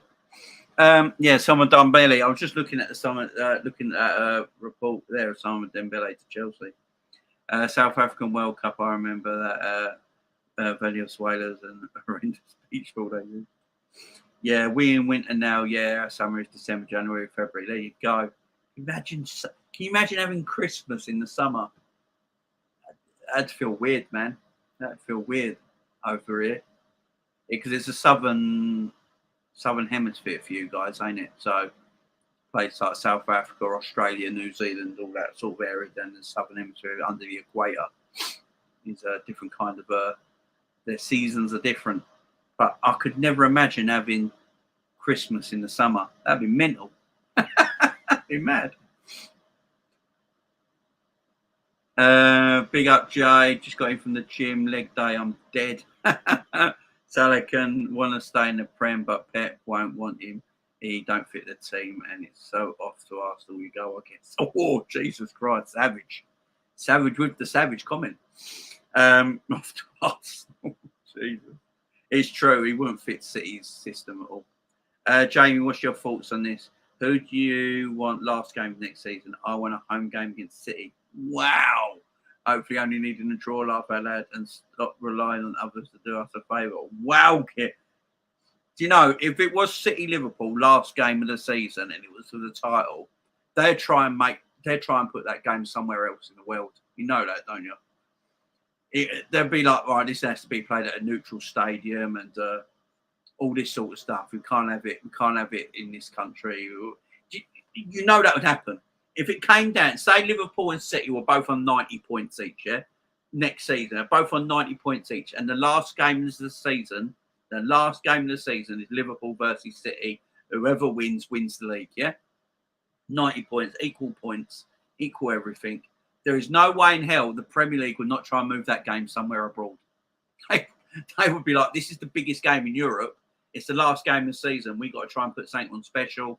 Simon Dembele. I was just looking at a report there of Simon Dembele to Chelsea. South African World Cup. I remember that Venezuela's and horrendous beach ball they do. Yeah, we in winter now. Yeah, summer is December, January, February. There you go. Can you imagine having Christmas in the summer? That'd feel weird, man. That'd feel weird over here because it's a southern hemisphere for you guys, ain't it? So places like South Africa, Australia, New Zealand, all that sort of area, then the southern hemisphere under the equator is a different kind of their seasons are different. But I could never imagine having Christmas in the summer. That'd be mental. That'd be mad. Big up, Jay. Just got in from the gym. Leg day. I'm dead. Salah can want to stay in the Prem, but Pep won't want him. He don't fit the team, and it's so off to Arsenal you go, I guess. Oh, Jesus Christ. Savage with the savage comment. Off to Arsenal. Jesus. It's true. He wouldn't fit City's system at all. Jamie, what's your thoughts on this? Who do you want last game next season? I want a home game against City. Wow. Hopefully only needing a draw, laugh out loud, and stop relying on others to do us a favour. Wow, Kit. Do you know, if it was City-Liverpool last game of the season and it was for the title, they'd try and put that game somewhere else in the world. You know that, don't you? They'd be like, right, this has to be played at a neutral stadium and all this sort of stuff. We can't have it. We can't have it in this country. You know that would happen. If it came down, say Liverpool and City were both on 90 points each, yeah? Next season, they're both on 90 points each. And the last game of the season is Liverpool versus City. Whoever wins the league, yeah? 90 points, equal everything. There is no way in hell the Premier League would not try and move that game somewhere abroad. They would be like, this is the biggest game in Europe. It's the last game of the season. We've got to try and put something on special.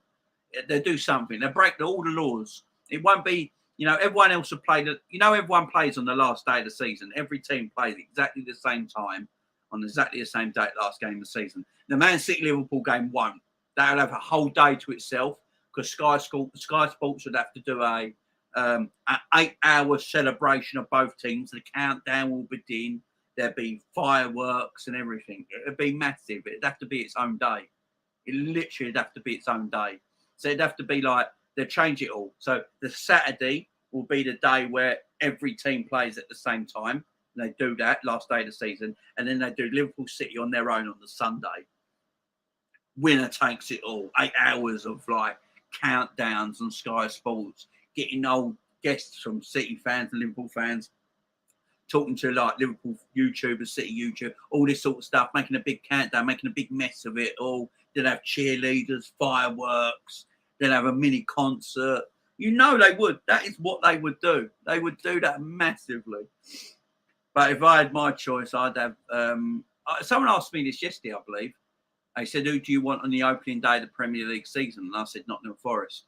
They do something. They break all the laws. It won't be, everyone else will play. Everyone plays on the last day of the season. Every team plays exactly the same time on exactly the same date last game of the season. The Man City Liverpool game won't. They'll have a whole day to itself because Sky Sports would have to do an 8-hour celebration of both teams. The countdown will begin. There'd be fireworks and everything. It'd be massive. It'd have to be its own day. It literally would have to be its own day. So it'd have to be like, they'll change it all. So the Saturday will be the day where every team plays at the same time. And they do that last day of the season. And then they do Liverpool City on their own on the Sunday. Winner takes it all. 8 hours of countdowns on Sky Sports. Getting old guests from City fans and Liverpool fans talking to like Liverpool YouTubers, City YouTube, all this sort of stuff, making a big countdown, making a big mess of it all. They'd have cheerleaders, fireworks, they'd have a mini concert. You know they would. That is what they would do. They would do that massively. But if I had my choice, I'd have... someone asked me this yesterday, I believe. They said, who do you want on the opening day of the Premier League season? And I said, Nottingham Forest.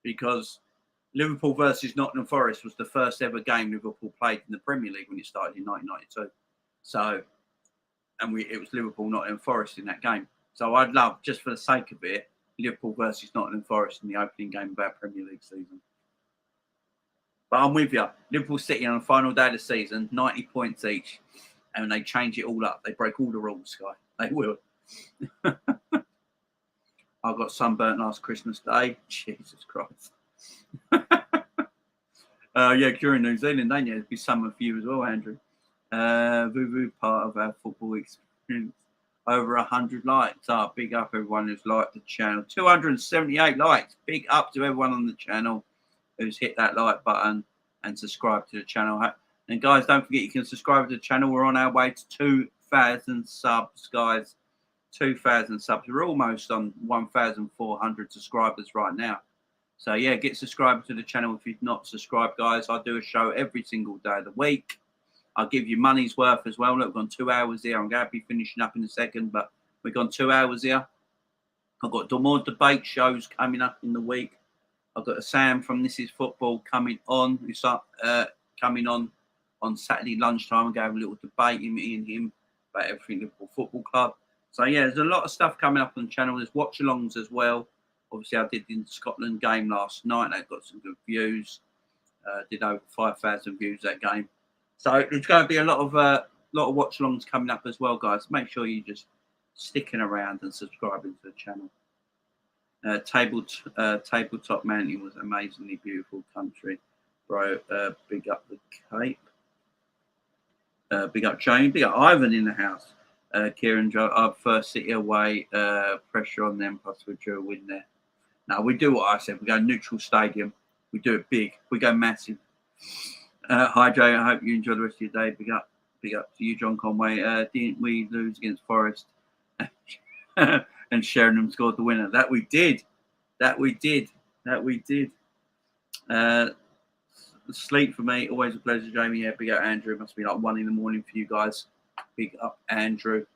Because Liverpool versus Nottingham Forest was the first ever game Liverpool played in the Premier League when it started in 1992. So, it was Liverpool, Nottingham Forest in that game. So I'd love, just for the sake of it, Liverpool versus Nottingham Forest in the opening game of our Premier League season. But I'm with you. Liverpool City on the final day of the season, 90 points each. And they change it all up. They break all the rules, Sky. They will. I got sunburnt last Christmas Day. Jesus Christ. Yeah, you're in New Zealand, ain't you? It'd be summer for you as well, Andrew. Voo part of our football experience. Over 100 likes. Big up everyone who's liked the channel. 278 likes. Big up to everyone on the channel who's hit that like button and subscribe to the channel. And guys, don't forget you can subscribe to the channel. We're on our way to 2,000 subs, guys. 2,000 subs. We're almost on 1,400 subscribers right now. So yeah, get subscribed to the channel if you've not subscribed, guys. I do a show every single day of the week. I'll give you money's worth as well. Look, we've gone 2 hours here. I'm going to be finishing up in a second, but we've gone 2 hours here. I've got more debate shows coming up in the week. I've got a Sam from This Is Football coming on. We start coming on Saturday lunchtime. We're going to have a little debate, me and him, about everything Liverpool Football Club. So yeah, there's a lot of stuff coming up on the channel. There's watch-alongs as well. Obviously, I did the Scotland game last night. I got some good views. Did over 5,000 views that game. So there's going to be a lot of watch-alongs coming up as well, guys. Make sure you just sticking around and subscribing to the channel. Tabletop Mountain was amazingly beautiful country, bro. Big up the Cape. Big up Jamie. Big up Ivan in the house. Kieran, Joe, our first City away. Pressure on them. Plus we drew a win there. Now we do what I said. We go neutral stadium. We do it big. We go massive. Hi Jay, I hope you enjoy the rest of your day. Big up to you, John Conway. Didn't we lose against Forest? And Sheringham scored the winner. That we did. Sleep for me, always a pleasure, Jamie. Yeah, big up Andrew. It must be like 1 in the morning for you guys. Big up Andrew.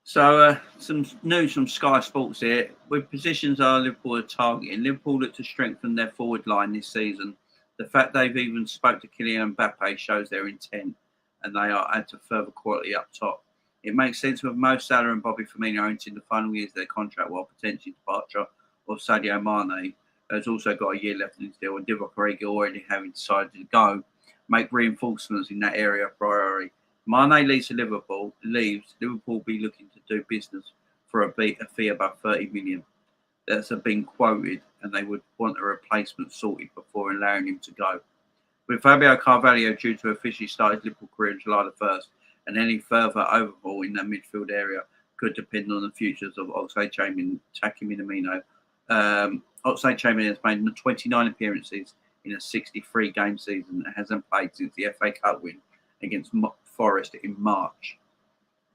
So some news from Sky Sports here. With positions are Liverpool are targeting. Liverpool look to strengthen their forward line this season. The fact they've even spoke to Kylian Mbappe shows their intent, and they are add to further quality up top. It makes sense with Mo Salah and Bobby Firmino entering the final years of their contract, while potentially departure of Sadio Mane, who's also got a year left in his deal, and Divock Origi already having decided to go, make reinforcements in that area a priority. Mane leaves Liverpool will be looking to do business for a fee above 30 million. That's been quoted, and they would want a replacement sorted before allowing him to go. With Fabio Carvalho due to officially start his Liverpool career on July the 1st, and any further overhaul in that midfield area could depend on the futures of Oxlade-Chamberlain, Taki Minamino. Oxlade-Chamberlain has made 29 appearances in a 63-game season and hasn't played since the FA Cup win against Forest in March.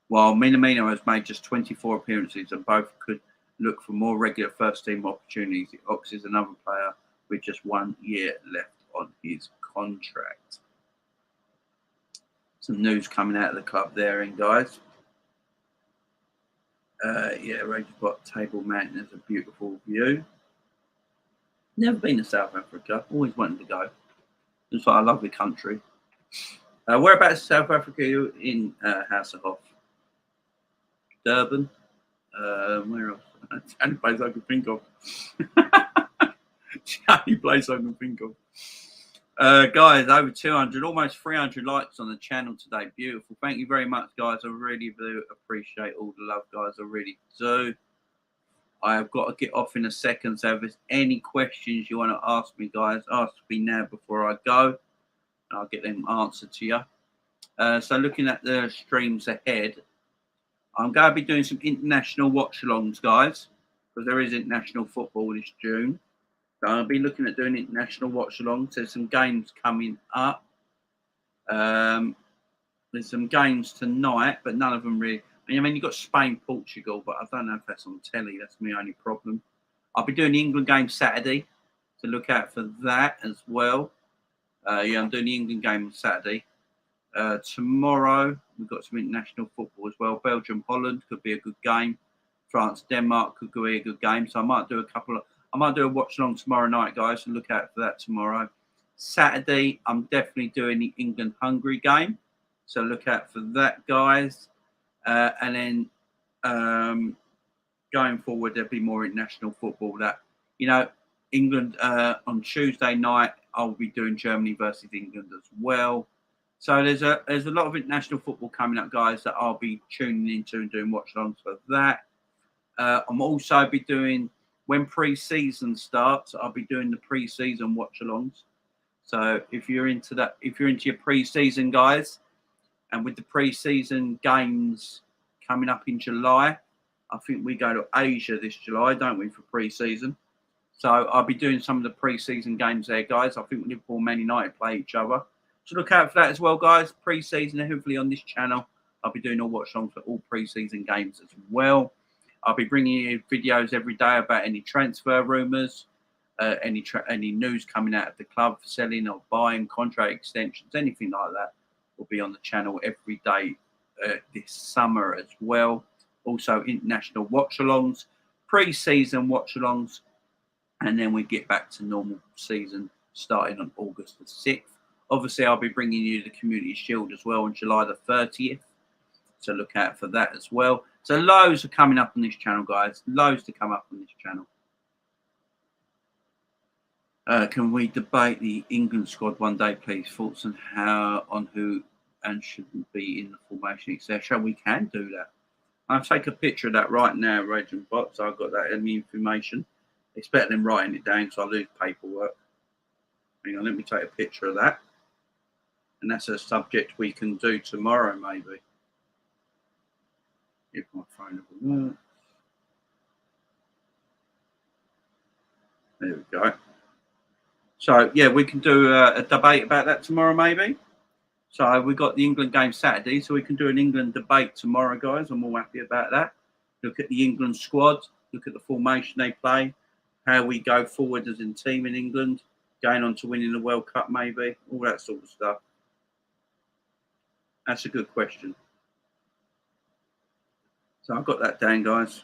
While Minamino has made just 24 appearances, and both could look for more regular first-team opportunities, Ox is another player with just 1 year left on his contract. Some news coming out of the club there, and guys. Yeah, Ragespot Table Mountain is a beautiful view. Never been to South Africa. Always wanted to go. It's like a lovely country. Whereabouts in South Africa are you in, Hasselhoff? Durban? Where else? That's the only place I can think of. It's the only place I can think of. Guys, over 200, almost 300 likes on the channel today. Beautiful. Thank you very much, guys. I really do appreciate all the love, guys. I really do. I have got to get off in a second, so if there's any questions you want to ask me, guys, ask me now before I go. I'll get them answered to you. So looking at the streams ahead, I'm going to be doing some international watch-alongs, guys, because there is international football this June. So I'll be looking at doing international watch-alongs. There's some games coming up. There's some games tonight, but none of them really. I mean, you've got Spain, Portugal, but I don't know if that's on telly. That's my only problem. I'll be doing the England game Saturday, so look out for that as well. Yeah, I'm doing the England game on Saturday. Tomorrow, we've got some international football as well. Belgium, Holland could be a good game. France, Denmark could be a good game. So I might do a watch along tomorrow night, guys, so look out for that tomorrow. Saturday, I'm definitely doing the England-Hungary game. So look out for that, guys. And then going forward, there'll be more international football. That, England on Tuesday night, I'll be doing Germany versus England as well. So there's a lot of international football coming up, guys, that I'll be tuning into and doing watch-alongs for that. I'm also be doing, when pre-season starts, I'll be doing the pre-season watch-alongs. So if you're into that, if you're into your pre-season, guys, and with the pre-season games coming up in July, I think we go to Asia this July, don't we, for pre-season? So I'll be doing some of the pre-season games there, guys. I think Liverpool and Man United play each other. So look out for that as well, guys. Pre-season, hopefully on this channel, I'll be doing all watch-alongs for all pre-season games as well. I'll be bringing you videos every day about any transfer rumours, any news coming out of the club, selling or buying, contract extensions, anything like that will be on the channel every day this summer as well. Also, international watch-alongs, pre-season watch-alongs, and then we get back to normal season starting on August the 6th. Obviously, I'll be bringing you the Community Shield as well on July the 30th. So look out for that as well. So loads are coming up on this channel, guys. Loads to come up on this channel. Can we debate the England squad one day, please? Thoughts on who and shouldn't be in the formation, etc. We can do that. I'll take a picture of that right now, Raging Bot. So I've got that in the information. It's better than writing it down, so I lose paperwork. Hang on, let me take a picture of that. And that's a subject we can do tomorrow, maybe. If my phone ever works. There we go. So, yeah, we can do a debate about that tomorrow, maybe. So we got the England game Saturday, so we can do an England debate tomorrow, guys. I'm all happy about that. Look at the England squad, look at the formation they play, how we go forward as a team in England, going on to winning the World Cup, maybe, all that sort of stuff. That's a good question. So I've got that down, guys.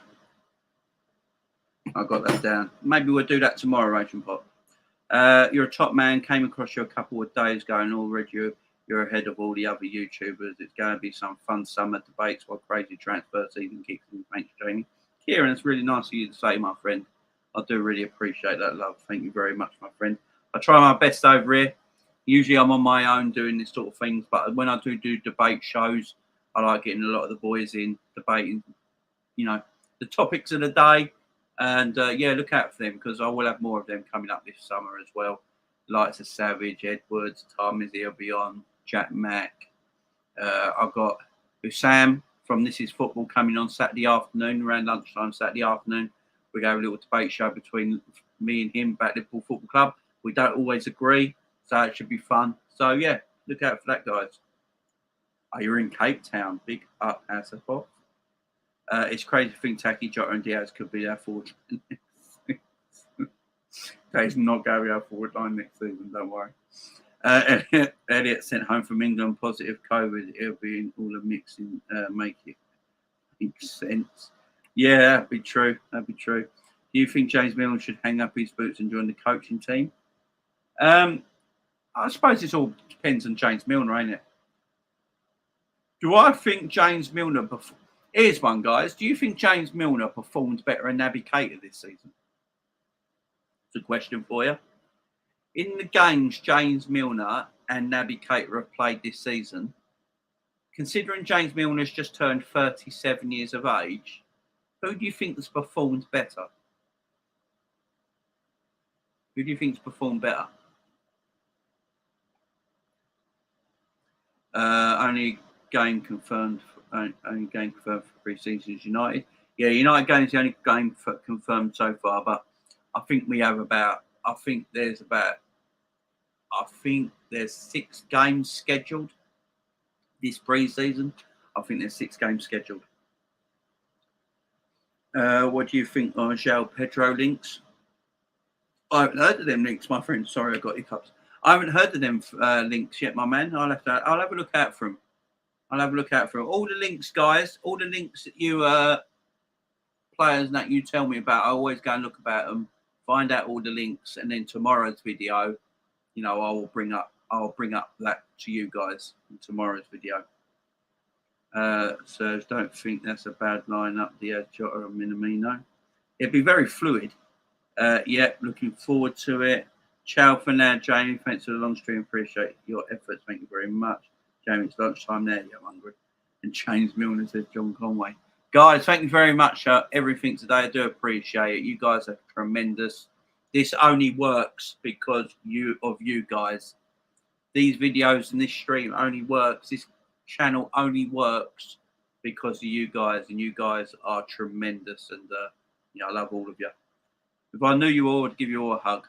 I've got that down. Maybe we'll do that tomorrow, Rachel Pop. You're a top man. Came across you a couple of days ago and already you're ahead of all the other YouTubers. It's going to be some fun summer debates while crazy transfer season kicks in. Thanks, Jamie. Kieran, it's really nice of you to say, my friend. I do really appreciate that, love. Thank you very much, my friend. I try my best over here. Usually I'm on my own doing this sort of things, but when I do debate shows, I like getting a lot of the boys in, debating, the topics of the day. And, yeah, look out for them because I will have more of them coming up this summer as well. Likes of Savage, Edwards, Tom is here beyond, Jack Mack. I've got Sam from This Is Football coming on Saturday afternoon, around lunchtime Saturday afternoon. We're going to have a little debate show between me and him about Liverpool Football Club. We don't always agree, so it should be fun. So, yeah, look out for that, guys. Oh, you're in Cape Town. Big up, Asapov. It's crazy to think Taki, Jota and Diaz could be our forward line next season. Dave's not going to be our forward line next season, don't worry. Elliot sent home from England, positive COVID. It'll be in all the mixing, make it make sense. Yeah, that'd be true. That'd be true. Do you think James Milner should hang up his boots and join the coaching team? I suppose it all depends on James Milner, ain't it? Do I think James Milner... Here's one, guys. Do you think James Milner performed better than Naby Keita this season? It's a question for you. In the games James Milner and Naby Keita have played this season, considering James Milner's just turned 37 years of age, who do you think has performed better? Who do you think's performed better? Only game confirmed for pre-season is United. Yeah, United game is the only game confirmed so far, but I think we have about I think there's 6 games scheduled this pre-season. I think there's 6 games scheduled. What do you think on João Pedro links? I haven't heard of them links, my friend. Sorry, I got hiccups. I haven't heard of them links yet, my man. I'll have a look out for them. I'll have a look out for them. All the links, guys. All the links that you players that you tell me about, I always go and look about them, find out all the links, and then tomorrow's video, you know, I'll bring up that to you guys in tomorrow's video. So don't think that's a bad lineup. The Jota and Minamino. It'd be very fluid. Yeah, looking forward to it. Ciao for now, Jamie. Thanks for the long stream. Appreciate your efforts. Thank you very much. Jamie, it's lunchtime there. Yeah, I'm hungry. And James Milner says John Conway. Guys, thank you very much for everything today. I do appreciate it. You guys are tremendous. This only works because of you guys. These videos and this stream only works. This channel only works because of you guys, and you guys are tremendous. And I love all of you. If I knew you all, I'd give you all a hug.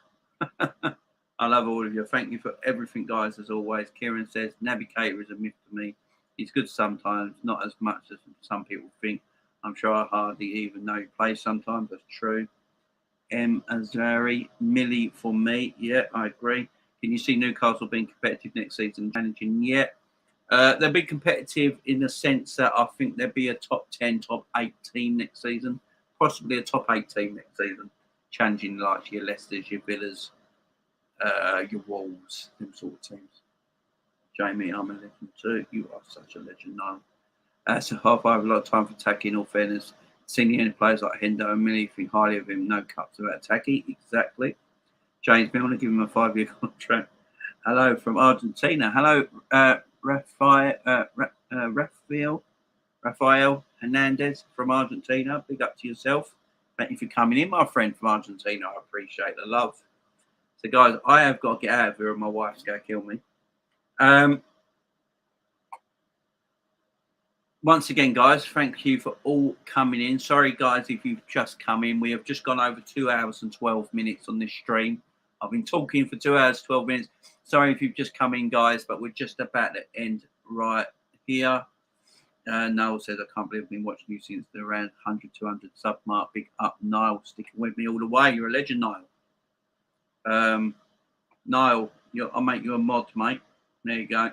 I love all of you. Thank you for everything, guys, as always. Kieran says Navigator is a myth to me. He's good sometimes, not as much as some people think. I'm sure I hardly even know he plays sometimes. That's true. M. Azari, Millie for me. Yeah, I agree. Can you see Newcastle being competitive next season? Challenging? Yeah. They'll be competitive in the sense that I think they'll be a top 10, top 8 team next season. Possibly a top 8 team next season. Challenging like your Leicesters, your Villas, your Wolves, them sort of teams. Jamie, I'm a legend too. You are such a legend now. So half I have a lot of time for Taki, in all fairness. Seeing the players like Hendo and Millie, think highly of him. No cups about Taki. Exactly. James Milner, give him a 5-year contract. Hello from Argentina. Hello, Rafael Hernandez from Argentina. Big up to yourself. Thank you for coming in, my friend from Argentina. I appreciate the love. So, guys, I have got to get out of here or my wife's going to kill me. Once again, guys, thank you for all coming in. Sorry, guys, if you've just come in. We have just gone over 2 hours and 12 minutes on this stream. I've been talking for 2 hours, 12 minutes. Sorry if you've just come in, guys, but we're just about to end right here. Niall says, I can't believe I've been watching you since the around 100, 200 sub mark. Big up, Niall, sticking with me all the way. You're a legend, Niall. Niall, I'll make you a mod, mate. There you go.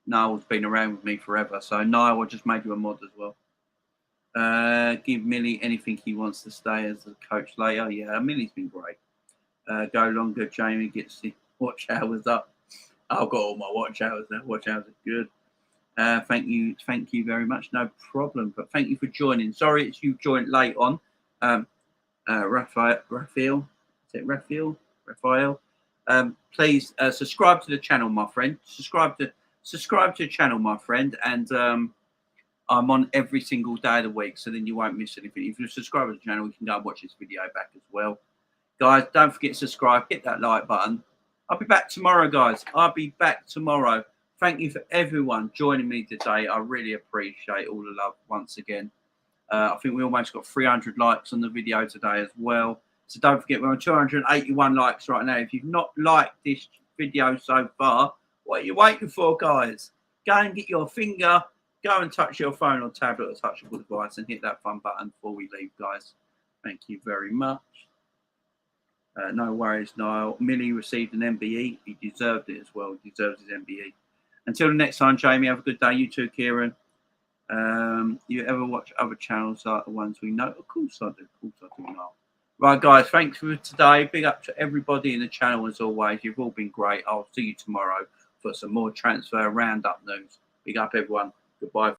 Niall's been around with me forever. So, Niall, I just made you a mod as well. Give Millie anything he wants to stay as a coach later. Yeah, Millie's been great. Go longer, Jamie gets the watch hours up. I've got all my watch hours now. Watch hours are good. Thank you very much. No problem. But thank you for joining. Sorry it's you joined late on. Raphael. Is it Raphael? Please subscribe to the channel, my friend. Subscribe to the channel, my friend. And I'm on every single day of the week, so then you won't miss anything. If you subscribe to the channel, you can go and watch this video back as well. Guys, don't forget to subscribe. Hit that like button. I'll be back tomorrow, guys. I'll be back tomorrow. Thank you for everyone joining me today. I really appreciate all the love once again. I think we almost got 300 likes on the video today as well. So don't forget, we're on 281 likes right now. If you've not liked this video so far, what are you waiting for, guys? Go and get your finger, go and touch your phone or tablet or touchable device and hit that fun button before we leave, guys. Thank you very much. No worries, Niall. Millie received an MBE. He deserved it as well. He deserves his MBE. Until the next time, Jamie, have a good day. You too, Kieran. You ever watch other channels like the ones we know? Of course I do. Of course I do, Niall. Right, guys, thanks for today. Big up to everybody in the channel as always. You've all been great. I'll see you tomorrow for some more transfer roundup news. Big up, everyone. Goodbye.